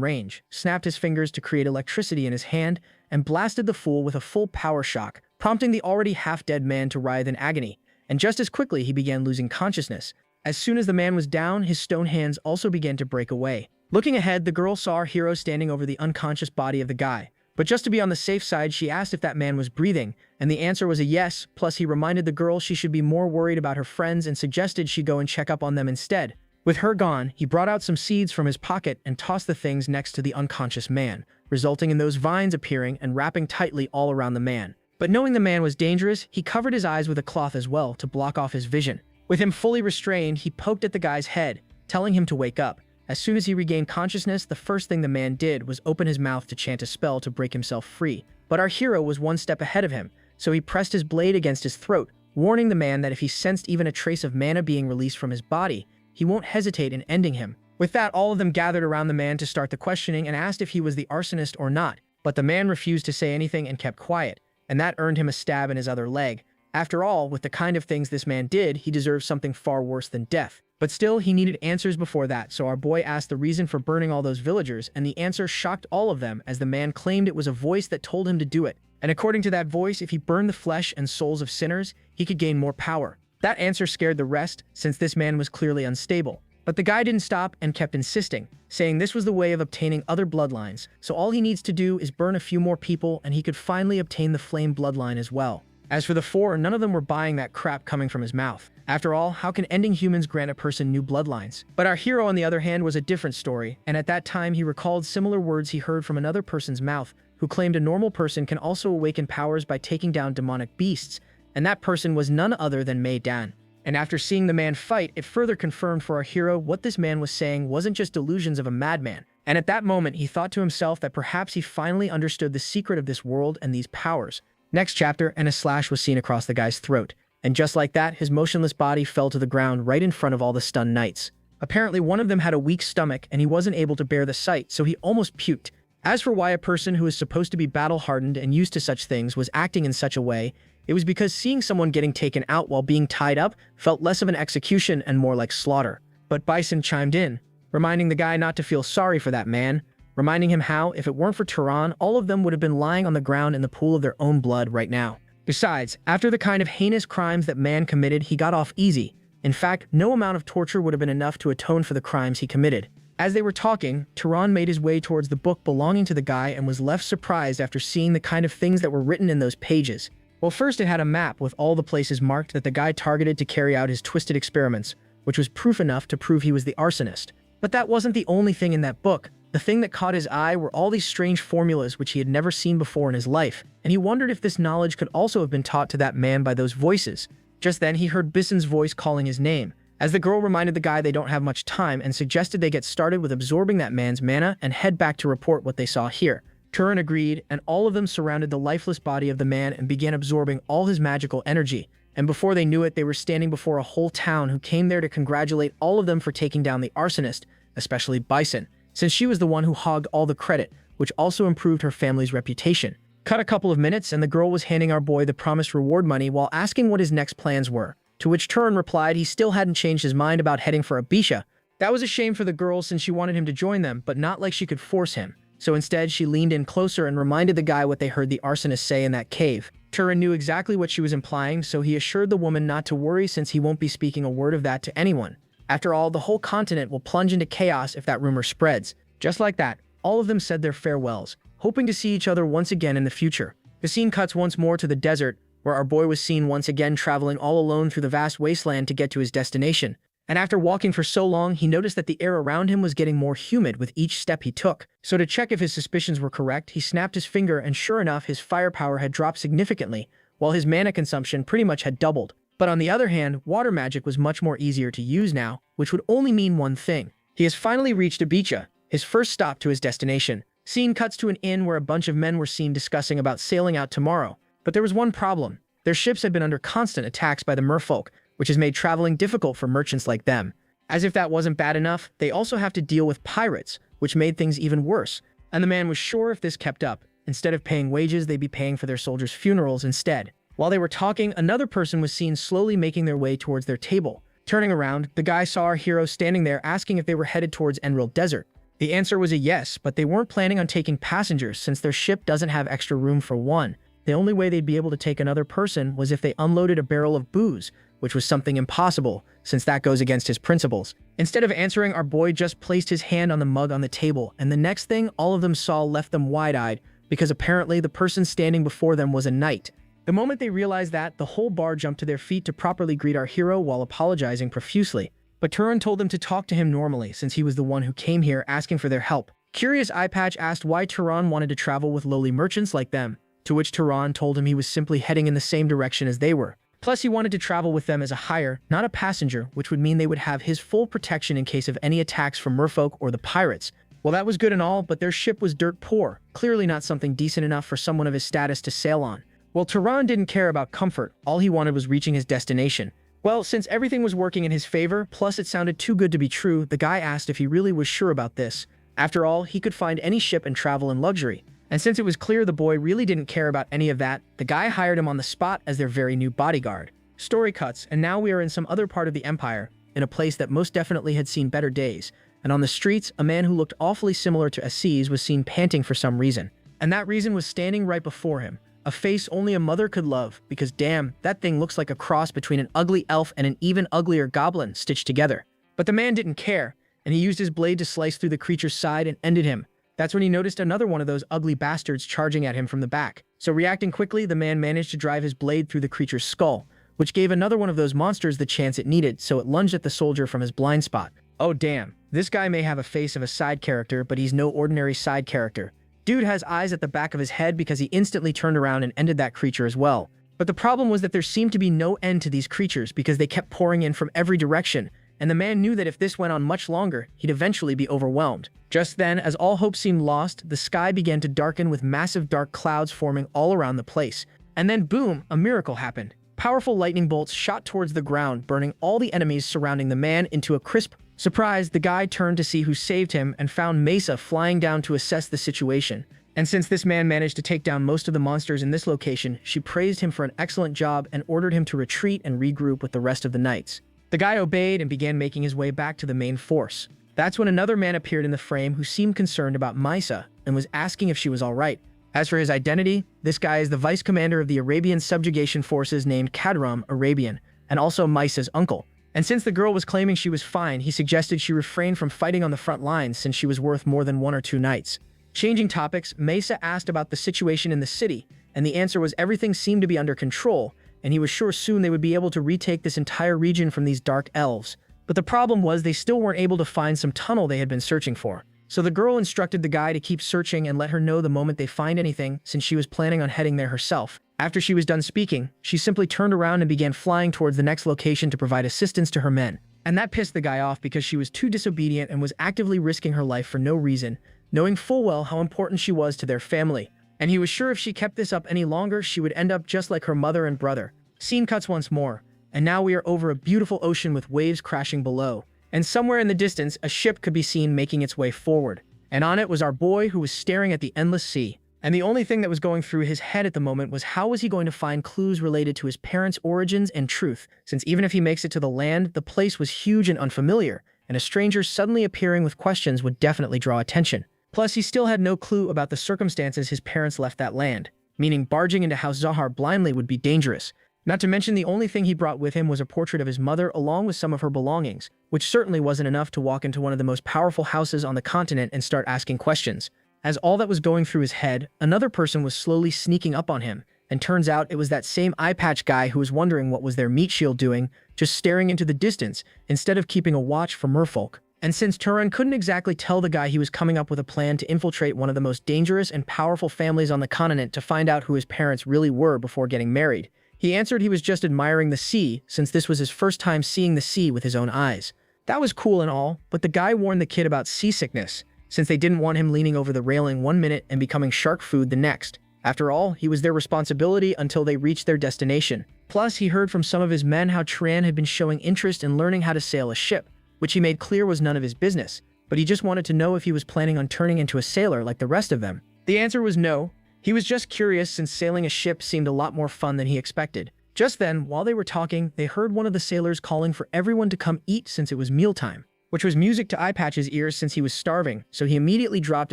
range, snapped his fingers to create electricity in his hand, and blasted the fool with a full power shock, prompting the already half-dead man to writhe in agony. And just as quickly he began losing consciousness. As soon as the man was down, his stone hands also began to break away. Looking ahead, the girl saw our hero standing over the unconscious body of the guy. But just to be on the safe side, she asked if that man was breathing, and the answer was a yes, plus he reminded the girl she should be more worried about her friends and suggested she go and check up on them instead. With her gone, he brought out some seeds from his pocket and tossed the things next to the unconscious man, resulting in those vines appearing and wrapping tightly all around the man. But knowing the man was dangerous, he covered his eyes with a cloth as well to block off his vision. With him fully restrained, he poked at the guy's head, telling him to wake up. As soon as he regained consciousness, the first thing the man did was open his mouth to chant a spell to break himself free. But our hero was one step ahead of him, so he pressed his blade against his throat, warning the man that if he sensed even a trace of mana being released from his body, he won't hesitate in ending him. With that, all of them gathered around the man to start the questioning and asked if he was the arsonist or not, but the man refused to say anything and kept quiet, and that earned him a stab in his other leg. After all, with the kind of things this man did, he deserved something far worse than death. But still, he needed answers before that, so our boy asked the reason for burning all those villagers, and the answer shocked all of them as the man claimed it was a voice that told him to do it. And according to that voice, if he burned the flesh and souls of sinners, he could gain more power. That answer scared the rest, since this man was clearly unstable. But the guy didn't stop and kept insisting, saying this was the way of obtaining other bloodlines, so all he needs to do is burn a few more people and he could finally obtain the flame bloodline as well. As for the four, none of them were buying that crap coming from his mouth. After all, how can ending humans grant a person new bloodlines? But our hero, on the other hand, was a different story, and at that time he recalled similar words he heard from another person's mouth, who claimed a normal person can also awaken powers by taking down demonic beasts, and that person was none other than Mei Dan. And after seeing the man fight, it further confirmed for our hero what this man was saying wasn't just delusions of a madman. And at that moment, he thought to himself that perhaps he finally understood the secret of this world and these powers. Next chapter, and a slash was seen across the guy's throat. And just like that, his motionless body fell to the ground right in front of all the stunned knights. Apparently, one of them had a weak stomach and he wasn't able to bear the sight, so he almost puked. As for why a person who is supposed to be battle-hardened and used to such things was acting in such a way, it was because seeing someone getting taken out while being tied up felt less of an execution and more like slaughter. But Bison chimed in, reminding the guy not to feel sorry for that man, reminding him how, if it weren't for Turan, all of them would have been lying on the ground in the pool of their own blood right now. Besides, after the kind of heinous crimes that man committed, he got off easy. In fact, no amount of torture would have been enough to atone for the crimes he committed. As they were talking, Turan made his way towards the book belonging to the guy and was left surprised after seeing the kind of things that were written in those pages. Well, first it had a map with all the places marked that the guy targeted to carry out his twisted experiments, which was proof enough to prove he was the arsonist. But that wasn't the only thing in that book. The thing that caught his eye were all these strange formulas which he had never seen before in his life, and he wondered if this knowledge could also have been taught to that man by those voices. Just then, he heard Bison's voice calling his name, as the girl reminded the guy they don't have much time and suggested they get started with absorbing that man's mana and head back to report what they saw here. Turan agreed, and all of them surrounded the lifeless body of the man and began absorbing all his magical energy. And before they knew it, they were standing before a whole town who came there to congratulate all of them for taking down the arsonist, especially Bison, since she was the one who hogged all the credit, which also improved her family's reputation. Cut a couple of minutes, and the girl was handing our boy the promised reward money while asking what his next plans were, to which Turan replied he still hadn't changed his mind about heading for a bisha. That was a shame for the girl since she wanted him to join them, but not like she could force him. So instead, she leaned in closer and reminded the guy what they heard the arsonist say in that cave. Turan knew exactly what she was implying, so he assured the woman not to worry since he won't be speaking a word of that to anyone. After all, the whole continent will plunge into chaos if that rumor spreads. Just like that, all of them said their farewells, hoping to see each other once again in the future. The scene cuts once more to the desert, where our boy was seen once again traveling all alone through the vast wasteland to get to his destination. And after walking for so long, he noticed that the air around him was getting more humid with each step he took. So to check if his suspicions were correct, he snapped his finger and sure enough, his firepower had dropped significantly, while his mana consumption pretty much had doubled. But on the other hand, water magic was much more easier to use now, which would only mean one thing. He has finally reached Ibiza, his first stop to his destination. Scene cuts to an inn where a bunch of men were seen discussing about sailing out tomorrow. But there was one problem. Their ships had been under constant attacks by the merfolk, which has made traveling difficult for merchants like them. As if that wasn't bad enough, they also have to deal with pirates, which made things even worse. And the man was sure if this kept up, instead of paying wages, they'd be paying for their soldiers' funerals instead. While they were talking, another person was seen slowly making their way towards their table. Turning around, the guy saw our hero standing there asking if they were headed towards Enril Desert. The answer was a yes, but they weren't planning on taking passengers since their ship doesn't have extra room for one. The only way they'd be able to take another person was if they unloaded a barrel of booze, which was something impossible, since that goes against his principles. Instead of answering, our boy just placed his hand on the mug on the table, and the next thing all of them saw left them wide-eyed, because apparently the person standing before them was a knight. The moment they realized that, the whole bar jumped to their feet to properly greet our hero while apologizing profusely. But Turan told them to talk to him normally since he was the one who came here asking for their help. Curious Eyepatch asked why Turan wanted to travel with lowly merchants like them, to which Turan told him he was simply heading in the same direction as they were. Plus, he wanted to travel with them as a hire, not a passenger, which would mean they would have his full protection in case of any attacks from merfolk or the pirates. Well, that was good and all, but their ship was dirt poor, clearly not something decent enough for someone of his status to sail on. Well, Turan didn't care about comfort, all he wanted was reaching his destination. Well, since everything was working in his favor, plus it sounded too good to be true, the guy asked if he really was sure about this. After all, he could find any ship and travel in luxury. And since it was clear the boy really didn't care about any of that, the guy hired him on the spot as their very new bodyguard. Story cuts, and now we are in some other part of the empire, in a place that most definitely had seen better days. And on the streets, a man who looked awfully similar to Aziz was seen panting for some reason. And that reason was standing right before him. A face only a mother could love, because damn, that thing looks like a cross between an ugly elf and an even uglier goblin stitched together. But the man didn't care, and he used his blade to slice through the creature's side and ended him. That's when he noticed another one of those ugly bastards charging at him from the back. So reacting quickly, the man managed to drive his blade through the creature's skull, which gave another one of those monsters the chance it needed, so it lunged at the soldier from his blind spot. Oh damn, this guy may have a face of a side character, but he's no ordinary side character. Dude has eyes at the back of his head because he instantly turned around and ended that creature as well. But the problem was that there seemed to be no end to these creatures because they kept pouring in from every direction, and the man knew that if this went on much longer, he'd eventually be overwhelmed. Just then, as all hope seemed lost, the sky began to darken with massive dark clouds forming all around the place. And then boom, a miracle happened. Powerful lightning bolts shot towards the ground, burning all the enemies surrounding the man into a crisp. Surprised, the guy turned to see who saved him and found Mesa flying down to assess the situation. And since this man managed to take down most of the monsters in this location, she praised him for an excellent job and ordered him to retreat and regroup with the rest of the knights. The guy obeyed and began making his way back to the main force. That's when another man appeared in the frame who seemed concerned about Misa and was asking if she was alright. As for his identity, this guy is the vice commander of the Arabian subjugation forces named Kadram Arabian, and also Misa's uncle. And since the girl was claiming she was fine, he suggested she refrain from fighting on the front lines since she was worth more than 1 or 2 knights. Changing topics, Mesa asked about the situation in the city, and the answer was everything seemed to be under control, and he was sure soon they would be able to retake this entire region from these dark elves. But the problem was they still weren't able to find some tunnel they had been searching for. So the girl instructed the guy to keep searching and let her know the moment they find anything, since she was planning on heading there herself. After she was done speaking, she simply turned around and began flying towards the next location to provide assistance to her men. And that pissed the guy off because she was too disobedient and was actively risking her life for no reason, knowing full well how important she was to their family. And he was sure if she kept this up any longer, she would end up just like her mother and brother. Scene cuts once more, and now we are over a beautiful ocean with waves crashing below. And somewhere in the distance, a ship could be seen making its way forward. And on it was our boy who was staring at the endless sea. And the only thing that was going through his head at the moment was how was he going to find clues related to his parents' origins and truth, since even if he makes it to the land, the place was huge and unfamiliar, and a stranger suddenly appearing with questions would definitely draw attention. Plus, he still had no clue about the circumstances his parents left that land, meaning barging into House Zahar blindly would be dangerous. Not to mention the only thing he brought with him was a portrait of his mother along with some of her belongings, which certainly wasn't enough to walk into one of the most powerful houses on the continent and start asking questions. As all that was going through his head, another person was slowly sneaking up on him, and turns out it was that same eye patch guy who was wondering what was their meat shield doing, just staring into the distance, instead of keeping a watch for merfolk. And since Turan couldn't exactly tell the guy he was coming up with a plan to infiltrate one of the most dangerous and powerful families on the continent to find out who his parents really were before getting married, he answered he was just admiring the sea, since this was his first time seeing the sea with his own eyes. That was cool and all, but the guy warned the kid about seasickness, since they didn't want him leaning over the railing 1 minute and becoming shark food the next. After all, he was their responsibility until they reached their destination. Plus, he heard from some of his men how Turan had been showing interest in learning how to sail a ship, which he made clear was none of his business, but he just wanted to know if he was planning on turning into a sailor like the rest of them. The answer was no. He was just curious since sailing a ship seemed a lot more fun than he expected. Just then, while they were talking, they heard one of the sailors calling for everyone to come eat since it was mealtime, which was music to Eyepatch's ears since he was starving, so he immediately dropped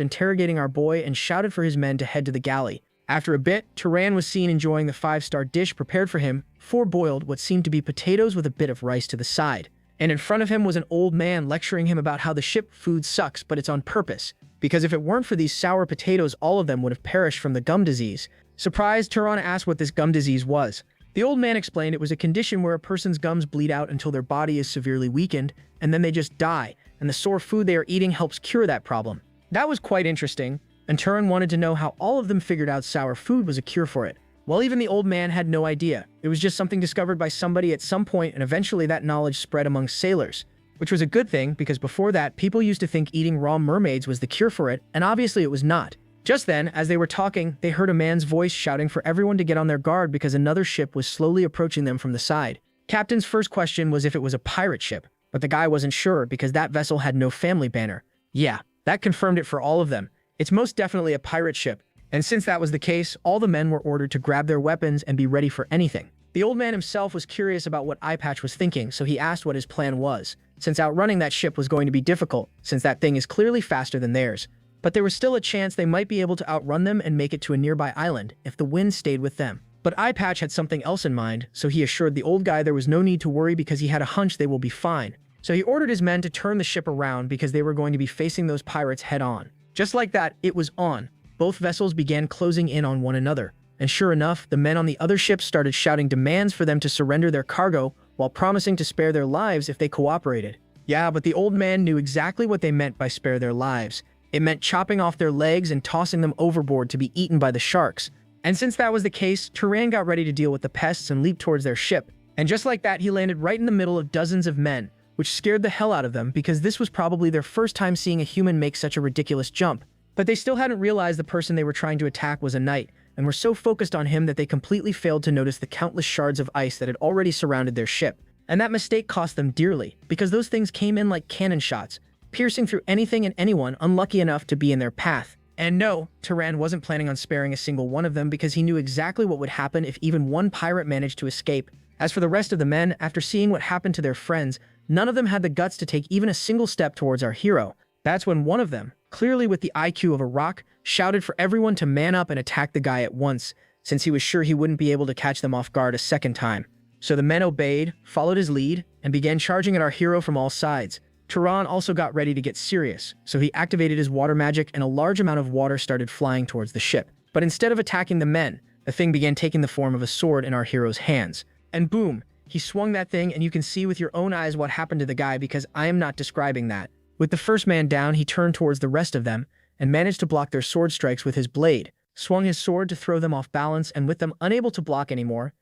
interrogating our boy and shouted for his men to head to the galley. After a bit, Turan was seen enjoying the 5-star dish prepared for him, 4 boiled what seemed to be potatoes with a bit of rice to the side. And in front of him was an old man lecturing him about how the ship food sucks, but it's on purpose. Because if it weren't for these sour potatoes, all of them would have perished from the gum disease. Surprised, Turan asked what this gum disease was. The old man explained it was a condition where a person's gums bleed out until their body is severely weakened, and then they just die, and the sour food they are eating helps cure that problem. That was quite interesting, and Turan wanted to know how all of them figured out sour food was a cure for it. Well, even the old man had no idea. It was just something discovered by somebody at some point, and eventually that knowledge spread among sailors. Which was a good thing, because before that, people used to think eating raw mermaids was the cure for it, and obviously it was not. Just then, as they were talking, they heard a man's voice shouting for everyone to get on their guard because another ship was slowly approaching them from the side. Captain's first question was if it was a pirate ship, but the guy wasn't sure because that vessel had no family banner. Yeah, that confirmed it for all of them. It's most definitely a pirate ship. And since that was the case, all the men were ordered to grab their weapons and be ready for anything. The old man himself was curious about what Eyepatch was thinking, so he asked what his plan was, since outrunning that ship was going to be difficult, since that thing is clearly faster than theirs. But there was still a chance they might be able to outrun them and make it to a nearby island if the wind stayed with them. But Eyepatch had something else in mind, so he assured the old guy there was no need to worry because he had a hunch they will be fine. So he ordered his men to turn the ship around because they were going to be facing those pirates head on. Just like that, it was on. Both vessels began closing in on one another. And sure enough, the men on the other ships started shouting demands for them to surrender their cargo while promising to spare their lives if they cooperated. Yeah, but the old man knew exactly what they meant by spare their lives. It meant chopping off their legs and tossing them overboard to be eaten by the sharks. And since that was the case, Turan got ready to deal with the pests and leaped towards their ship. And just like that, he landed right in the middle of dozens of men, which scared the hell out of them because this was probably their first time seeing a human make such a ridiculous jump. But they still hadn't realized the person they were trying to attack was a knight, and were so focused on him that they completely failed to notice the countless shards of ice that had already surrounded their ship. And that mistake cost them dearly, because those things came in like cannon shots, piercing through anything and anyone unlucky enough to be in their path. And no, Turan wasn't planning on sparing a single one of them because he knew exactly what would happen if even one pirate managed to escape. As for the rest of the men, after seeing what happened to their friends, none of them had the guts to take even a single step towards our hero. That's when one of them, clearly with the IQ of a rock, shouted for everyone to man up and attack the guy at once, since he was sure he wouldn't be able to catch them off guard a second time. So the men obeyed, followed his lead, and began charging at our hero from all sides. Turan also got ready to get serious, so he activated his water magic and a large amount of water started flying towards the ship. But instead of attacking the men, the thing began taking the form of a sword in our hero's hands. And boom, he swung that thing and you can see with your own eyes what happened to the guy because I am not describing that. With the first man down, he turned towards the rest of them and managed to block their sword strikes with his blade, swung his sword to throw them off balance, and with them unable to block anymore,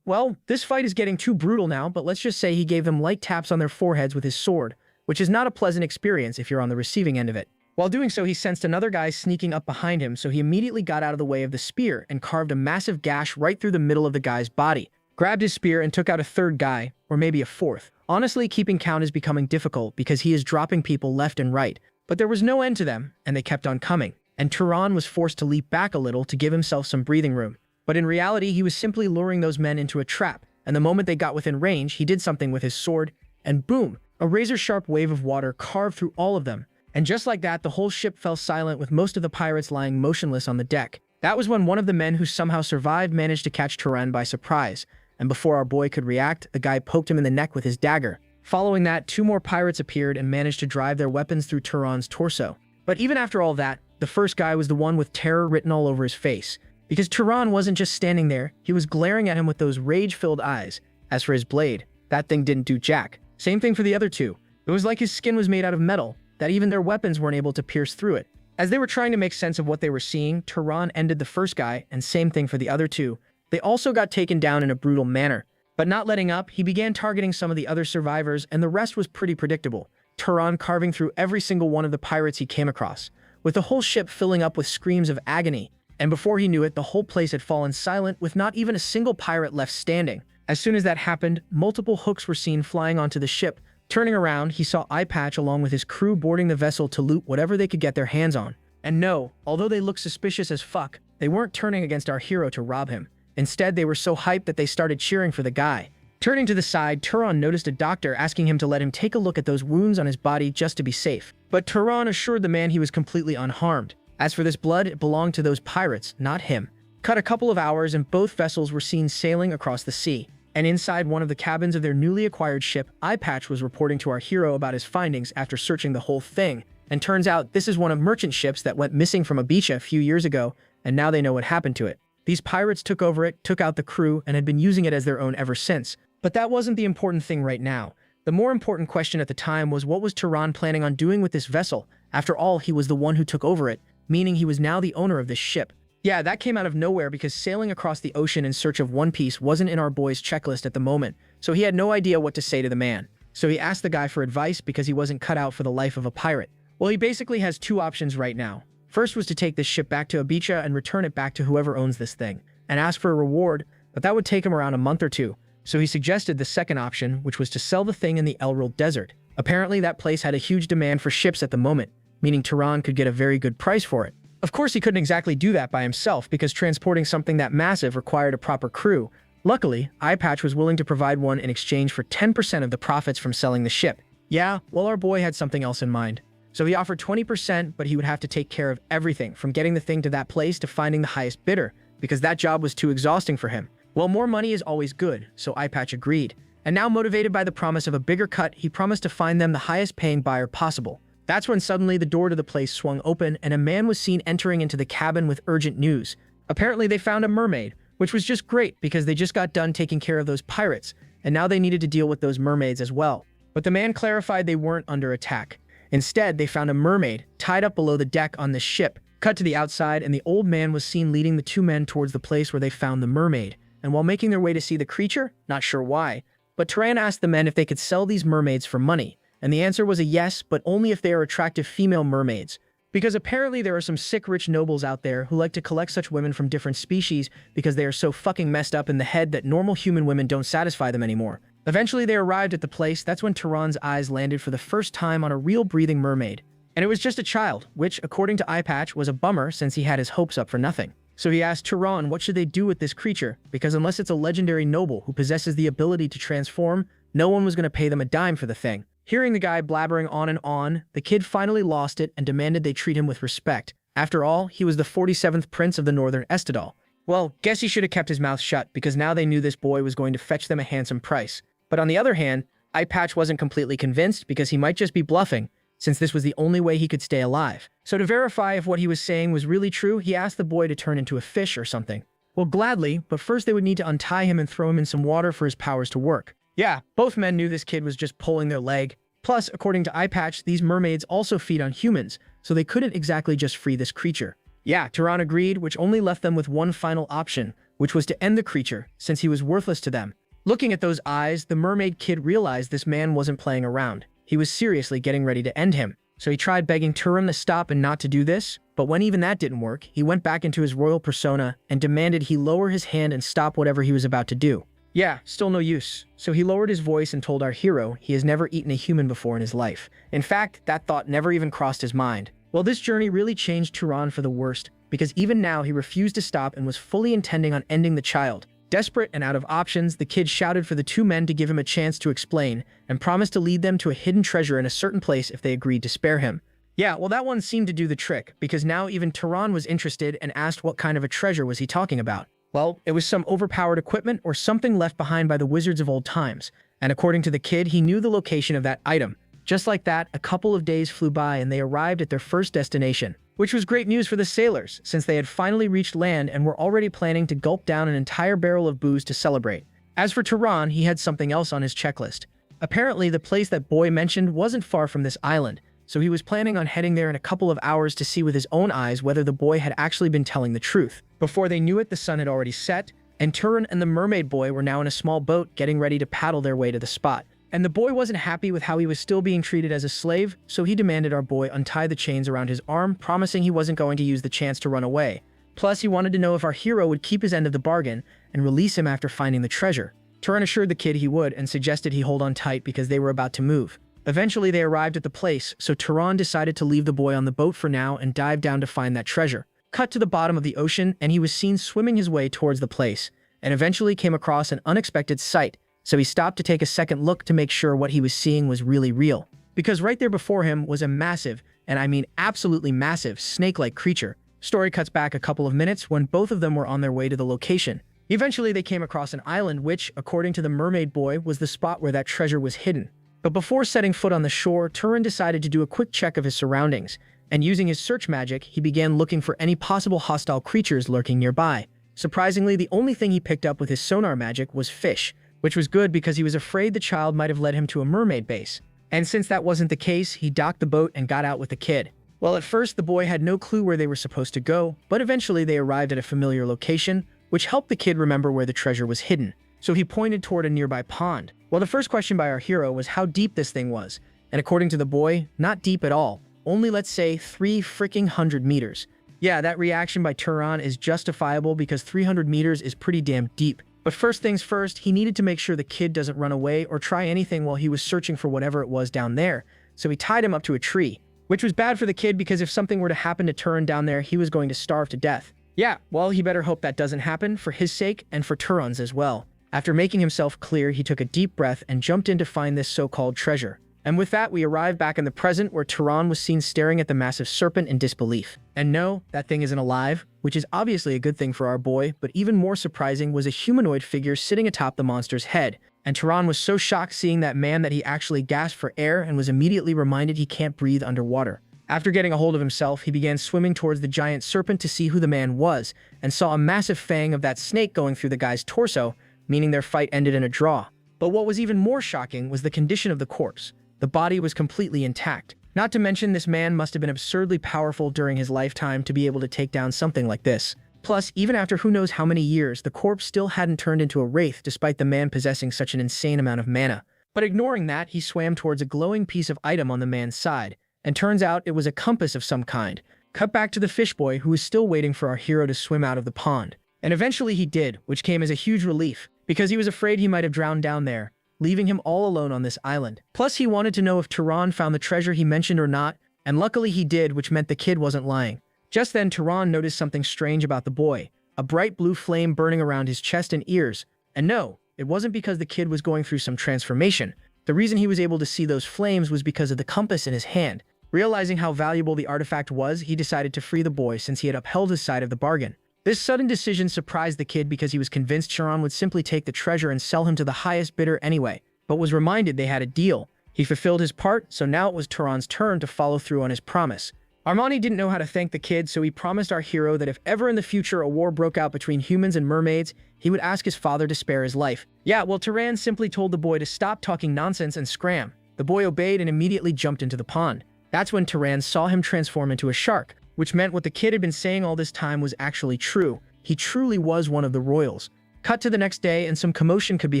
well, this fight is getting too brutal now, but let's just say he gave them light taps on their foreheads with his sword, which is not a pleasant experience if you're on the receiving end of it. While doing so, he sensed another guy sneaking up behind him, so he immediately got out of the way of the spear and carved a massive gash right through the middle of the guy's body, grabbed his spear and took out a third guy, or maybe a fourth. Honestly, keeping count is becoming difficult because he is dropping people left and right. But there was no end to them, and they kept on coming, and Turan was forced to leap back a little to give himself some breathing room. But in reality, he was simply luring those men into a trap, and the moment they got within range, he did something with his sword, and boom, a razor-sharp wave of water carved through all of them. And just like that, the whole ship fell silent with most of the pirates lying motionless on the deck. That was when one of the men who somehow survived managed to catch Turan by surprise, and before our boy could react, the guy poked him in the neck with his dagger. Following that, 2 more pirates appeared and managed to drive their weapons through Turan's torso. But even after all that, the first guy was the one with terror written all over his face. Because Turan wasn't just standing there, he was glaring at him with those rage-filled eyes. As for his blade, that thing didn't do jack. Same thing for the other 2. It was like his skin was made out of metal, that even their weapons weren't able to pierce through it. As they were trying to make sense of what they were seeing, Turan ended the first guy, and same thing for the other 2. They also got taken down in a brutal manner. But not letting up, he began targeting some of the other survivors, and the rest was pretty predictable. Turan carving through every single one of the pirates he came across, with the whole ship filling up with screams of agony. And before he knew it, the whole place had fallen silent with not even a single pirate left standing. As soon as that happened, multiple hooks were seen flying onto the ship. Turning around, he saw Eyepatch along with his crew boarding the vessel to loot whatever they could get their hands on. And no, although they looked suspicious as fuck, they weren't turning against our hero to rob him. Instead, they were so hyped that they started cheering for the guy. Turning to the side, Turan noticed a doctor asking him to let him take a look at those wounds on his body just to be safe. But Turan assured the man he was completely unharmed. As for this blood, it belonged to those pirates, not him. Cut a couple of hours and both vessels were seen sailing across the sea. and inside one of the cabins of their newly acquired ship, Eyepatch was reporting to our hero about his findings after searching the whole thing. And turns out this is one of merchant ships that went missing from Ibiza a few years ago, and now they know what happened to it. These pirates took over it, took out the crew, and had been using it as their own ever since. But that wasn't the important thing right now. The more important question at the time was what was Turan planning on doing with this vessel? After all, he was the one who took over it, meaning he was now the owner of this ship. Yeah, that came out of nowhere because sailing across the ocean in search of One Piece wasn't in our boy's checklist at the moment, so he had no idea what to say to the man. So he asked the guy for advice because he wasn't cut out for the life of a pirate. Well, he basically has two options right now. First was to take this ship back to Ibiza and return it back to whoever owns this thing, and ask for a reward, but that would take him around a month or two. So he suggested the second option, which was to sell the thing in the Elril Desert. Apparently that place had a huge demand for ships at the moment, meaning Turan could get a very good price for it. Of course, he couldn't exactly do that by himself because transporting something that massive required a proper crew. Luckily, Eyepatch was willing to provide one in exchange for 10% of the profits from selling the ship. Yeah, well, our boy had something else in mind. So he offered 20%, but he would have to take care of everything, from getting the thing to that place to finding the highest bidder, because that job was too exhausting for him. Well, more money is always good, so Eyepatch agreed. And now, motivated by the promise of a bigger cut, he promised to find them the highest paying buyer possible. That's when suddenly the door to the place swung open and a man was seen entering into the cabin with urgent news. Apparently they found a mermaid, which was just great because they just got done taking care of those pirates, and now they needed to deal with those mermaids as well. But the man clarified they weren't under attack. Instead, they found a mermaid tied up below the deck on this ship. Cut to the outside, and the old man was seen leading the two men towards the place where they found the mermaid. And while making their way to see the creature, not sure why, but Turan asked the men if they could sell these mermaids for money. And the answer was a yes, but only if they are attractive female mermaids. Because apparently there are some sick rich nobles out there who like to collect such women from different species because they are so fucking messed up in the head that normal human women don't satisfy them anymore. Eventually they arrived at the place. That's when Turan's eyes landed for the first time on a real breathing mermaid. And it was just a child, which, according to Eyepatch, was a bummer since he had his hopes up for nothing. So he asked Turan what should they do with this creature, because unless it's a legendary noble who possesses the ability to transform, no one was going to pay them a dime for the thing. Hearing the guy blabbering on and on, the kid finally lost it and demanded they treat him with respect. After all, he was the 47th prince of the Northern Estadal. Well, guess he should have kept his mouth shut because now they knew this boy was going to fetch them a handsome price. But on the other hand, Eyepatch wasn't completely convinced because he might just be bluffing, since this was the only way he could stay alive. So to verify if what he was saying was really true, he asked the boy to turn into a fish or something. Well, gladly, but first they would need to untie him and throw him in some water for his powers to work. Yeah, both men knew this kid was just pulling their leg. Plus, according to Eyepatch, these mermaids also feed on humans, so they couldn't exactly just free this creature. Yeah, Turan agreed, which only left them with one final option, which was to end the creature, since he was worthless to them. Looking at those eyes, the mermaid kid realized this man wasn't playing around. He was seriously getting ready to end him. So he tried begging Turan to stop and not to do this, but when even that didn't work, he went back into his royal persona and demanded he lower his hand and stop whatever he was about to do. Yeah, still no use. So he lowered his voice and told our hero he has never eaten a human before in his life. In fact, that thought never even crossed his mind. Well, this journey really changed Turan for the worst, because even now he refused to stop and was fully intending on ending the child. Desperate and out of options, the kid shouted for the two men to give him a chance to explain, and promised to lead them to a hidden treasure in a certain place if they agreed to spare him. Yeah, well, that one seemed to do the trick, because now even Turan was interested and asked what kind of a treasure was he talking about. Well, it was some overpowered equipment or something left behind by the wizards of old times, and according to the kid, he knew the location of that item. Just like that, a couple of days flew by and they arrived at their first destination, which was great news for the sailors, since they had finally reached land and were already planning to gulp down an entire barrel of booze to celebrate. As for Turan, he had something else on his checklist. Apparently, the place that boy mentioned wasn't far from this island, so he was planning on heading there in a couple of hours to see with his own eyes whether the boy had actually been telling the truth. Before they knew it, the sun had already set, and Turan and the mermaid boy were now in a small boat getting ready to paddle their way to the spot. And the boy wasn't happy with how he was still being treated as a slave, so he demanded our boy untie the chains around his arm, promising he wasn't going to use the chance to run away. Plus, he wanted to know if our hero would keep his end of the bargain and release him after finding the treasure. Turan assured the kid he would and suggested he hold on tight because they were about to move. Eventually, they arrived at the place, so Turan decided to leave the boy on the boat for now and dive down to find that treasure. Cut to the bottom of the ocean, and he was seen swimming his way towards the place, and eventually came across an unexpected sight, so he stopped to take a second look to make sure what he was seeing was really real. Because right there before him was a massive, and I mean absolutely massive, snake-like creature. Story cuts back a couple of minutes when both of them were on their way to the location. Eventually, they came across an island which, according to the mermaid boy, was the spot where that treasure was hidden. But before setting foot on the shore, Turin decided to do a quick check of his surroundings, and using his search magic, he began looking for any possible hostile creatures lurking nearby. Surprisingly, the only thing he picked up with his sonar magic was fish, which was good because he was afraid the child might have led him to a mermaid base. And since that wasn't the case, he docked the boat and got out with the kid. Well, at first, the boy had no clue where they were supposed to go, but eventually they arrived at a familiar location, which helped the kid remember where the treasure was hidden. So he pointed toward a nearby pond. Well, the first question by our hero was how deep this thing was, and according to the boy, not deep at all. Only, let's say, 300 meters. Yeah, that reaction by Turan is justifiable because 300 meters is pretty damn deep. But first things first, he needed to make sure the kid doesn't run away or try anything while he was searching for whatever it was down there, so he tied him up to a tree, which was bad for the kid because if something were to happen to Turan down there, he was going to starve to death. Yeah, well, he better hope that doesn't happen for his sake and for Turan's as well. After making himself clear, he took a deep breath and jumped in to find this so-called treasure. And with that, we arrive back in the present where Turan was seen staring at the massive serpent in disbelief. And no, that thing isn't alive, which is obviously a good thing for our boy, but even more surprising was a humanoid figure sitting atop the monster's head. And Turan was so shocked seeing that man that he actually gasped for air and was immediately reminded he can't breathe underwater. After getting a hold of himself, he began swimming towards the giant serpent to see who the man was, and saw a massive fang of that snake going through the guy's torso, meaning their fight ended in a draw. But what was even more shocking was the condition of the corpse. The body was completely intact. Not to mention, this man must have been absurdly powerful during his lifetime to be able to take down something like this. Plus, even after who knows how many years, the corpse still hadn't turned into a wraith despite the man possessing such an insane amount of mana. But ignoring that, he swam towards a glowing piece of item on the man's side, and turns out it was a compass of some kind. Cut back to the fish boy, who was still waiting for our hero to swim out of the pond. And eventually he did, which came as a huge relief, because he was afraid he might have drowned down there, leaving him all alone on this island. Plus, he wanted to know if Turan found the treasure he mentioned or not, and luckily he did, which meant the kid wasn't lying. Just then, Turan noticed something strange about the boy, a bright blue flame burning around his chest and ears. And no, it wasn't because the kid was going through some transformation. The reason he was able to see those flames was because of the compass in his hand. Realizing how valuable the artifact was, he decided to free the boy since he had upheld his side of the bargain. This sudden decision surprised the kid because he was convinced Turan would simply take the treasure and sell him to the highest bidder anyway, but was reminded they had a deal. He fulfilled his part, so now it was Turan's turn to follow through on his promise. Armani didn't know how to thank the kid, so he promised our hero that if ever in the future a war broke out between humans and mermaids, he would ask his father to spare his life. Yeah, well, Turan simply told the boy to stop talking nonsense and scram. The boy obeyed and immediately jumped into the pond. That's when Turan saw him transform into a shark, which meant what the kid had been saying all this time was actually true. He truly was one of the royals. Cut to the next day, and some commotion could be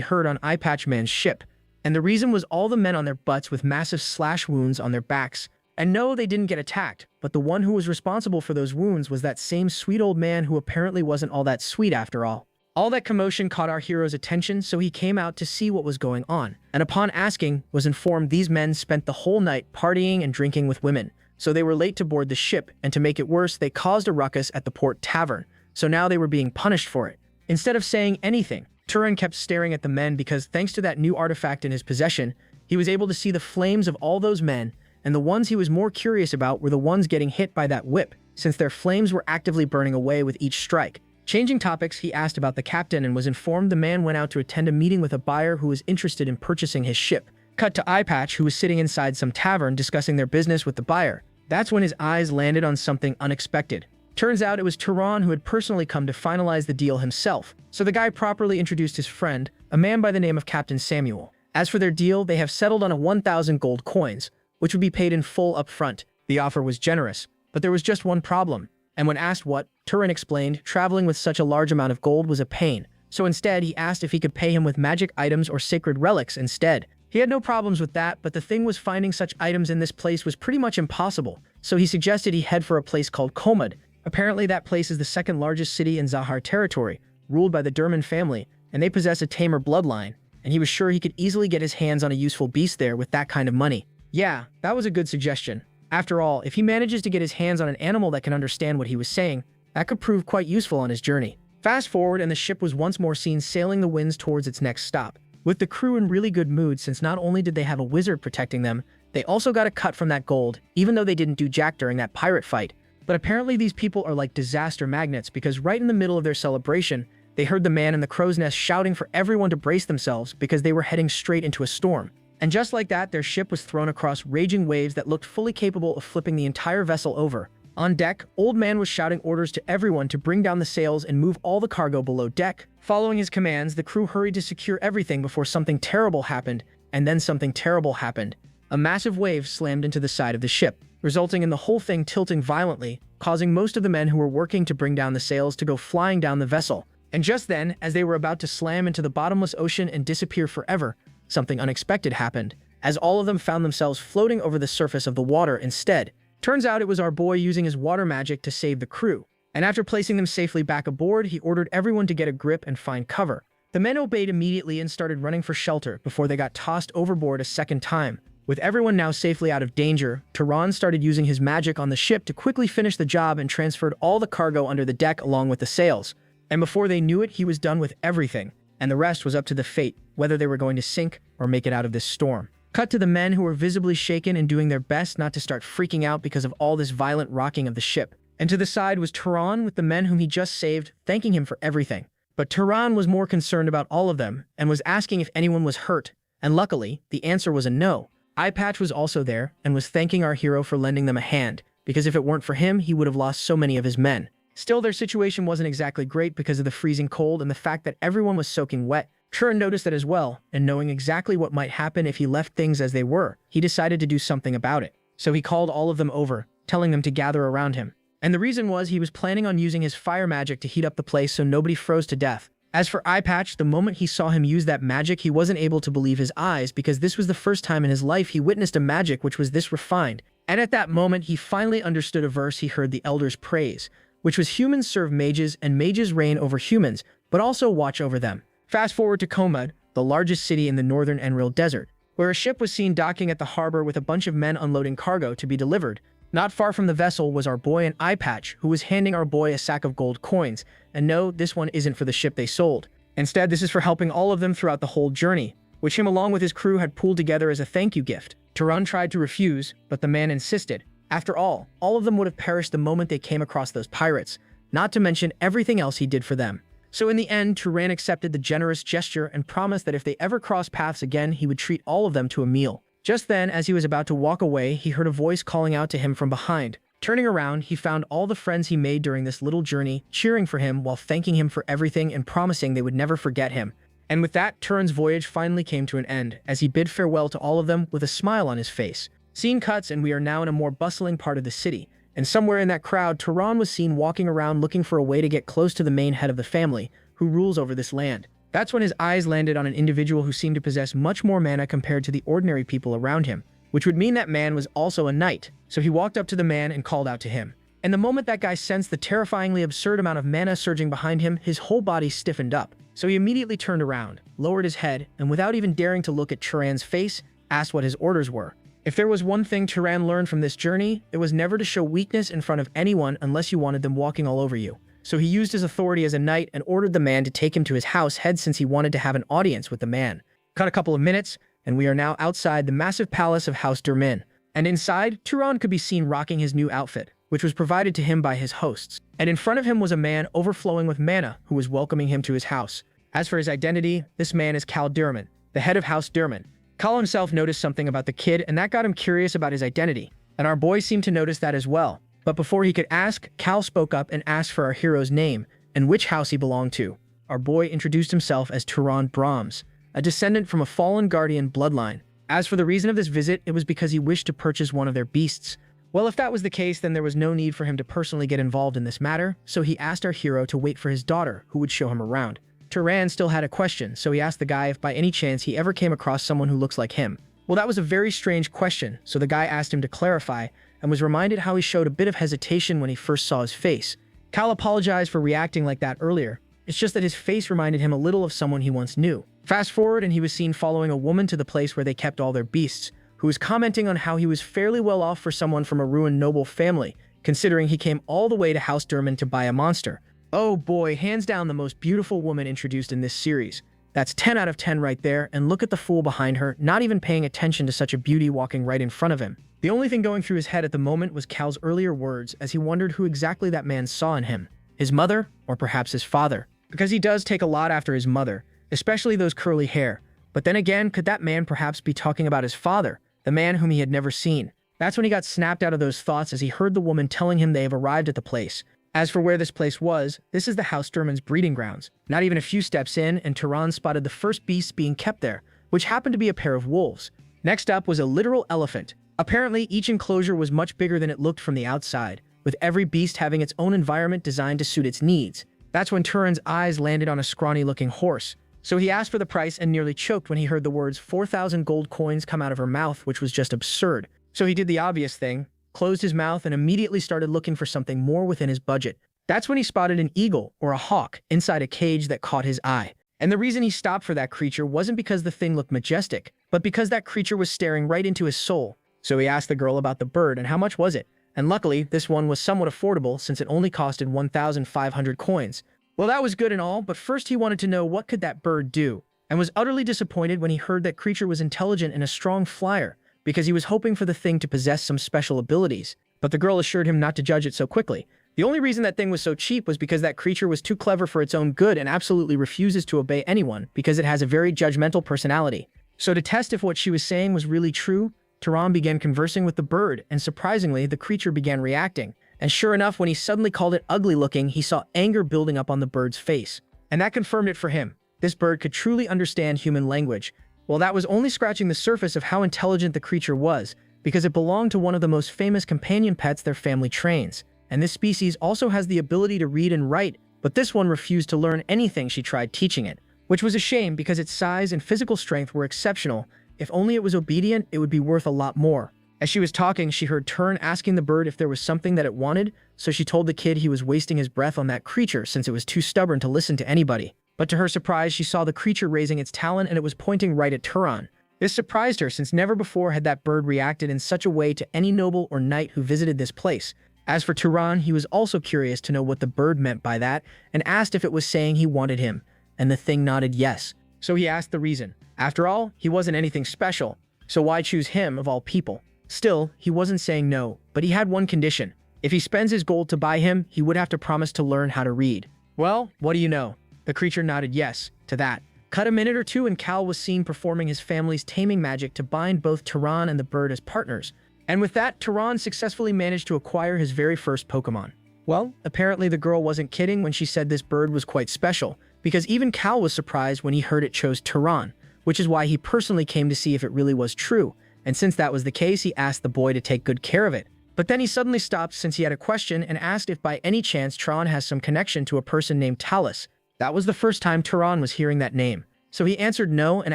heard on Eyepatch Man's ship. And the reason was all the men on their butts with massive slash wounds on their backs. And no, they didn't get attacked, but the one who was responsible for those wounds was that same sweet old man who apparently wasn't all that sweet after all. All that commotion caught our hero's attention, so he came out to see what was going on, and upon asking, was informed these men spent the whole night partying and drinking with women. So they were late to board the ship, and to make it worse, they caused a ruckus at the port tavern, so now they were being punished for it. Instead of saying anything, Turan kept staring at the men because thanks to that new artifact in his possession, he was able to see the flames of all those men, and the ones he was more curious about were the ones getting hit by that whip, since their flames were actively burning away with each strike. Changing topics, he asked about the captain and was informed the man went out to attend a meeting with a buyer who was interested in purchasing his ship. Cut to Eyepatch, who was sitting inside some tavern discussing their business with the buyer. That's when his eyes landed on something unexpected. Turns out it was Turan who had personally come to finalize the deal himself, so the guy properly introduced his friend, a man by the name of Captain Samuel. As for their deal, they have settled on 1,000 gold coins, which would be paid in full up front. The offer was generous, but there was just one problem. And when asked what, Turan explained traveling with such a large amount of gold was a pain. So instead, he asked if he could pay him with magic items or sacred relics instead. He had no problems with that, but the thing was finding such items in this place was pretty much impossible. So he suggested he head for a place called Komad. Apparently that place is the second largest city in Zahar territory, ruled by the Durman family, and they possess a tamer bloodline, and he was sure he could easily get his hands on a useful beast there with that kind of money. Yeah, that was a good suggestion. After all, if he manages to get his hands on an animal that can understand what he was saying, that could prove quite useful on his journey. Fast forward, and the ship was once more seen sailing the winds towards its next stop, with the crew in really good mood since not only did they have a wizard protecting them, they also got a cut from that gold, even though they didn't do jack during that pirate fight. But apparently these people are like disaster magnets because right in the middle of their celebration, they heard the man in the crow's nest shouting for everyone to brace themselves because they were heading straight into a storm. And just like that, their ship was thrown across raging waves that looked fully capable of flipping the entire vessel over. On deck, Old Man was shouting orders to everyone to bring down the sails and move all the cargo below deck. Following his commands, the crew hurried to secure everything before something terrible happened, and then something terrible happened. A massive wave slammed into the side of the ship, resulting in the whole thing tilting violently, causing most of the men who were working to bring down the sails to go flying down the vessel. And just then, as they were about to slam into the bottomless ocean and disappear forever, something unexpected happened, as all of them found themselves floating over the surface of the water instead. Turns out it was our boy using his water magic to save the crew, and after placing them safely back aboard, he ordered everyone to get a grip and find cover. The men obeyed immediately and started running for shelter before they got tossed overboard a second time. With everyone now safely out of danger, Turan started using his magic on the ship to quickly finish the job and transferred all the cargo under the deck along with the sails. And before they knew it, he was done with everything, and the rest was up to the fate, whether they were going to sink or make it out of this storm. Cut to the men who were visibly shaken and doing their best not to start freaking out because of all this violent rocking of the ship. And to the side was Turan with the men whom he just saved, thanking him for everything. But Turan was more concerned about all of them and was asking if anyone was hurt, and luckily, the answer was a no. Eyepatch was also there and was thanking our hero for lending them a hand, because if it weren't for him, he would have lost so many of his men. Still, their situation wasn't exactly great because of the freezing cold and the fact that everyone was soaking wet. Turan noticed that as well, and knowing exactly what might happen if he left things as they were, he decided to do something about it. So he called all of them over, telling them to gather around him. And the reason was he was planning on using his fire magic to heat up the place so nobody froze to death. As for Eyepatch, the moment he saw him use that magic, he wasn't able to believe his eyes because this was the first time in his life he witnessed a magic which was this refined. And at that moment, he finally understood a verse he heard the elders praise, which was humans serve mages and mages reign over humans, but also watch over them. Fast forward to Komud, the largest city in the northern Enril Desert, where a ship was seen docking at the harbor with a bunch of men unloading cargo to be delivered. Not far from the vessel was our boy and Eyepatch, who was handing our boy a sack of gold coins. And no, this one isn't for the ship they sold. Instead, this is for helping all of them throughout the whole journey, which him along with his crew had pooled together as a thank you gift. Turan tried to refuse, but the man insisted. After all of them would have perished the moment they came across those pirates, not to mention everything else he did for them. So in the end, Turan accepted the generous gesture and promised that if they ever crossed paths again, he would treat all of them to a meal. Just then, as he was about to walk away, he heard a voice calling out to him from behind. Turning around, he found all the friends he made during this little journey, cheering for him while thanking him for everything and promising they would never forget him. And with that, Turan's voyage finally came to an end, as he bid farewell to all of them with a smile on his face. Scene cuts, and we are now in a more bustling part of the city. And somewhere in that crowd, Turan was seen walking around looking for a way to get close to the main head of the family, who rules over this land. That's when his eyes landed on an individual who seemed to possess much more mana compared to the ordinary people around him, which would mean that man was also a knight. So he walked up to the man and called out to him. And the moment that guy sensed the terrifyingly absurd amount of mana surging behind him, his whole body stiffened up. So he immediately turned around, lowered his head, and without even daring to look at Turan's face, asked what his orders were. If there was one thing Turan learned from this journey, it was never to show weakness in front of anyone unless you wanted them walking all over you. So he used his authority as a knight and ordered the man to take him to his house head since he wanted to have an audience with the man. Cut a couple of minutes, and we are now outside the massive palace of House Durmin. And inside, Turan could be seen rocking his new outfit, which was provided to him by his hosts. And in front of him was a man overflowing with mana who was welcoming him to his house. As for his identity, this man is Kal Durmin, the head of House Durmin. Kal himself noticed something about the kid, and that got him curious about his identity. And our boy seemed to notice that as well. But before he could ask, Kal spoke up and asked for our hero's name and which house he belonged to. Our boy introduced himself as Turan Brahms, a descendant from a fallen guardian bloodline. As for the reason of this visit, it was because he wished to purchase one of their beasts. Well, if that was the case, then there was no need for him to personally get involved in this matter, so he asked our hero to wait for his daughter, who would show him around. Turan still had a question, so he asked the guy if by any chance he ever came across someone who looks like him. Well, that was a very strange question, so the guy asked him to clarify, and was reminded how he showed a bit of hesitation when he first saw his face. Kal apologized for reacting like that earlier. It's just that his face reminded him a little of someone he once knew. Fast forward, and he was seen following a woman to the place where they kept all their beasts, who was commenting on how he was fairly well off for someone from a ruined noble family, considering he came all the way to House Durmin to buy a monster. Oh boy, hands down the most beautiful woman introduced in this series. That's 10 out of 10 right there, and look at the fool behind her, not even paying attention to such a beauty walking right in front of him. The only thing going through his head at the moment was Kal's earlier words as he wondered who exactly that man saw in him. His mother, or perhaps his father. because he does take a lot after his mother, especially those curly hair. But then again, could that man perhaps be talking about his father, the man whom he had never seen? That's when he got snapped out of those thoughts as he heard the woman telling him they have arrived at the place. As for where this place was, this is the House Sturman's breeding grounds. Not even a few steps in, and Turan spotted the first beasts being kept there, which happened to be a pair of wolves. Next up was a literal elephant. Apparently, each enclosure was much bigger than it looked from the outside, with every beast having its own environment designed to suit its needs. That's when Turan's eyes landed on a scrawny-looking horse. So he asked for the price and nearly choked when he heard the words 4,000 gold coins come out of her mouth, which was just absurd. So he did the obvious thing, closed his mouth, and immediately started looking for something more within his budget. That's when he spotted an eagle, or a hawk, inside a cage that caught his eye. And the reason he stopped for that creature wasn't because the thing looked majestic, but because that creature was staring right into his soul. So he asked the girl about the bird and how much was it. And luckily, this one was somewhat affordable since it only costed 1,500 coins. Well, that was good and all, but first he wanted to know what could that bird do, and was utterly disappointed when he heard that creature was intelligent and a strong flyer, because he was hoping for the thing to possess some special abilities. But the girl assured him not to judge it so quickly. The only reason that thing was so cheap was because that creature was too clever for its own good and absolutely refuses to obey anyone because it has a very judgmental personality. So to test if what she was saying was really true, Turan began conversing with the bird, and surprisingly, the creature began reacting. And sure enough, when he suddenly called it ugly looking, he saw anger building up on the bird's face. And that confirmed it for him. This bird could truly understand human language. Well, that was only scratching the surface of how intelligent the creature was, because it belonged to one of the most famous companion pets their family trains. And this species also has the ability to read and write, but this one refused to learn anything she tried teaching it, which was a shame because its size and physical strength were exceptional. If only it was obedient, it would be worth a lot more. As she was talking, she heard Turan asking the bird if there was something that it wanted, so she told the kid he was wasting his breath on that creature since it was too stubborn to listen to anybody. But to her surprise, she saw the creature raising its talon and it was pointing right at Turan. This surprised her since never before had that bird reacted in such a way to any noble or knight who visited this place. As for Turan, he was also curious to know what the bird meant by that and asked if it was saying he wanted him, and the thing nodded yes. So he asked the reason. After all, he wasn't anything special, so why choose him of all people? Still, he wasn't saying no, but he had one condition. If he spends his gold to buy him, he would have to promise to learn how to read. Well, what do you know? The creature nodded yes to that. Cut a minute or two and Cal was seen performing his family's taming magic to bind both Turan and the bird as partners. And with that, Turan successfully managed to acquire his very first Pokemon. Well, apparently the girl wasn't kidding when she said this bird was quite special, because even Cal was surprised when he heard it chose Turan, which is why he personally came to see if it really was true. And since that was the case, he asked the boy to take good care of it. But then he suddenly stopped since he had a question and asked if by any chance Turan has some connection to a person named Talus. That was the first time Turan was hearing that name. So he answered no and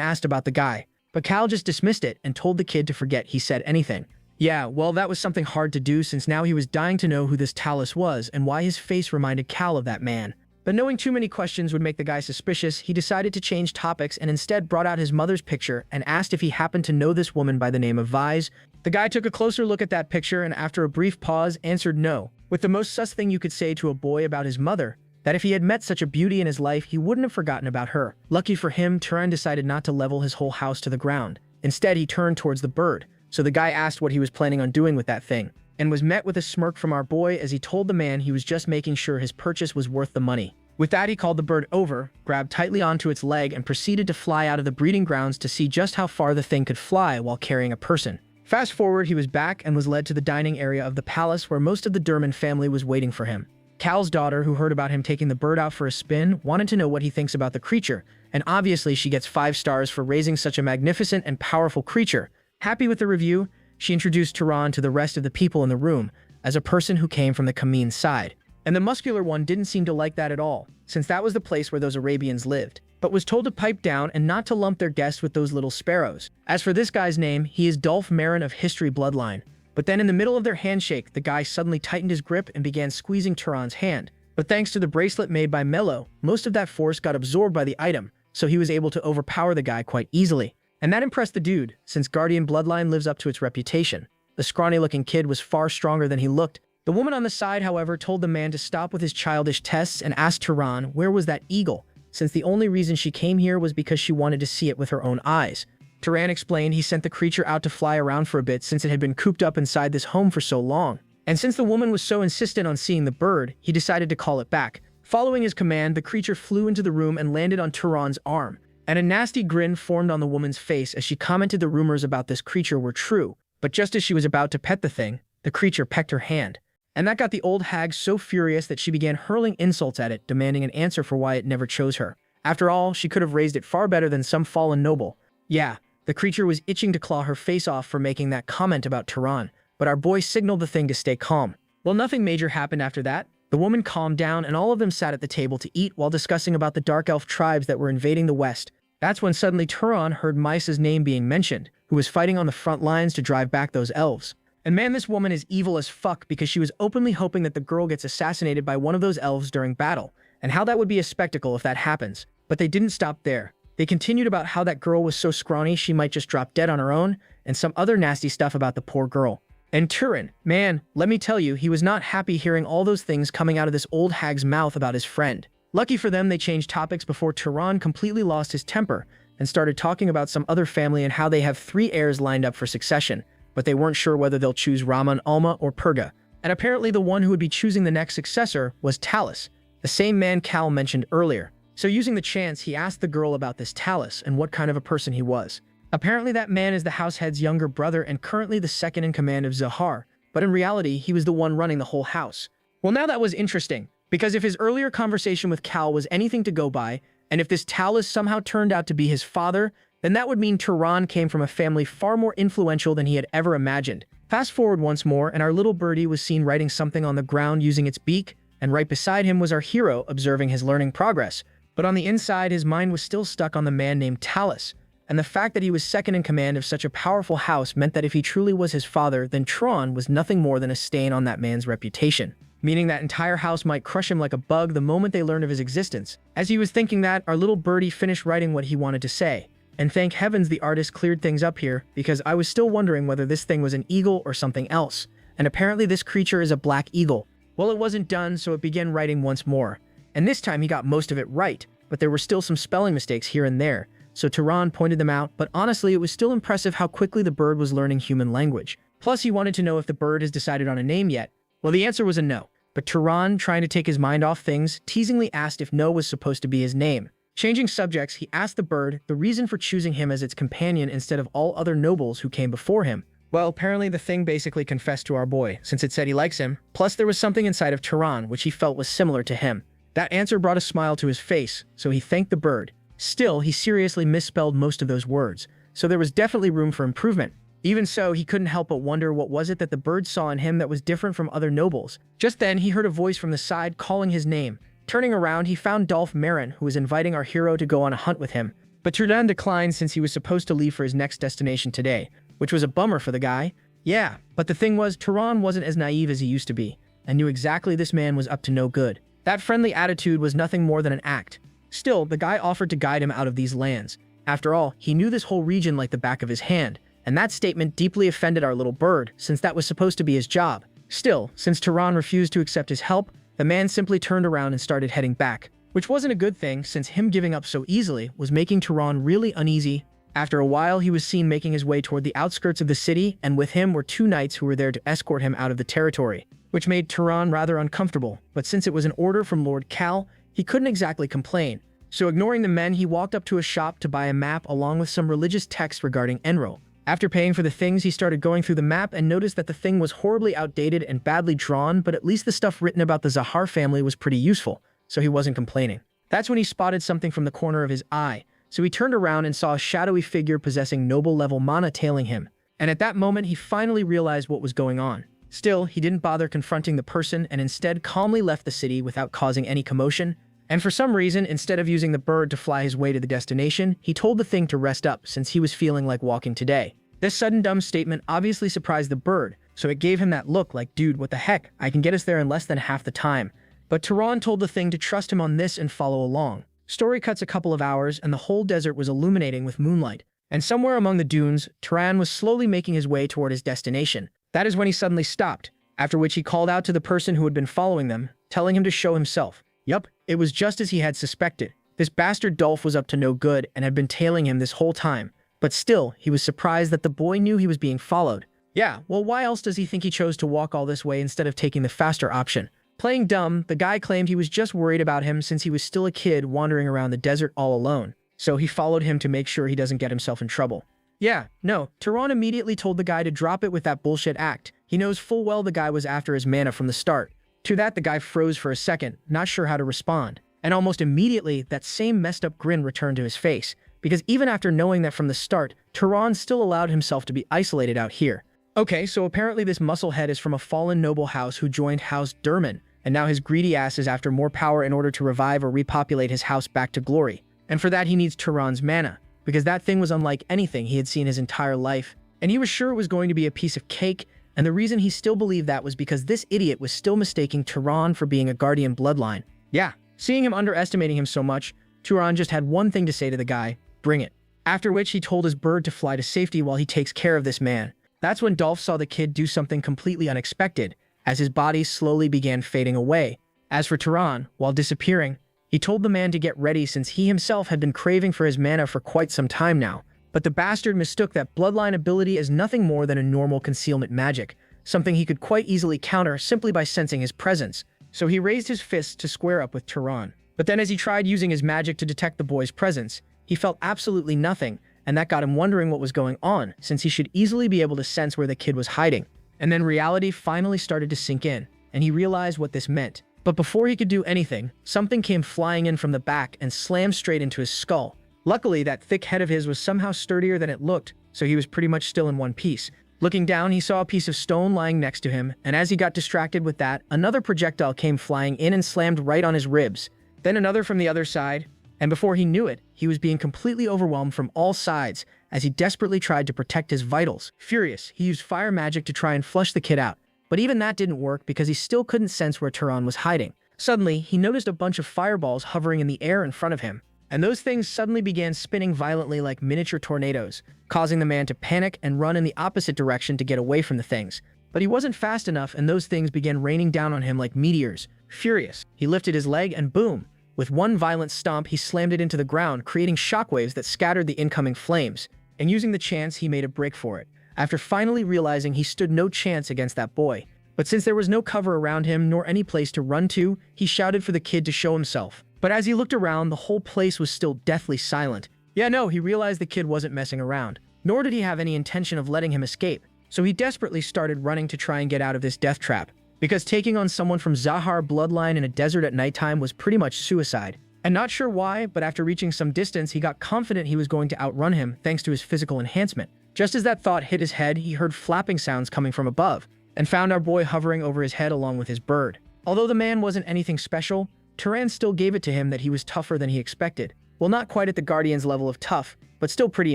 asked about the guy. But Cal just dismissed it and told the kid to forget he said anything. Yeah, well, that was something hard to do since now he was dying to know who this Talus was and why his face reminded Cal of that man. But knowing too many questions would make the guy suspicious, he decided to change topics and instead brought out his mother's picture and asked if he happened to know this woman by the name of Vise. The guy took a closer look at that picture and after a brief pause answered no, with the most sus thing you could say to a boy about his mother, that if he had met such a beauty in his life, he wouldn't have forgotten about her. Lucky for him, Turan decided not to level his whole house to the ground. Instead, he turned towards the bird. So the guy asked what he was planning on doing with that thing, and was met with a smirk from our boy as he told the man he was just making sure his purchase was worth the money. With that, he called the bird over, grabbed tightly onto its leg, and proceeded to fly out of the breeding grounds to see just how far the thing could fly while carrying a person. Fast forward, he was back and was led to the dining area of the palace where most of the Durman family was waiting for him. Cal's daughter, who heard about him taking the bird out for a spin, wanted to know what he thinks about the creature, and obviously she gets 5 stars for raising such a magnificent and powerful creature. Happy with the review, she introduced Turan to the rest of the people in the room as a person who came from the Kamin side. And the muscular one didn't seem to like that at all, since that was the place where those Arabians lived, but was told to pipe down and not to lump their guests with those little sparrows. As for this guy's name, he is Dolph Marin of History Bloodline. But then in the middle of their handshake, the guy suddenly tightened his grip and began squeezing Turan's hand. But thanks to the bracelet made by Mello, most of that force got absorbed by the item, so he was able to overpower the guy quite easily. And that impressed the dude, since Guardian Bloodline lives up to its reputation. The scrawny-looking kid was far stronger than he looked. The woman on the side, however, told the man to stop with his childish tests and asked Turan where was that eagle, since the only reason she came here was because she wanted to see it with her own eyes. Turan explained he sent the creature out to fly around for a bit since it had been cooped up inside this home for so long. And since the woman was so insistent on seeing the bird, he decided to call it back, Following his command, the creature flew into the room and landed on Turan's arm, and a nasty grin formed on the woman's face as she commented the rumors about this creature were true. But just as she was about to pet the thing, the creature pecked her hand. And that got the old hag so furious that she began hurling insults at it, demanding an answer for why it never chose her. After all, she could have raised it far better than some fallen noble. Yeah, the creature was itching to claw her face off for making that comment about Turan, but our boy signaled the thing to stay calm. Well, nothing major happened after that. The woman calmed down and all of them sat at the table to eat while discussing about the dark elf tribes that were invading the west. That's when suddenly Turan heard Misa's name being mentioned, who was fighting on the front lines to drive back those elves. And man, this woman is evil as fuck because she was openly hoping that the girl gets assassinated by one of those elves during battle, and how that would be a spectacle if that happens. But they didn't stop there. They continued about how that girl was so scrawny she might just drop dead on her own, and some other nasty stuff about the poor girl. And Turan, man, let me tell you, he was not happy hearing all those things coming out of this old hag's mouth about his friend. Lucky for them, they changed topics before Turan completely lost his temper and started talking about some other family and how they have 3 heirs lined up for succession, but they weren't sure whether they'll choose Raman, Alma, or Purga. And apparently the one who would be choosing the next successor was Talus, the same man Cal mentioned earlier. So using the chance, he asked the girl about this Talus and what kind of a person he was. Apparently that man is the house head's younger brother and currently the second in command of Zahar, but in reality, he was the one running the whole house. Well, now that was interesting, because if his earlier conversation with Cal was anything to go by, and if this Talus somehow turned out to be his father, then that would mean Turan came from a family far more influential than he had ever imagined. Fast forward once more, and our little birdie was seen writing something on the ground using its beak, and right beside him was our hero observing his learning progress. But on the inside, his mind was still stuck on the man named Talus, and the fact that he was second in command of such a powerful house meant that if he truly was his father, then Turan was nothing more than a stain on that man's reputation, meaning that entire house might crush him like a bug the moment they learned of his existence. As he was thinking that, our little birdie finished writing what he wanted to say. And thank heavens the artist cleared things up here, because I was still wondering whether this thing was an eagle or something else. And apparently this creature is a black eagle. Well, it wasn't done, so it began writing once more. And this time he got most of it right, but there were still some spelling mistakes here and there. So Turan pointed them out, but honestly it was still impressive how quickly the bird was learning human language. Plus he wanted to know if the bird has decided on a name yet. Well, the answer was a no. But Turan, trying to take his mind off things, teasingly asked if No was supposed to be his name. Changing subjects, he asked the bird the reason for choosing him as its companion instead of all other nobles who came before him. Well, apparently the thing basically confessed to our boy, since it said he likes him, plus there was something inside of Turan which he felt was similar to him. That answer brought a smile to his face, so he thanked the bird. Still, he seriously misspelled most of those words, so there was definitely room for improvement. Even so, he couldn't help but wonder what was it that the bird saw in him that was different from other nobles. Just then, he heard a voice from the side calling his name. Turning around, he found Dolph Marin, who was inviting our hero to go on a hunt with him. But Turan declined since he was supposed to leave for his next destination today, which was a bummer for the guy. Yeah, but the thing was, Turan wasn't as naive as he used to be, and knew exactly this man was up to no good. That friendly attitude was nothing more than an act. Still, the guy offered to guide him out of these lands. After all, he knew this whole region like the back of his hand, and that statement deeply offended our little bird, since that was supposed to be his job. Still, since Turan refused to accept his help, the man simply turned around and started heading back, which wasn't a good thing since him giving up so easily was making Turan really uneasy. After a while, he was seen making his way toward the outskirts of the city, and with him were 2 knights who were there to escort him out of the territory, which made Turan rather uncomfortable, but since it was an order from Lord Cal, he couldn't exactly complain. So ignoring the men, he walked up to a shop to buy a map along with some religious text regarding Enro. After paying for the things, he started going through the map and noticed that the thing was horribly outdated and badly drawn, but at least the stuff written about the Zahar family was pretty useful, so he wasn't complaining. That's when he spotted something from the corner of his eye, so he turned around and saw a shadowy figure possessing noble-level mana tailing him. And at that moment, he finally realized what was going on. Still, he didn't bother confronting the person and instead calmly left the city without causing any commotion. And for some reason, instead of using the bird to fly his way to the destination, he told the thing to rest up since he was feeling like walking today. This sudden dumb statement obviously surprised the bird, so it gave him that look like, dude, what the heck, I can get us there in less than half the time. But Turan told the thing to trust him on this and follow along. Story cuts a couple of hours and the whole desert was illuminating with moonlight. And somewhere among the dunes, Turan was slowly making his way toward his destination. That is when he suddenly stopped, after which he called out to the person who had been following them, telling him to show himself. Yup, it was just as he had suspected. This bastard Dolph was up to no good and had been tailing him this whole time. But still, he was surprised that the boy knew he was being followed. Yeah, well, why else does he think he chose to walk all this way instead of taking the faster option? Playing dumb, the guy claimed he was just worried about him since he was still a kid wandering around the desert all alone, so he followed him to make sure he doesn't get himself in trouble. Yeah, no, Tehran immediately told the guy to drop it with that bullshit act. He knows full well the guy was after his mana from the start. To that, the guy froze for a second, not sure how to respond. And almost immediately, that same messed up grin returned to his face, because even after knowing that from the start, Tehran still allowed himself to be isolated out here. Okay, so apparently this musclehead is from a fallen noble house who joined House Durman, and now his greedy ass is after more power in order to revive or repopulate his house back to glory. And for that he needs Tehran's mana, because that thing was unlike anything he had seen his entire life, and he was sure it was going to be a piece of cake, and the reason he still believed that was because this idiot was still mistaking Tehran for being a guardian bloodline. Yeah, seeing him underestimating him so much, Tehran just had one thing to say to the guy: bring it. After which he told his bird to fly to safety while he takes care of this man. That's when Dolph saw the kid do something completely unexpected, as his body slowly began fading away. As for Tehran, while disappearing, he told the man to get ready since he himself had been craving for his mana for quite some time now. But the bastard mistook that bloodline ability as nothing more than a normal concealment magic, something he could quite easily counter simply by sensing his presence. So he raised his fist to square up with Tehran. But then as he tried using his magic to detect the boy's presence, he felt absolutely nothing, and that got him wondering what was going on, since he should easily be able to sense where the kid was hiding. And then reality finally started to sink in, and he realized what this meant. But before he could do anything, something came flying in from the back and slammed straight into his skull. Luckily, that thick head of his was somehow sturdier than it looked, so he was pretty much still in one piece. Looking down, he saw a piece of stone lying next to him, and as he got distracted with that, another projectile came flying in and slammed right on his ribs. Then another from the other side, and before he knew it, he was being completely overwhelmed from all sides as he desperately tried to protect his vitals. Furious, he used fire magic to try and flush the kid out, but even that didn't work because he still couldn't sense where Tehran was hiding. Suddenly, he noticed a bunch of fireballs hovering in the air in front of him, and those things suddenly began spinning violently like miniature tornadoes, causing the man to panic and run in the opposite direction to get away from the things. But he wasn't fast enough, and those things began raining down on him like meteors. Furious, he lifted his leg and boom! With one violent stomp, he slammed it into the ground, creating shockwaves that scattered the incoming flames. And using the chance, he made a break for it, after finally realizing he stood no chance against that boy. But since there was no cover around him nor any place to run to, he shouted for the kid to show himself. But as he looked around, the whole place was still deathly silent. Yeah, no, he realized the kid wasn't messing around, nor did he have any intention of letting him escape. So he desperately started running to try and get out of this death trap, because taking on someone from Zahar bloodline in a desert at nighttime was pretty much suicide. And not sure why, but after reaching some distance, he got confident he was going to outrun him thanks to his physical enhancement. Just as that thought hit his head, he heard flapping sounds coming from above, and found our boy hovering over his head along with his bird. Although the man wasn't anything special, Tehran still gave it to him that he was tougher than he expected. Well, not quite at the Guardian's level of tough, but still pretty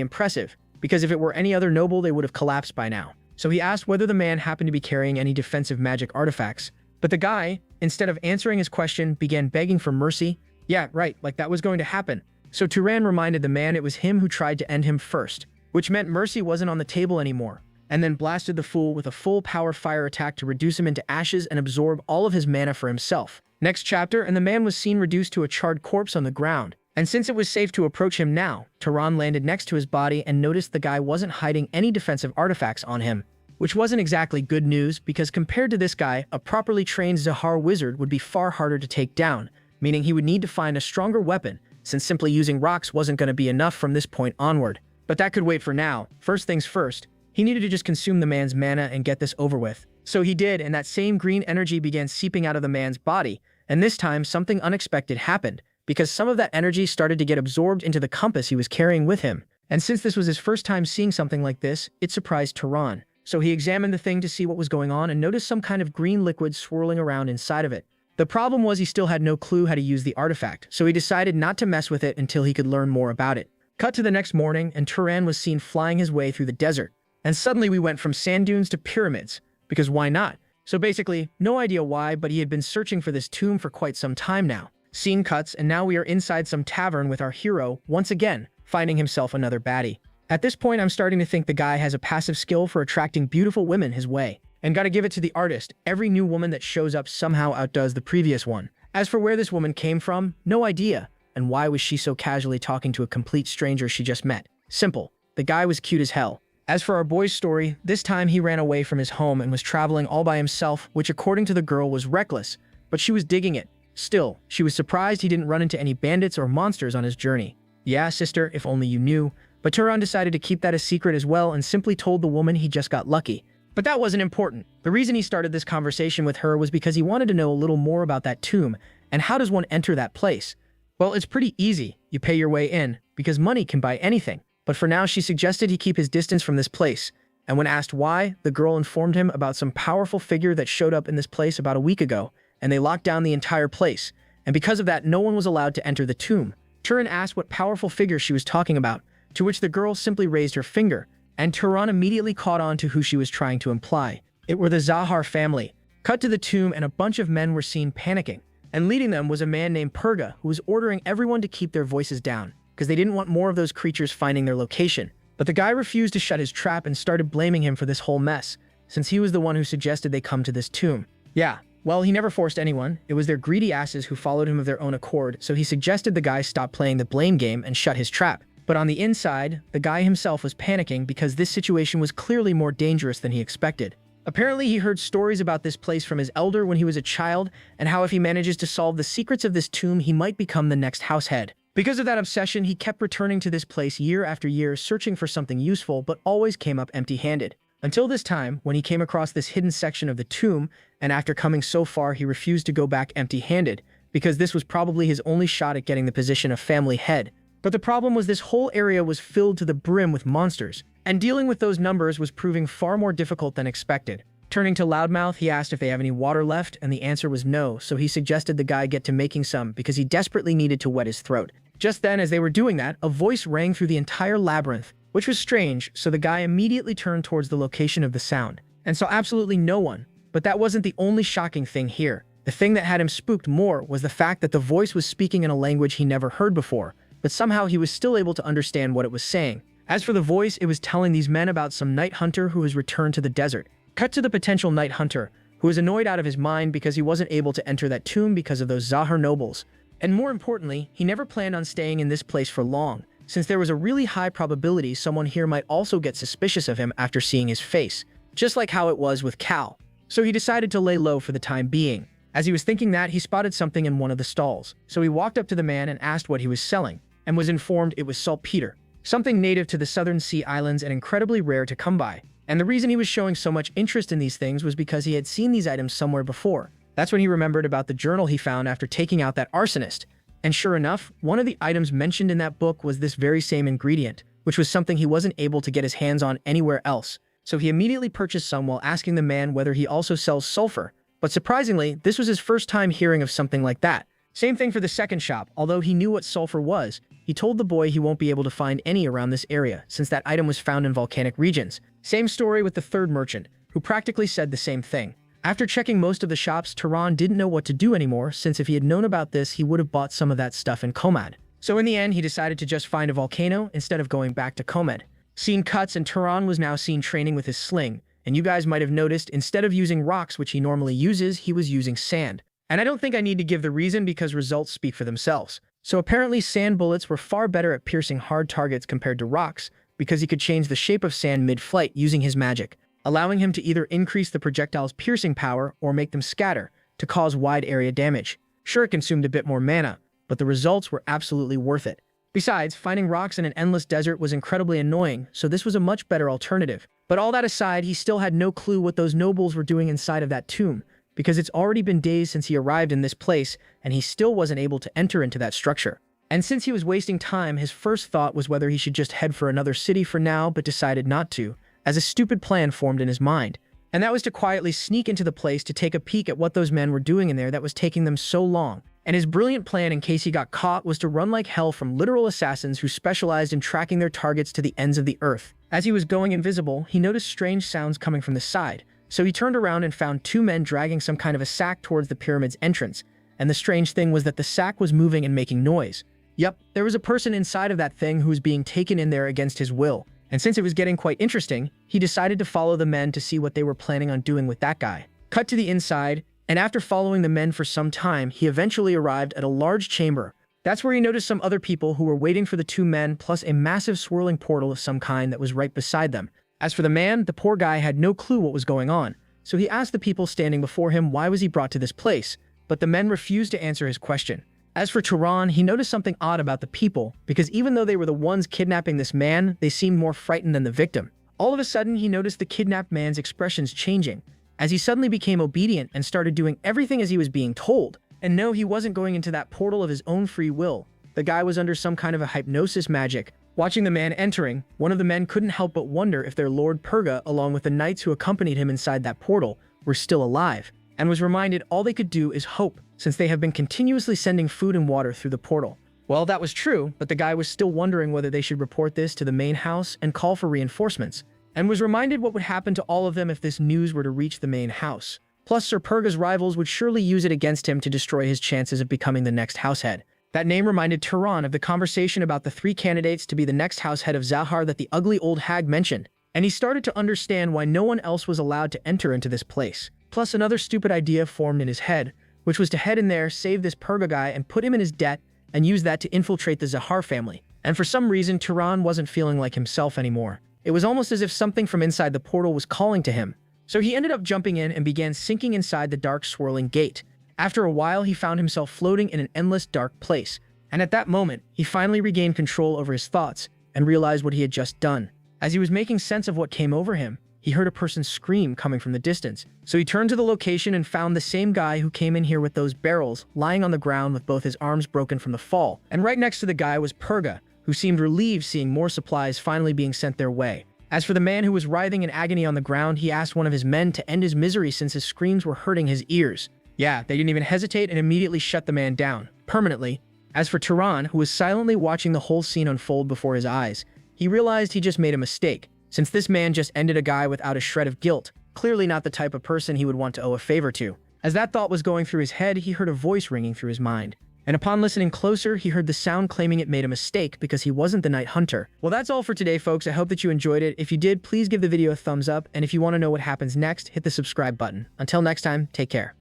impressive, because if it were any other noble, they would have collapsed by now. So he asked whether the man happened to be carrying any defensive magic artifacts. But the guy, instead of answering his question, began begging for mercy. Yeah, right, like that was going to happen. So Tehran reminded the man it was him who tried to end him first, which meant mercy wasn't on the table anymore, and then blasted the fool with a full power fire attack to reduce him into ashes and absorb all of his mana for himself. Next chapter, and the man was seen reduced to a charred corpse on the ground. And since it was safe to approach him now, Tehran landed next to his body and noticed the guy wasn't hiding any defensive artifacts on him, which wasn't exactly good news because compared to this guy, a properly trained Zahar wizard would be far harder to take down, meaning he would need to find a stronger weapon, since simply using rocks wasn't going to be enough from this point onward. But that could wait for now. First things first, he needed to just consume the man's mana and get this over with. So he did, and that same green energy began seeping out of the man's body, and this time something unexpected happened, because some of that energy started to get absorbed into the compass he was carrying with him. And since this was his first time seeing something like this, it surprised Tehran. So he examined the thing to see what was going on and noticed some kind of green liquid swirling around inside of it. The problem was he still had no clue how to use the artifact, so he decided not to mess with it until he could learn more about it. Cut to the next morning, and Tehran was seen flying his way through the desert. And suddenly we went from sand dunes to pyramids, because why not? So basically, no idea why, but he had been searching for this tomb for quite some time now. Scene cuts, and now we are inside some tavern with our hero, once again, finding himself another baddie. At this point, I'm starting to think the guy has a passive skill for attracting beautiful women his way. And gotta give it to the artist, every new woman that shows up somehow outdoes the previous one. As for where this woman came from, no idea. And why was she so casually talking to a complete stranger she just met? Simple. The guy was cute as hell. As for our boy's story, this time he ran away from his home and was traveling all by himself, which according to the girl was reckless, but she was digging it. Still, she was surprised he didn't run into any bandits or monsters on his journey. Yeah, sister, if only you knew. But Turan decided to keep that a secret as well and simply told the woman he just got lucky. But that wasn't important. The reason he started this conversation with her was because he wanted to know a little more about that tomb, and how does one enter that place? Well, it's pretty easy. You pay your way in, because money can buy anything. But for now, she suggested he keep his distance from this place. And when asked why, the girl informed him about some powerful figure that showed up in this place about a week ago, and they locked down the entire place. And because of that, no one was allowed to enter the tomb. Turan asked what powerful figure she was talking about, to which the girl simply raised her finger, and Turan immediately caught on to who she was trying to imply. It were the Zahar family. Cut to the tomb, and a bunch of men were seen panicking, and leading them was a man named Purga, who was ordering everyone to keep their voices down, because they didn't want more of those creatures finding their location. But the guy refused to shut his trap and started blaming him for this whole mess, since he was the one who suggested they come to this tomb. Yeah, well, he never forced anyone. It was their greedy asses who followed him of their own accord, so he suggested the guy stop playing the blame game and shut his trap. But on the inside, the guy himself was panicking because this situation was clearly more dangerous than he expected. Apparently, he heard stories about this place from his elder when he was a child, and how if he manages to solve the secrets of this tomb, he might become the next house head. Because of that obsession, he kept returning to this place year after year, searching for something useful, but always came up empty-handed. Until this time, when he came across this hidden section of the tomb, and after coming so far, he refused to go back empty-handed, because this was probably his only shot at getting the position of family head. But the problem was this whole area was filled to the brim with monsters, and dealing with those numbers was proving far more difficult than expected. Turning to Loudmouth, he asked if they have any water left, and the answer was no, so he suggested the guy get to making some because he desperately needed to wet his throat. Just then, as they were doing that, a voice rang through the entire labyrinth, which was strange, so the guy immediately turned towards the location of the sound, and saw absolutely no one. But that wasn't the only shocking thing here. The thing that had him spooked more was the fact that the voice was speaking in a language he never heard before, but somehow he was still able to understand what it was saying. As for the voice, it was telling these men about some night hunter who has returned to the desert. Cut to the potential night hunter, who was annoyed out of his mind because he wasn't able to enter that tomb because of those Zahar nobles. And more importantly, he never planned on staying in this place for long, since there was a really high probability someone here might also get suspicious of him after seeing his face, just like how it was with Cal. So he decided to lay low for the time being. As he was thinking that, he spotted something in one of the stalls, so he walked up to the man and asked what he was selling, and was informed it was saltpeter, something native to the southern sea islands and incredibly rare to come by. And the reason he was showing so much interest in these things was because he had seen these items somewhere before. That's when he remembered about the journal he found after taking out that arsonist. And sure enough, one of the items mentioned in that book was this very same ingredient, which was something he wasn't able to get his hands on anywhere else. So he immediately purchased some while asking the man whether he also sells sulfur. But surprisingly, this was his first time hearing of something like that. Same thing for the second shop. Although he knew what sulfur was, he told the boy he won't be able to find any around this area, since that item was found in volcanic regions. Same story with the third merchant, who practically said the same thing. After checking most of the shops, Turan didn't know what to do anymore, since if he had known about this, he would have bought some of that stuff in Komad. So in the end, he decided to just find a volcano instead of going back to Komad. Scene cuts, and Turan was now seen training with his sling, and you guys might have noticed, instead of using rocks which he normally uses, he was using sand. And I don't think I need to give the reason because results speak for themselves. So apparently sand bullets were far better at piercing hard targets compared to rocks, because he could change the shape of sand mid-flight using his magic, allowing him to either increase the projectile's piercing power or make them scatter to cause wide area damage. Sure, it consumed a bit more mana, but the results were absolutely worth it. Besides, finding rocks in an endless desert was incredibly annoying, so this was a much better alternative. But all that aside, he still had no clue what those nobles were doing inside of that tomb, because it's already been days since he arrived in this place, and he still wasn't able to enter into that structure. And since he was wasting time, his first thought was whether he should just head for another city for now, but decided not to, as a stupid plan formed in his mind. And that was to quietly sneak into the place to take a peek at what those men were doing in there that was taking them so long. And his brilliant plan in case he got caught was to run like hell from literal assassins who specialized in tracking their targets to the ends of the earth. As he was going invisible, he noticed strange sounds coming from the side, so he turned around and found two men dragging some kind of a sack towards the pyramid's entrance. And the strange thing was that the sack was moving and making noise. Yep, there was a person inside of that thing who was being taken in there against his will. And since it was getting quite interesting, he decided to follow the men to see what they were planning on doing with that guy. Cut to the inside, and after following the men for some time, he eventually arrived at a large chamber. That's where he noticed some other people who were waiting for the two men, plus a massive swirling portal of some kind that was right beside them. As for the man, the poor guy had no clue what was going on, so he asked the people standing before him why was he brought to this place. but the men refused to answer his question. As for Turan, he noticed something odd about the people, because even though they were the ones kidnapping this man, they seemed more frightened than the victim. All of a sudden, he noticed the kidnapped man's expressions changing, as he suddenly became obedient and started doing everything as he was being told. And no, he wasn't going into that portal of his own free will. The guy was under some kind of a hypnosis magic. Watching the man entering, one of the men couldn't help but wonder if their Lord Purga, along with the knights who accompanied him inside that portal, were still alive, and was reminded all they could do is hope, since they have been continuously sending food and water through the portal. Well, that was true, but the guy was still wondering whether they should report this to the main house and call for reinforcements, and was reminded what would happen to all of them if this news were to reach the main house. Plus, Sir Purga's rivals would surely use it against him to destroy his chances of becoming the next househead. That name reminded Turan of the conversation about the 3 candidates to be the next househead of Zahar that the ugly old hag mentioned, and he started to understand why no one else was allowed to enter into this place. Plus, another stupid idea formed in his head, which was to head in there, save this Purga guy, and put him in his debt, and use that to infiltrate the Zahar family. And for some reason, Turan wasn't feeling like himself anymore. It was almost as if something from inside the portal was calling to him. So he ended up jumping in and began sinking inside the dark swirling gate. After a while, he found himself floating in an endless dark place, and at that moment, he finally regained control over his thoughts and realized what he had just done. As he was making sense of what came over him, he heard a person scream coming from the distance. So he turned to the location and found the same guy who came in here with those barrels, lying on the ground with both his arms broken from the fall. And right next to the guy was Purga, who seemed relieved seeing more supplies finally being sent their way. As for the man who was writhing in agony on the ground, he asked one of his men to end his misery since his screams were hurting his ears. Yeah, they didn't even hesitate and immediately shut the man down, permanently. As for Turan, who was silently watching the whole scene unfold before his eyes, he realized he just made a mistake, since this man just ended a guy without a shred of guilt, clearly not the type of person he would want to owe a favor to. As that thought was going through his head, he heard a voice ringing through his mind. And upon listening closer, he heard the sound claiming it made a mistake because he wasn't the Night Hunter. Well, that's all for today, folks. I hope that you enjoyed it. If you did, please give the video a thumbs up, and if you want to know what happens next, hit the subscribe button. Until next time, take care.